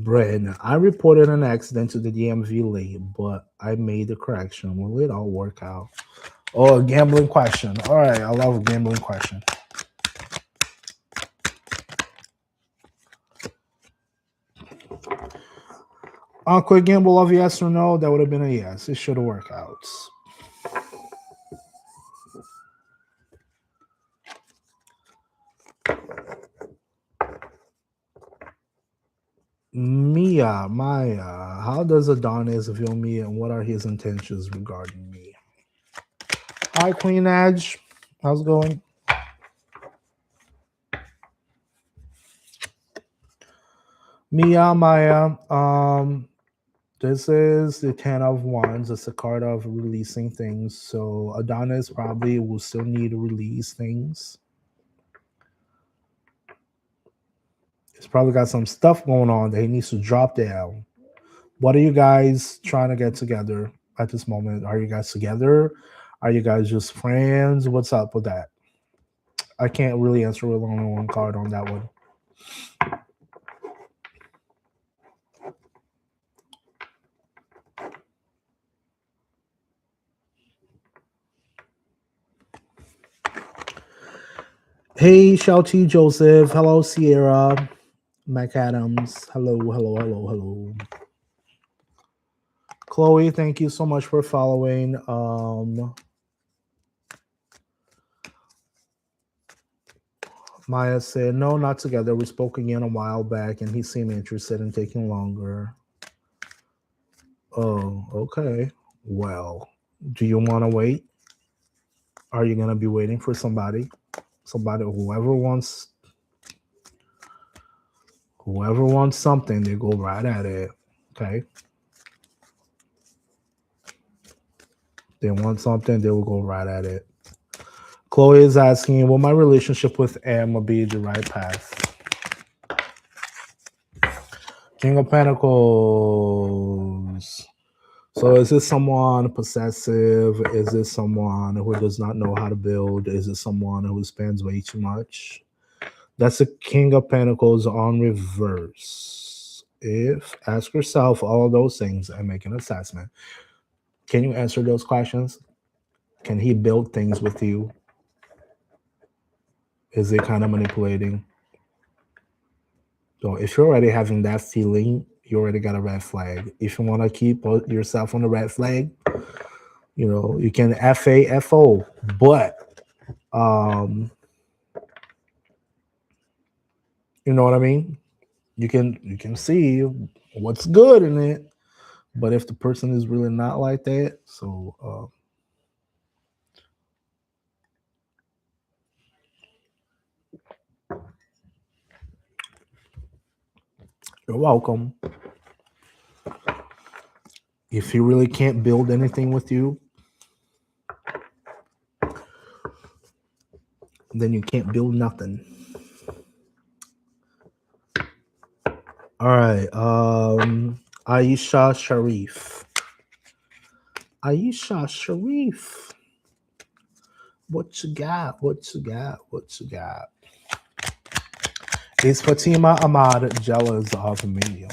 Brandon, I reported an accident to the DMV late, but I made the correction. Will it all work out? Oh, a gambling question. All right, I love a gambling question. Quick gamble of yes or no? That would have been a yes. It should have worked out. Maya, how does Adonis view me and what are his intentions regarding me? Hi, Queen Edge. How's it going? Maya, this is the 10 of Wands. It's a card of releasing things. So Adonis probably will still need to release things. He's probably got some stuff going on that he needs to drop down. What are you guys trying to get together at this moment? Are you guys together? Are you guys just friends? What's up with that? I can't really answer with only one card on that one. Hey, Shouty Joseph. Hello, Sierra. McAdams. Hello. Chloe, thank you so much for following. Maya said, no, not together. We spoke again a while back, and he seemed interested in taking longer. Oh, okay. Well, do you want to wait? Are you going to be waiting for somebody? Whoever wants something, they go right at it. Okay. They want something, they will go right at it. Chloe is asking, will my relationship with Emma be the right path? King of Pentacles. So is this someone possessive? Is this someone who does not know how to build? Is it someone who spends way too much? That's the King of Pentacles on reverse. Ask yourself all of those things and make an assessment. Can you answer those questions? Can he build things with you? Is it kind of manipulating? So if you're already having that feeling, you already got a red flag. If you want to keep yourself on the red flag, you can FAFO. But you know what I mean? You can see what's good in it. But if the person is really not like that, so you're welcome. If he really can't build anything with you, then you can't build nothing. All right. Aisha Sharif. What you got? Is Fatima Ahmad jealous of me?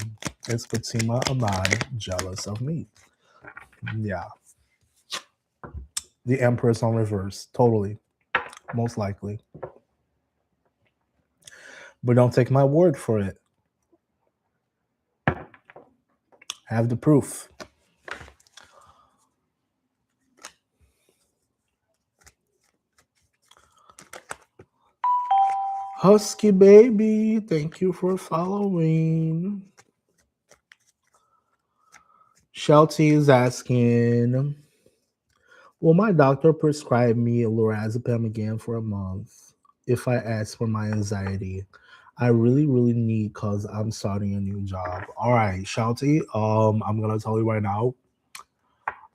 Is Fatima Ahmad jealous of me? Yeah. The Empress on reverse. Totally. Most likely. But don't take my word for it. Have the proof. Husky baby, thank you for following. Shelty is asking, will my doctor prescribe me lorazepam again for a month if I ask for my anxiety? I really need because I'm starting a new job. All right, Shelty, I'm gonna tell you right now,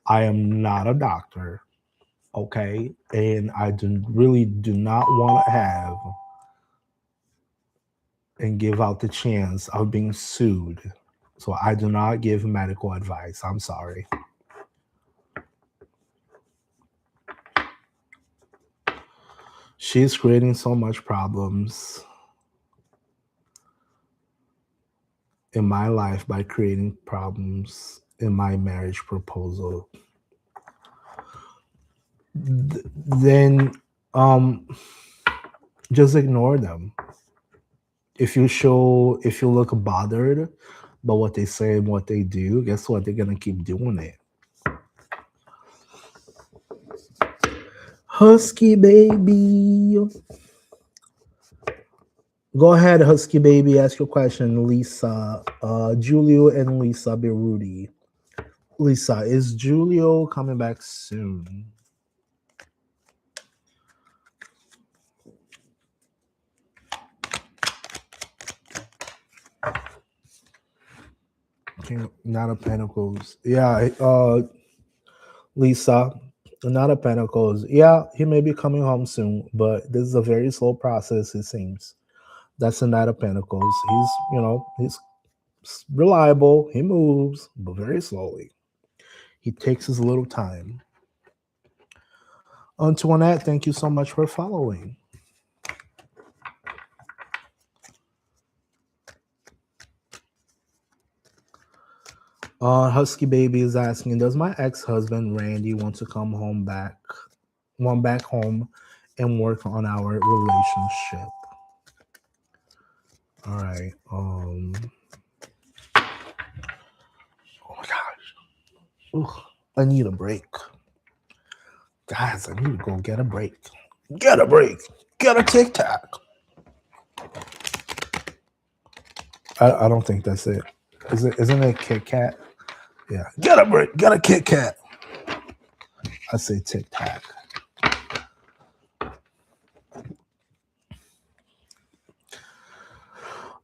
I am not a doctor, okay, and I really do not want to have and give out the chance of being sued. So I do not give medical advice. I'm sorry. She's creating so much problems. in my life by creating problems in my marriage proposal, then just ignore them. If you look bothered by what they say and what they do, guess what? They're gonna keep doing it. Husky baby. Go ahead, Husky baby. Ask your question, Lisa. Julio and Lisa Berudi. Lisa, is Julio coming back soon? Not a Pentacles. Yeah, Lisa, not a Pentacles. Yeah, he may be coming home soon, but this is a very slow process, it seems. That's a Knight of Pentacles. He's reliable. He moves, but very slowly. He takes his little time. Antoinette, thank you so much for following. Husky Baby is asking, does my ex-husband Randy want back home and work on our relationship? All right. Oh my gosh. Ugh, I need a break. Guys, I need to go get a break. Get a break. Get a Tic Tac. I don't think that's it. Isn't it Kit Kat? Yeah. Get a break. Get a Kit Kat. I say Tic Tac.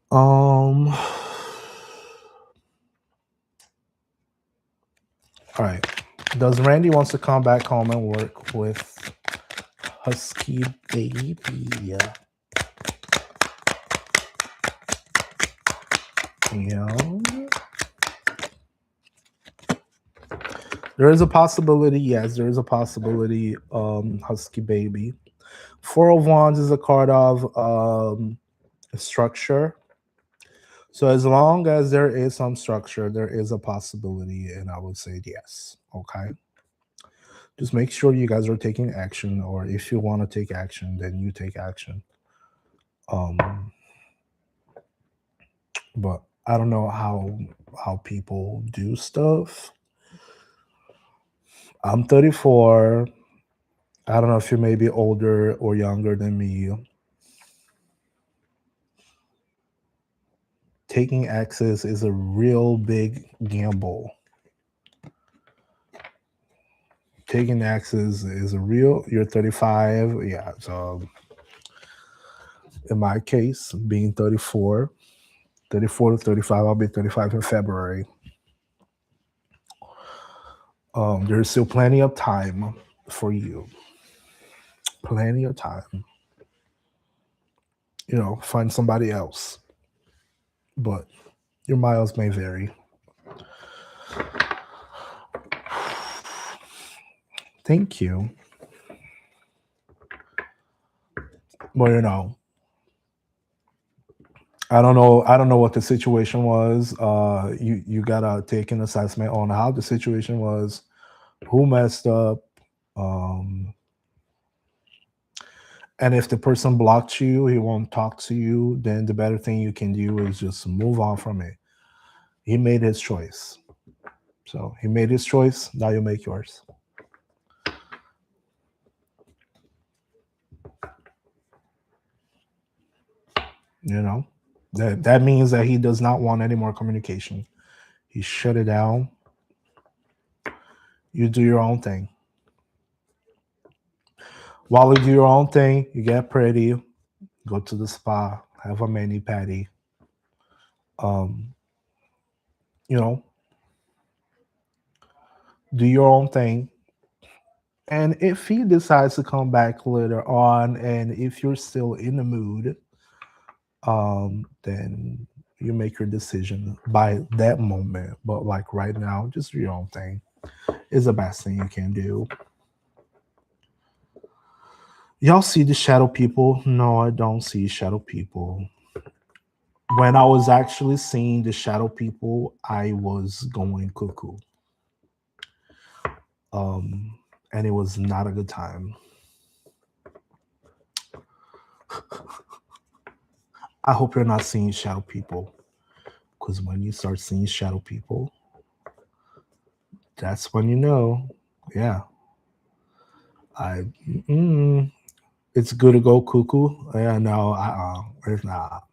All right. Does Randy wants to come back home and work with Husky Baby? Yeah. There is a possibility. Yes, there is a possibility. Husky Baby. Four of Wands is a card of structure. So as long as there is some structure, there is a possibility, and I would say yes. Okay. Just make sure you guys are taking action, or if you want to take action, then you take action. But I don't know how people do stuff. I'm 34. I don't know if you may be older or younger than me. Taking access is a real big gamble. Taking access is a real. You're 35. Yeah. So in my case, being 34 to 35, I'll be 35 in February. There's still plenty of time for you. Plenty of time. Find somebody else. But your miles may vary. Thank you. Well, I don't know what the situation was. You gotta take an assessment on how the situation was, who messed up, and if the person blocked you, he won't talk to you. Then the better thing you can do is just move on from it. He made his choice, so he made his choice. Now you make yours. That means that he does not want any more communication. He shut it down. You do your own thing. While you do your own thing, you get pretty, go to the spa, have a mani pedi. Do your own thing. And if he decides to come back later on, and if you're still in the mood, then you make your decision by that moment. But like right now, just do your own thing is the best thing you can do. Y'all see the shadow people? No, I don't see shadow people. When I was actually seeing the shadow people, I was going cuckoo. Um, and it was not a good time. I hope you're not seeing shadow people, because when you start seeing shadow people, that's when you know. Yeah, I. It's good to go cuckoo. Yeah, no, it's not.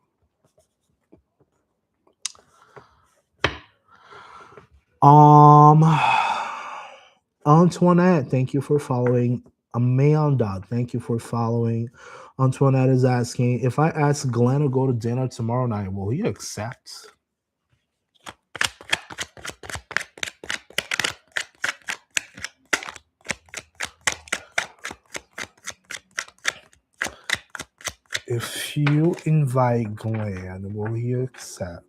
Um, Antoinette, thank you for following. Amanda, thank you for following. Antoinette is asking if I ask Glenn to go to dinner tomorrow night, will he accept? If you invite Glenn, will he accept?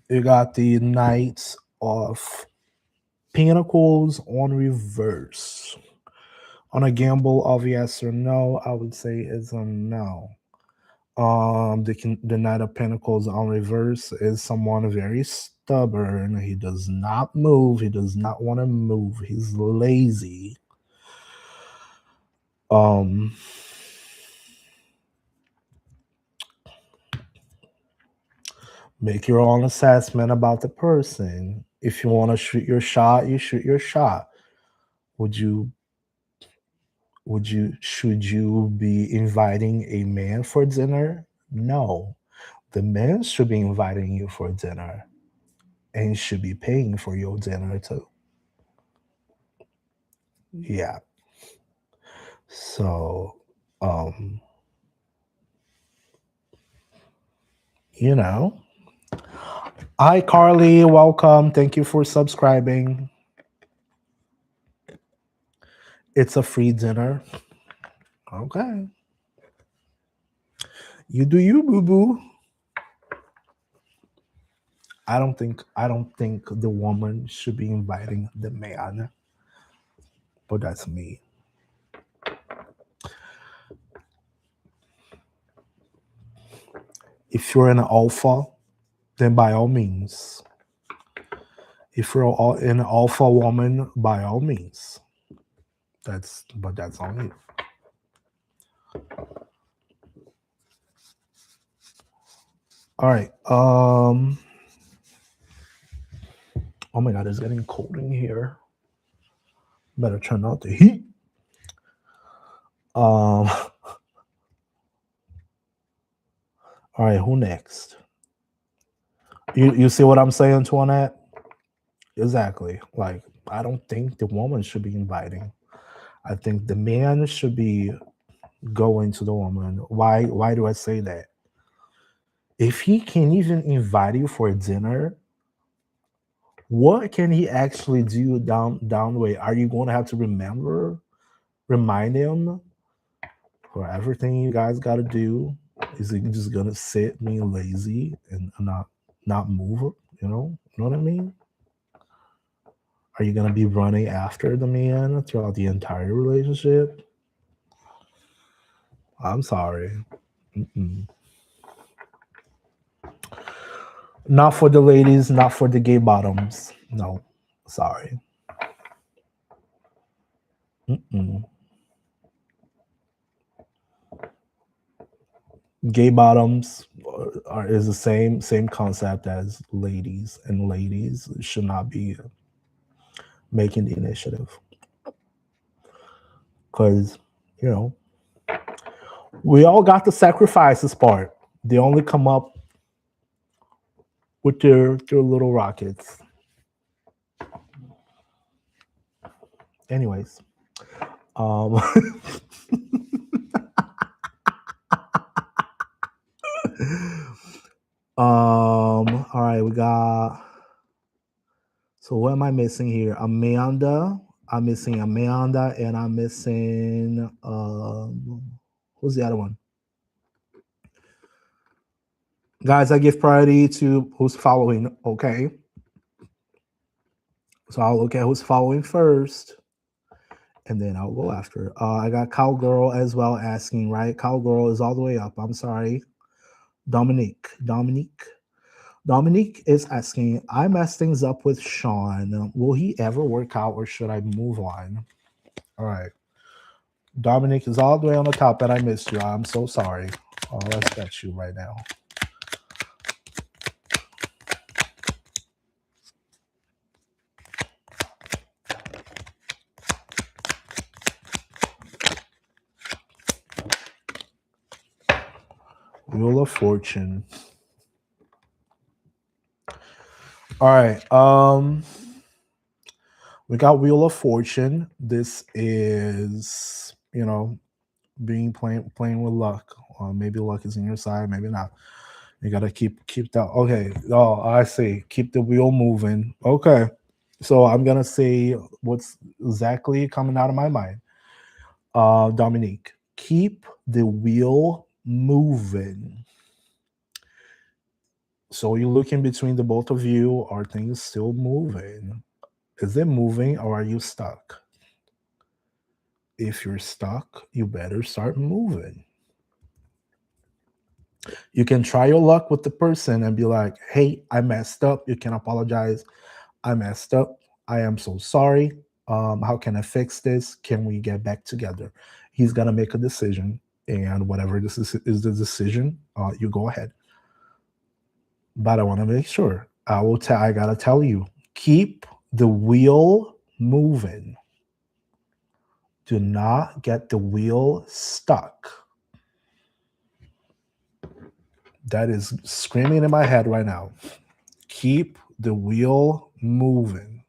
You got the Knights of Pentacles on reverse. On a gamble of yes or no, I would say it's a no. The Knight of Pentacles on reverse is someone very stubborn. He does not move. He does not want to move. He's lazy. Um, make your own assessment about the person. If you want to shoot your shot, you shoot your shot. Would you should you be inviting a man for dinner? No. The man should be inviting you for dinner and should be paying for your dinner too. Yeah. So, um, you know. Hi Carly, welcome. Thank you for subscribing. It's a free dinner. Okay. You do you, boo boo. I don't think the woman should be inviting the man. But that's me. If you're an alpha, then by all means. If you're an alpha woman, by all means. That's on you. All right. Oh my god, it's getting cold in here. Better turn out the heat. All right, who next? You see what I'm saying, Antoinette? Exactly. Like, I don't think the woman should be inviting. I think the man should be going to the woman. Why do I say that? If he can even invite you for dinner, what can he actually do down the way? Are you going to have to remind him for everything you guys got to do? Is he just gonna sit being lazy and not move? You know what I mean? Are you gonna be running after the man throughout the entire relationship? I'm sorry. Mm-mm. Not for the ladies, not for the gay bottoms. No, sorry. Mm-mm. Gay bottoms is the same concept as ladies, and ladies should not be making the initiative because you know we all got the sacrifices part. They only come up with their little rockets. Anyways, um, all right, we got. So what am I missing here? Amanda. I'm missing Amanda, and I'm missing. Who's the other one? Guys, I give priority to who's following. Okay. So I'll look at who's following first, and then I'll go after. I got Cowgirl as well asking, right? Cowgirl is all the way up. I'm sorry. Dominique is asking, I messed things up with Sean. Will he ever work out or should I move on? All right. Dominique is all the way on the top, and I missed you. I'm so sorry. Let's get you right now. Wheel of Fortune. All right. We got Wheel of Fortune. This is, being playing with luck. Maybe luck is in your side, maybe not. You gotta keep that. Okay. Oh, I see. Keep the wheel moving. Okay. So I'm gonna say what's exactly coming out of my mind. Dominique, keep the wheel moving. So you're looking between the both of you. Are things still moving? Is it moving or are you stuck? If you're stuck, you better start moving. You can try your luck with the person and be like, hey, I messed up. You can apologize. I messed up. I am so sorry. How can I fix this? Can we get back together? He's gonna make a decision, and whatever this is the decision, you go ahead. But I want to make sure. I gotta tell you, keep the wheel moving. Do not get the wheel stuck. That is screaming in my head right now. Keep the wheel moving.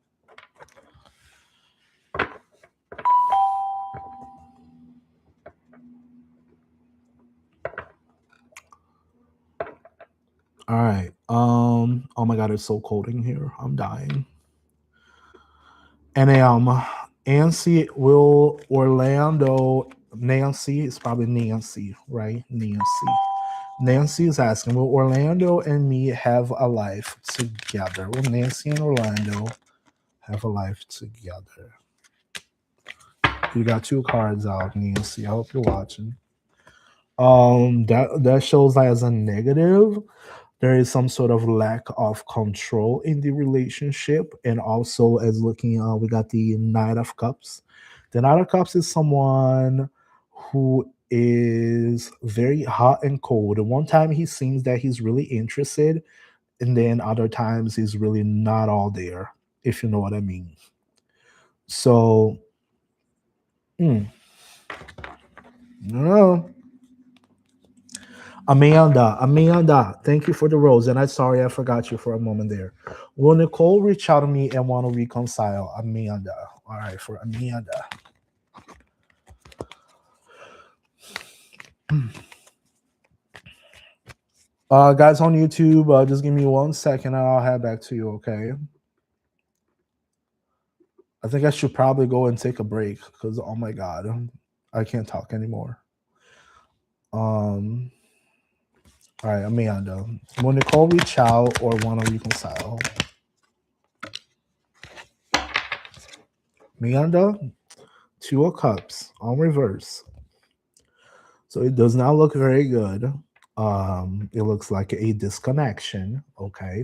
All right. Oh my god, it's so cold in here. I'm dying. And Nancy will Orlando Nancy, it's probably Nancy, right? Nancy is asking, will Orlando and me have a life together? Will Nancy and Orlando have a life together? You got two cards out, Nancy. I hope you're watching. That shows that as a negative. There is some sort of lack of control in the relationship, and also as looking, we got the Knight of Cups. The Knight of Cups is someone who is very hot and cold. And one time he seems that he's really interested, and then other times he's really not all there, if you know what I mean. So, no. Amanda, thank you for the rose. And I'm sorry I forgot you for a moment there. Will Nicole reach out to me and want to reconcile? Amanda. All right, for Amanda. Guys on YouTube, just give me 1 second and I'll head back to you, okay? I think I should probably go and take a break because, oh my God, I can't talk anymore. All right, Amanda. Will Nicole reach out or want to reconcile? Amanda, Two of Cups on reverse. So it does not look very good. It looks like a disconnection. Okay.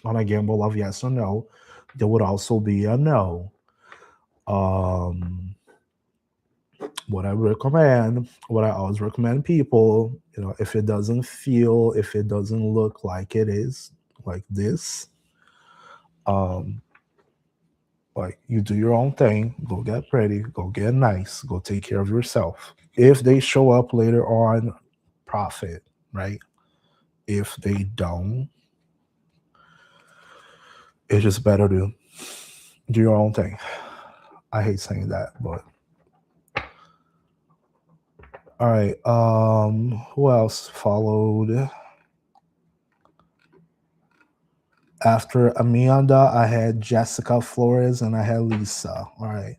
On a gamble of yes or no, there would also be a no. Um, what I always recommend people, if it doesn't feel, if it doesn't look like it is like this, um, like you do your own thing, go get pretty, go get nice, go take care of yourself. If they show up later on, profit, right? If they don't, it's just better to do your own thing. I hate saying that, but all right. Who else followed? After Amanda, I had Jessica Flores and I had Lisa. All right.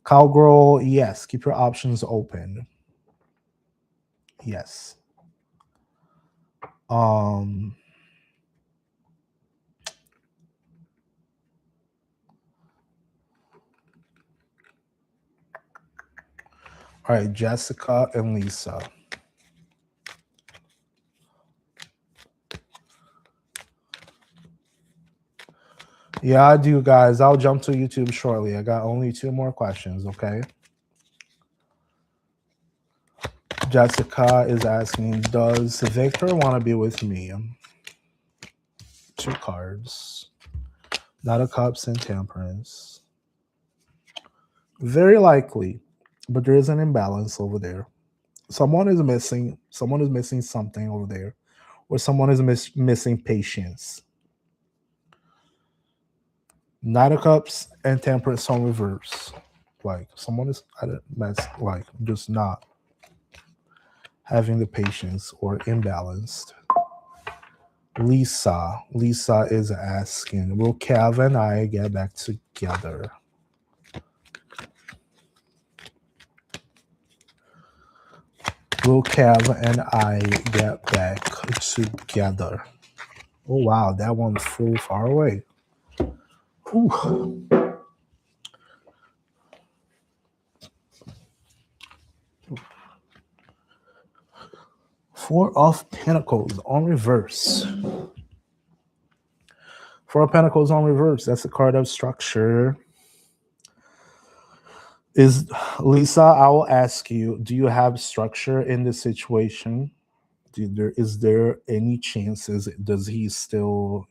Cowgirl, yes. Keep your options open. Yes. Um All right, Jessica and Lisa. Yeah, I do, guys. I'll jump to YouTube shortly. I got only 2 more questions, okay? Jessica is asking, does Victor want to be with me? 2 cards. Knight of Cups and Temperance. Very likely, but there is an imbalance over there. Someone is missing something over there, or someone is missing patience. Knight of Cups and Temperance on reverse. Like someone is like just not having the patience or imbalanced. Lisa is asking, will Kev and I get back together? Will Kev and I get back together? Oh wow, that one flew far away. Ooh. Four of Pentacles on reverse. Four of Pentacles on reverse. That's a card of structure. Is Lisa, I will ask you, do you have structure in this situation? Is there any chances? Does he still,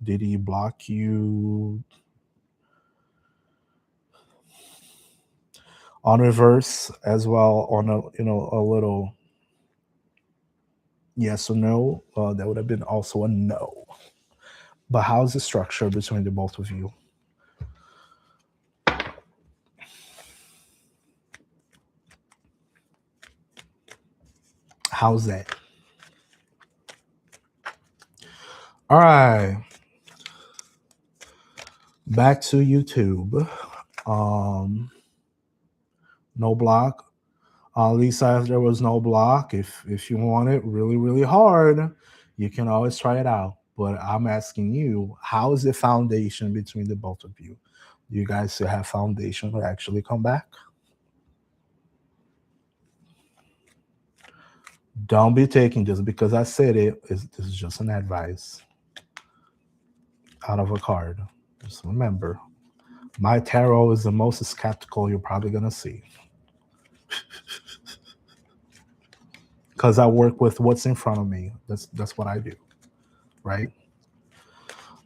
did he block you? On reverse as well, on a little yes or no. That would have been also a no. But how's the structure between the both of you? How's that? All right. Back to YouTube. No block. Lisa, if there was no block, if you want it really, really hard, you can always try it out. But I'm asking you, how is the foundation between the both of you? Do you guys still have foundation to actually come back? Don't be taking just because I said it. This is just an advice out of a card. Just remember, my tarot is the most skeptical you're probably going to see. Because I work with what's in front of me. That's what I do. Right?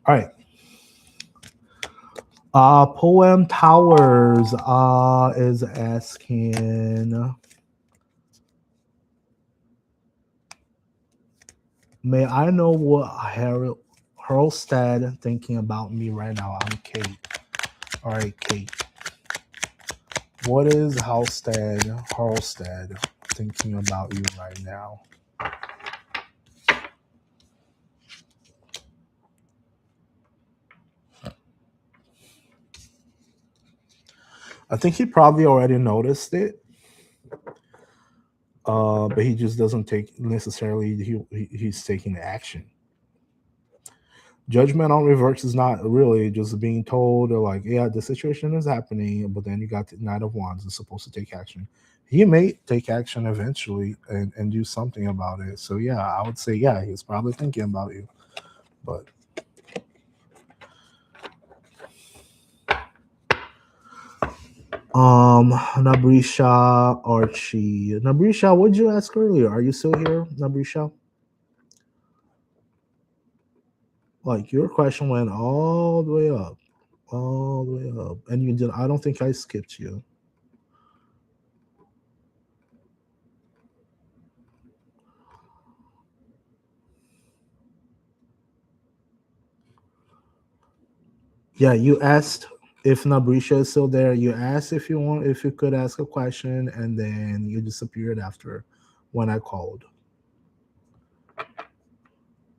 All right. Poem Towers is asking, may I know what Hurlstad thinking about me right now? I'm Kate. All right, Kate. What is Hurlstad thinking about you right now? I think he probably already noticed it, but he just doesn't take necessarily. He's taking action. Judgment on reverse is not really just being told or like, yeah, the situation is happening, but then you got the Knight of Wands is supposed to take action. He may take action eventually and do something about it. So yeah, I would say yeah, he's probably thinking about you, but. Nabrisha Archie. Nabrisha, what did you ask earlier? Are you still here, Nabrisha? Like your question went all the way up. And you did. I don't think I skipped you. Yeah, you asked if Nabrisha is still there. You asked if you could ask a question, and then you disappeared after when I called.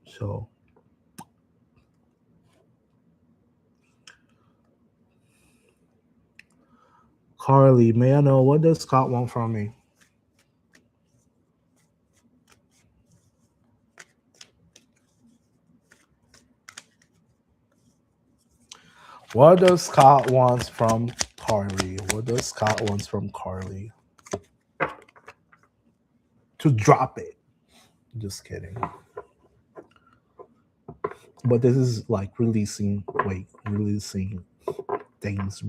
So Carly, may I know what does Scott want from me? What does Scott want from Carly? What does Scott want from Carly? to drop it. Just kidding. But this is like releasing things,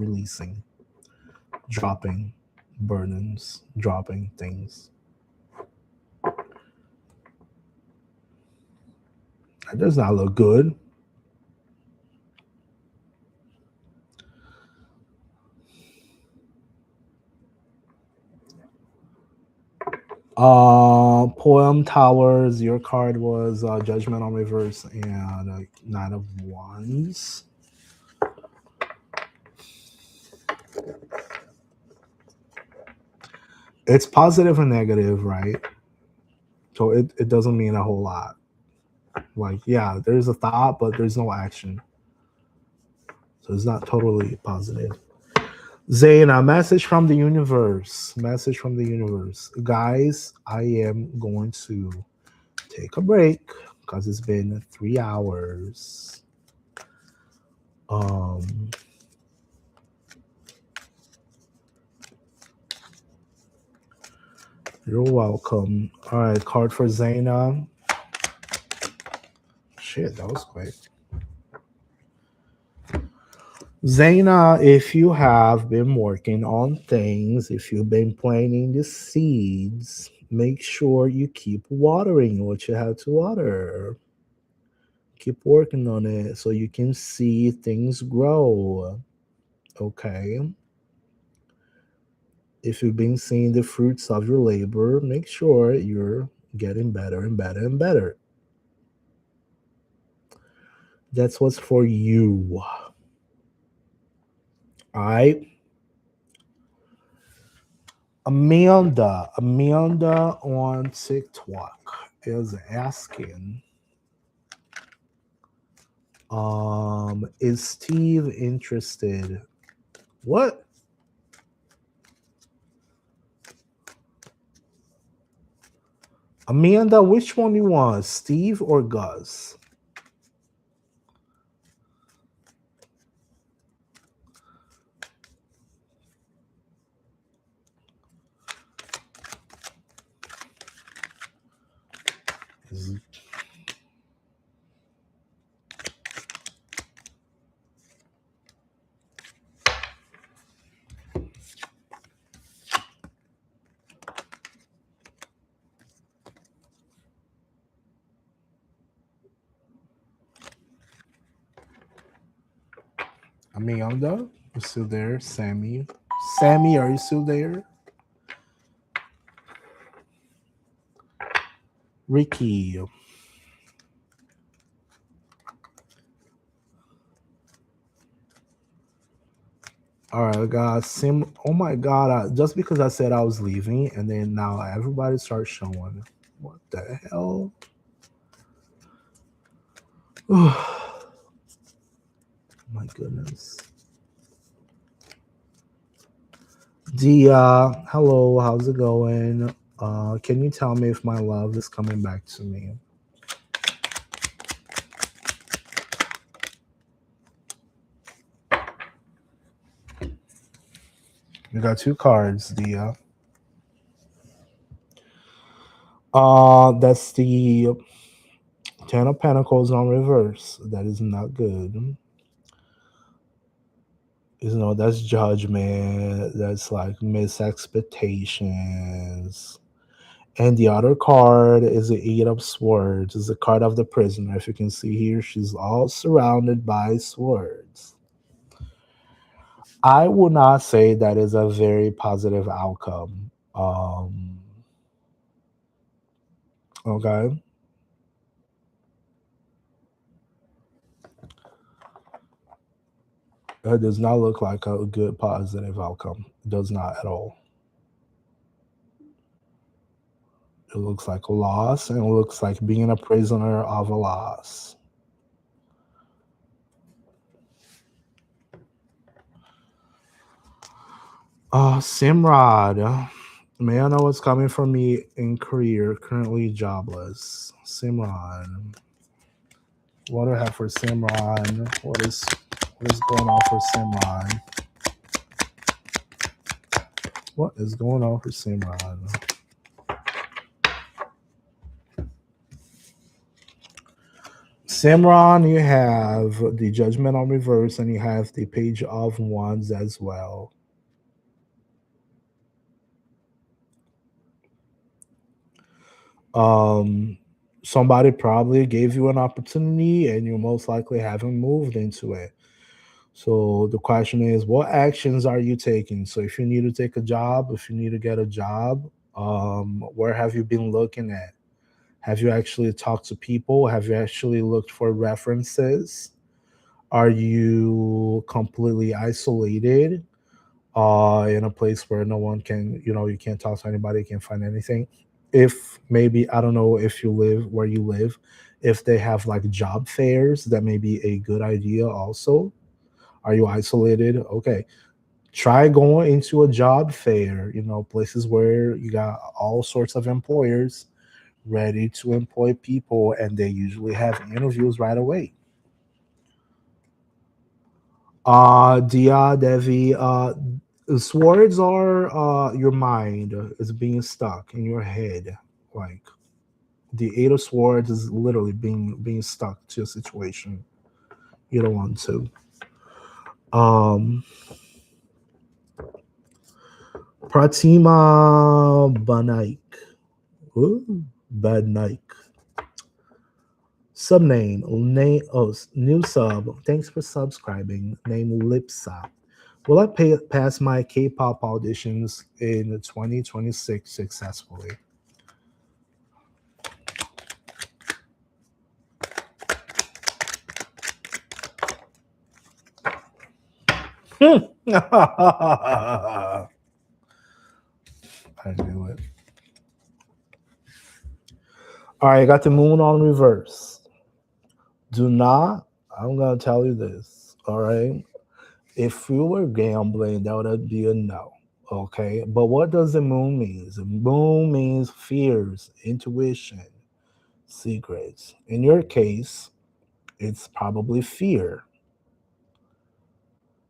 dropping burdens, dropping things. That does not look good. Poem Towers, your card was Judgment on Reverse and Nine of Wands. It's positive and negative, right? So it doesn't mean a whole lot. Like, yeah, there's a thought, but there's no action. So it's not totally positive. Zaina, message from the universe. Message from the universe. Guys, I am going to take a break because it's been 3 hours. You're welcome. All right, card for Zaina. Shit, that was quick. Zaina, if you have been working on things, if you've been planting the seeds, make sure you keep watering what you have to water. Keep working on it so you can see things grow. Okay. If you've been seeing the fruits of your labor, make sure you're getting better and better and better. That's what's for you. All right. Amanda on TikTok is asking, is Steve interested? What? Amanda, which one you want, Steve or Gus? Amanda, you still there? Sammy, are you still there? Ricky. All right, guys. Oh my God! Just because I said I was leaving, and then now everybody starts showing. What the hell? Oh my goodness. Dia, hello. How's it going? Can you tell me if my love is coming back to me? We got 2 cards, Dia. That's the 10 of Pentacles on reverse. That is not good. That's judgment. That's like missed expectations. And the other card is the 8 of Swords. It's the card of the prisoner. If you can see here, she's all surrounded by swords. I would not say that is a very positive outcome. Okay. It does not look like a good positive outcome. It does not at all. It looks like a loss, and it looks like being a prisoner of a loss. Simrad, may I know what's coming for me in career? Currently jobless. Simran, what do I have for Simran? What is going on for Simran? What is going on for Simran? Simran, you have the Judgment on reverse, and you have the Page of Wands as well. Um, Somebody probably gave you an opportunity, and you most likely haven't moved into it. So the question is, what actions are you taking? So if you need to take a job, if you need to get a job, where have you been looking at? Have you actually talked to people? Have you actually looked for references? Are you completely isolated in a place where no one can, you can't talk to anybody, can't find anything? If maybe, I don't know if you live where you live, if they have like job fairs, that may be a good idea also. Are you isolated? Okay. Try going into a job fair, places where you got all sorts of employers ready to employ people, and they usually have interviews right away. Dia Devi, swords are your mind is being stuck in your head. Like the Eight of Swords is literally being stuck to a situation you don't want to. Um, Pratima Banaik. Ooh, Badnaik. Subname, name, oh, new sub. Thanks for subscribing. Name Lipsa. Will I pass my K-pop auditions in 2026 successfully? I knew it. All right, I got the moon on reverse. Do not, I'm going to tell you this, all right? If you were gambling, that would be a no. Okay. But what does the moon mean? The moon means fears, intuition, secrets. In your case, it's probably fear.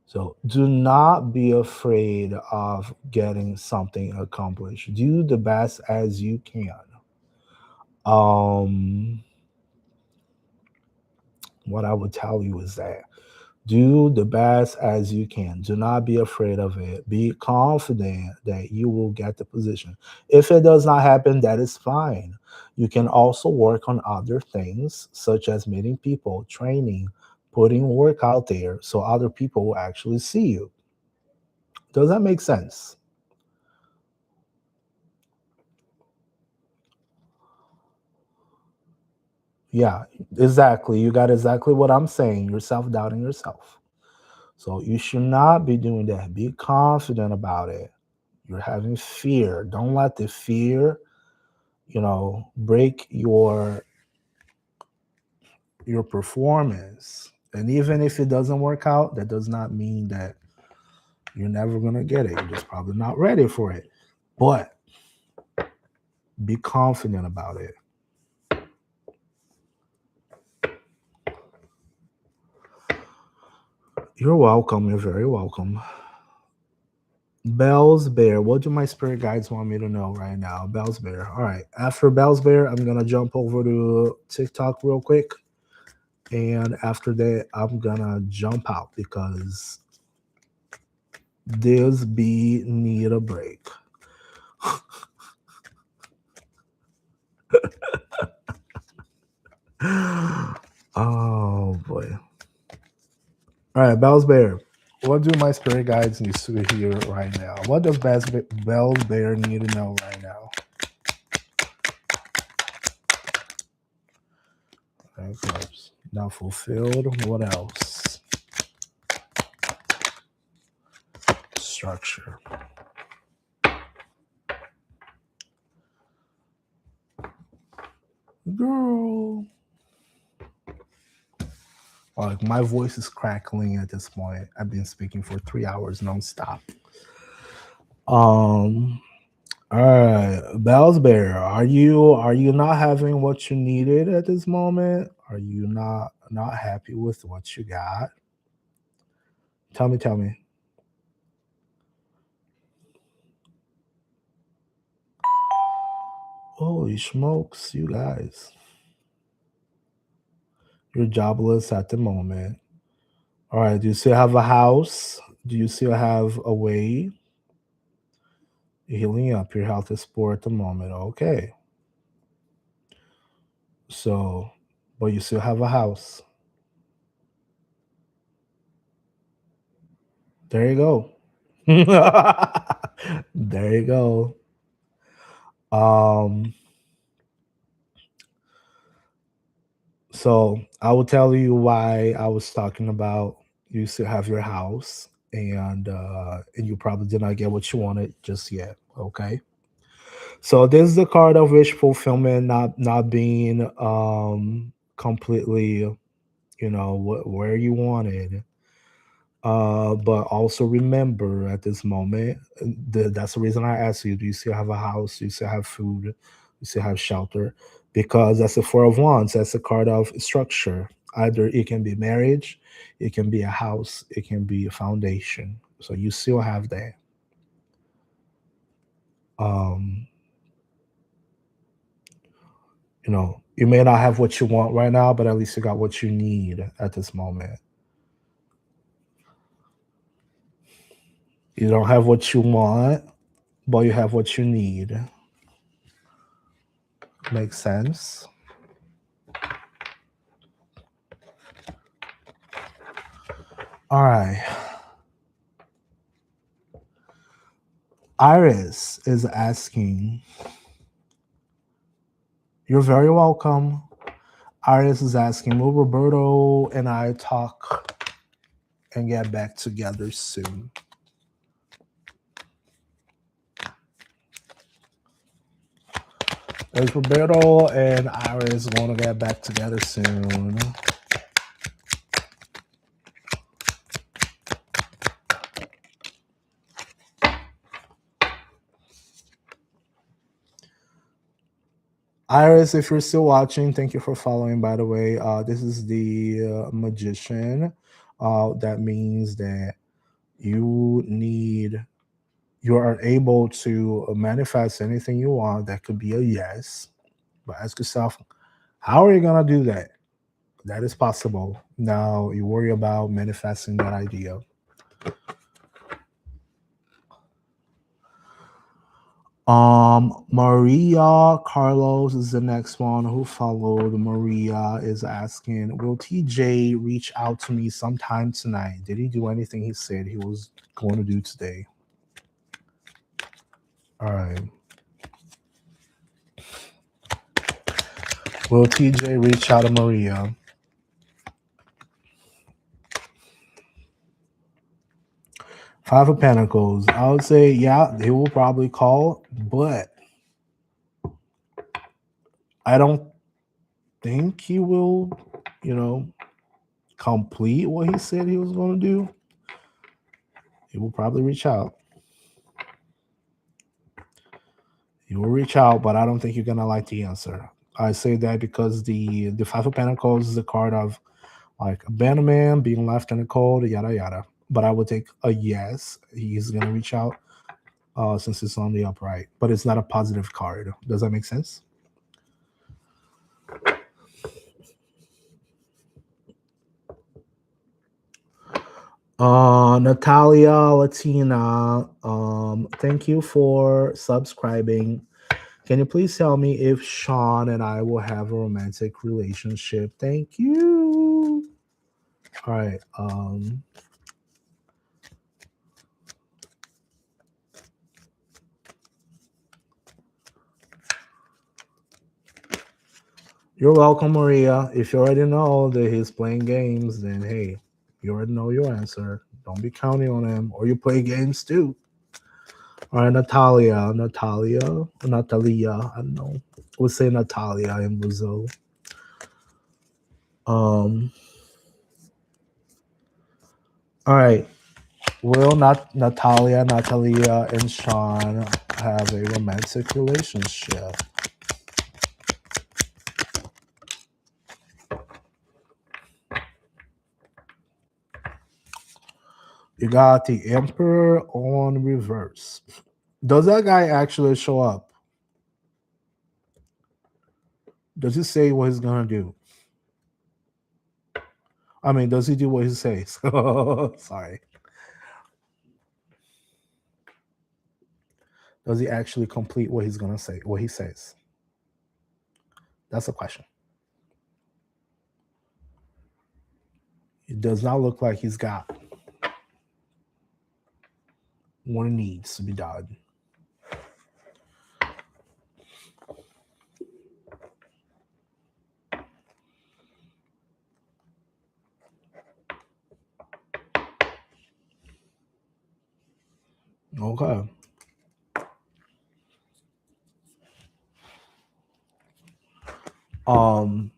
So do not be afraid of getting something accomplished. Do the best as you can. Um, what I would tell you is that do the best as you can. Do not be afraid of it. Be confident that you will get the position. If it does not happen, that is fine. You can also work on other things, such as meeting people, training, putting work out there so other people will actually see you. Does that make sense? Yeah, exactly. You got exactly what I'm saying. You're self doubting yourself. So you should not be doing that. Be confident about it. You're having fear. Don't let the fear, break your performance. And even if it doesn't work out, that does not mean that you're never gonna get it. You're just probably not ready for it. But be confident about it. You're welcome. You're very welcome. Bell's Bear. What do my spirit guides want me to know right now? Bell's Bear. All right. After Bell's Bear, I'm gonna jump over to TikTok real quick. And after that, I'm gonna jump out because this bee need a break. Oh boy. All right, Bell's Bear. What do my spirit guides need to hear right now? What does Bell's Bear need to know right now? Okay, course. Not fulfilled. What else? Structure. Girl. Like my voice is crackling at this point. I've been speaking for 3 hours nonstop. Um all right, Bells Bear, are you not having what you needed at this moment? Are you not happy with what you got? Tell me. Holy smokes, you guys. You're jobless at the moment. All right. Do you still have a house? Do you still have a way? You're healing up. Your health is poor at the moment. Okay. So, but you still have a house. There you go. There you go. Um, so I will tell you why I was talking about you still have your house and you probably did not get what you wanted just yet. Okay. So this is the card of wish fulfillment not being completely, where you wanted. But also remember at this moment, that's the reason I asked you, do you still have a house? Do you still have food? Do you still have shelter? Because that's the Four of Wands. That's a card of structure. Either it can be marriage, it can be a house, it can be a foundation. So you still have that. Um, you may not have what you want right now, but at least you got what you need at this moment. You don't have what you want, but you have what you need. Makes sense. All right. Iris is asking, you're very welcome. Iris is asking, will Roberto and I talk and get back together soon? Is Roberto and Iris going to get back together soon? Iris, if you're still watching, thank you for following, by the way. This is the magician. That means that you are able to manifest anything you want. That could be a yes. But ask yourself, how are you going to do that? That is possible. Now you worry about manifesting that idea. Maria Carlos is the next one who followed. Maria is asking, will TJ reach out to me sometime tonight? Did he do anything he said he was going to do today? All right. Will TJ reach out to Maria? Five of Pentacles. I would say, yeah, he will probably call, but I don't think he will, complete what he said he was going to do. He will probably reach out. He will reach out, but I don't think you're going to like the answer. I say that because the Five of Pentacles is a card of like abandonment, being left in the cold, yada yada. But I would take a yes. He's going to reach out since it's on the upright, but it's not a positive card. Does that make sense? Natalia Latina, thank you for subscribing. Can you please tell me if Sean and I will have a romantic relationship? Thank you. All right. You're welcome, Maria. If you already know that he's playing games, then hey, you already know your answer. Don't be counting on him, or you play games too. All right, Natalia, I don't know. We'll say Natalia in Brazil. All right. Will not Natalia, and Sean have a romantic relationship? You got the Emperor on reverse. Does that guy actually show up? Does he say what he's gonna do? I mean, does he do what he says? Sorry. Does he actually complete what he's gonna say? What he says? That's a question. It does not look like he's got what needs to be done. Okay. Um,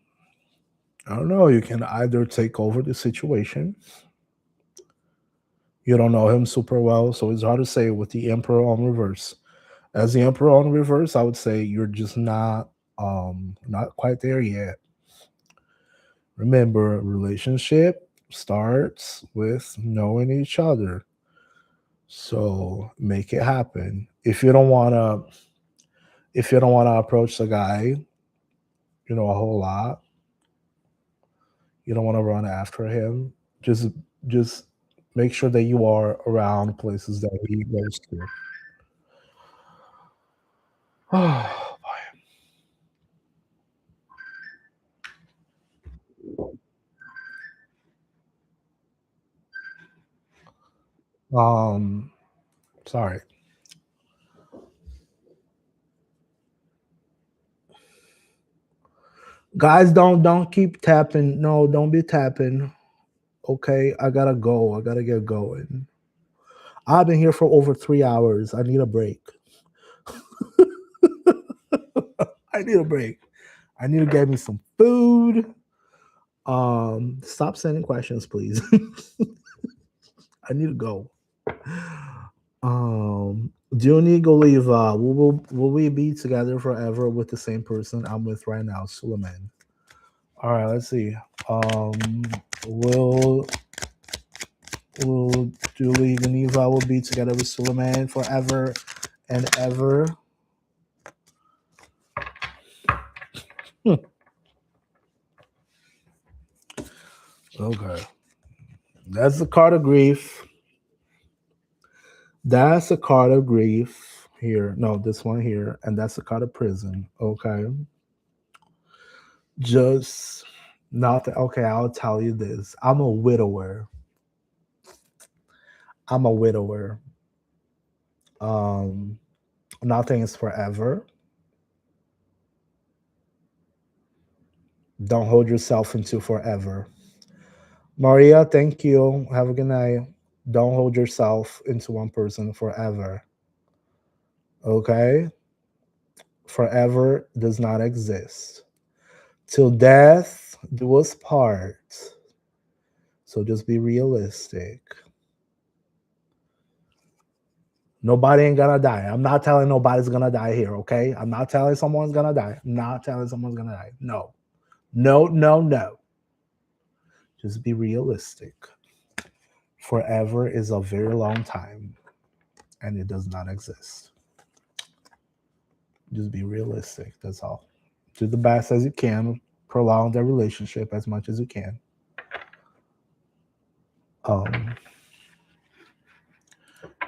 I don't know. You can either take over the situation. You don't know him super well, so it's hard to say with the Emperor on reverse. As the Emperor on reverse, I would say you're just not quite there yet. Remember, relationship starts with knowing each other. So make it happen. If you don't wanna approach the guy, a whole lot, you don't want to run after him. Just make sure that you are around places that he goes to. Oh, sorry. Guys, don't keep tapping. No, don't be tapping. Okay, I gotta go. I gotta get going. I've been here for over 3 hours. I need a break. I need a break. I need to get me some food. Stop sending questions, please. I need to go. Juni Goliva, will we be together forever with the same person I'm with right now, Suleiman? All right, let's see. Um, will will Julie Geneva will be together with Suleiman forever and ever? Hmm. Okay, that's the card of grief. That's a card of grief here. No, this one here, and that's a card of prison. Okay, just nothing. Okay, I'll tell you this. I'm a widower. I'm a widower. Um, Nothing is forever. Don't hold yourself into forever. Maria, thank you. Have a good night. Don't hold yourself into one person forever. Okay? Forever does not exist. Till death do us part. So just be realistic. Nobody ain't gonna die. I'm not telling nobody's gonna die here, okay? I'm not telling someone's gonna die. I'm not telling someone's gonna die. No. No, no, no. Just be realistic. Forever is a very long time and it does not exist. Just be realistic. That's all. Do the best as you can. Prolong the relationship as much as you can. Um,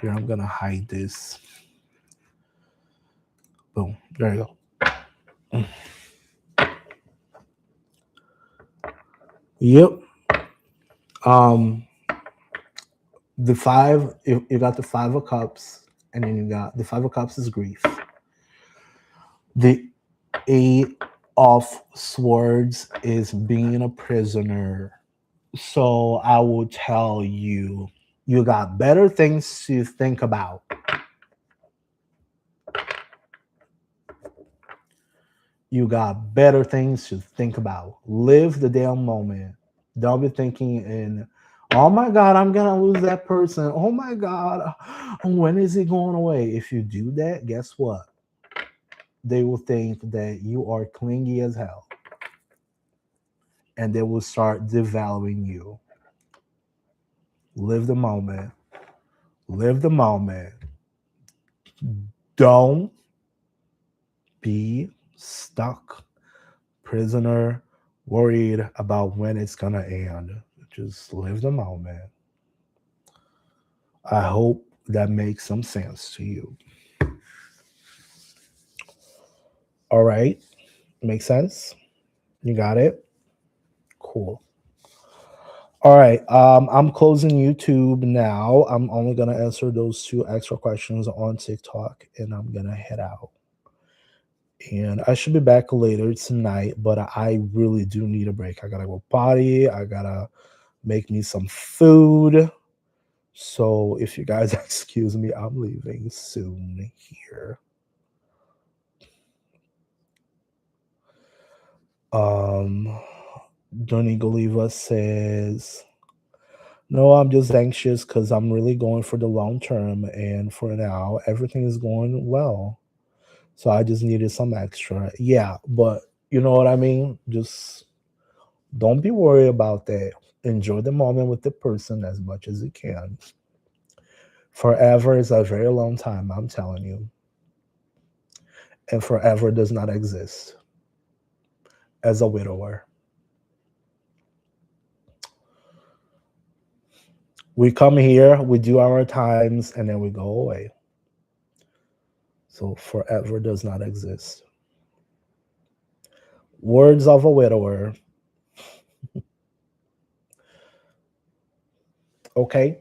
Here, I'm gonna hide this. Boom. There you go. Yep. Um, the five. You got the five of cups, and then you got the five of cups is grief. The eight of swords is being a prisoner. So I will tell you, you got better things to think about. You got better things to think about. Live the damn moment. Don't be thinking in, oh my God, I'm gonna lose that person. Oh my God, when is it going away? If you do that, guess what? They will think that you are clingy as hell, and they will start devaluing you. Live the moment. Live the moment. Don't be stuck, prisoner, worried about when it's gonna end. Just live the moment. I hope that makes some sense to you. All right. Make sense? You got it? Cool. All right. I'm closing YouTube now. I'm only gonna answer those two extra questions on TikTok, and I'm gonna head out. And I should be back later tonight, but I really do need a break. I gotta go potty. I gotta make me some food. So if you guys excuse me, I'm leaving soon here. Um, Donny Goliva says, no, I'm just anxious because I'm really going for the long term. And for now, everything is going well. So I just needed some extra. Yeah, but you know what I mean? Just don't be worried about that. Enjoy the moment with the person as much as you can. Forever is a very long time, I'm telling you. And forever does not exist as a widower. We come here, we do our times, and then we go away. So forever does not exist. Words of a widower. Okay.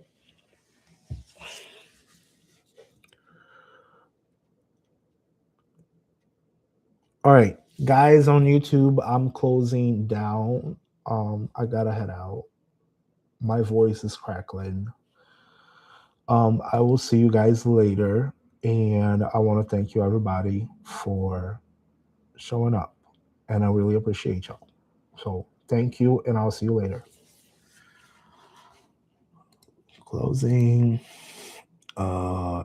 All right. Guys on YouTube, I'm closing down. I gotta head out. My voice is crackling. I will see you guys later. And I want to thank you everybody for showing up. And I really appreciate y'all. So thank you, and I'll see you later. Closing. And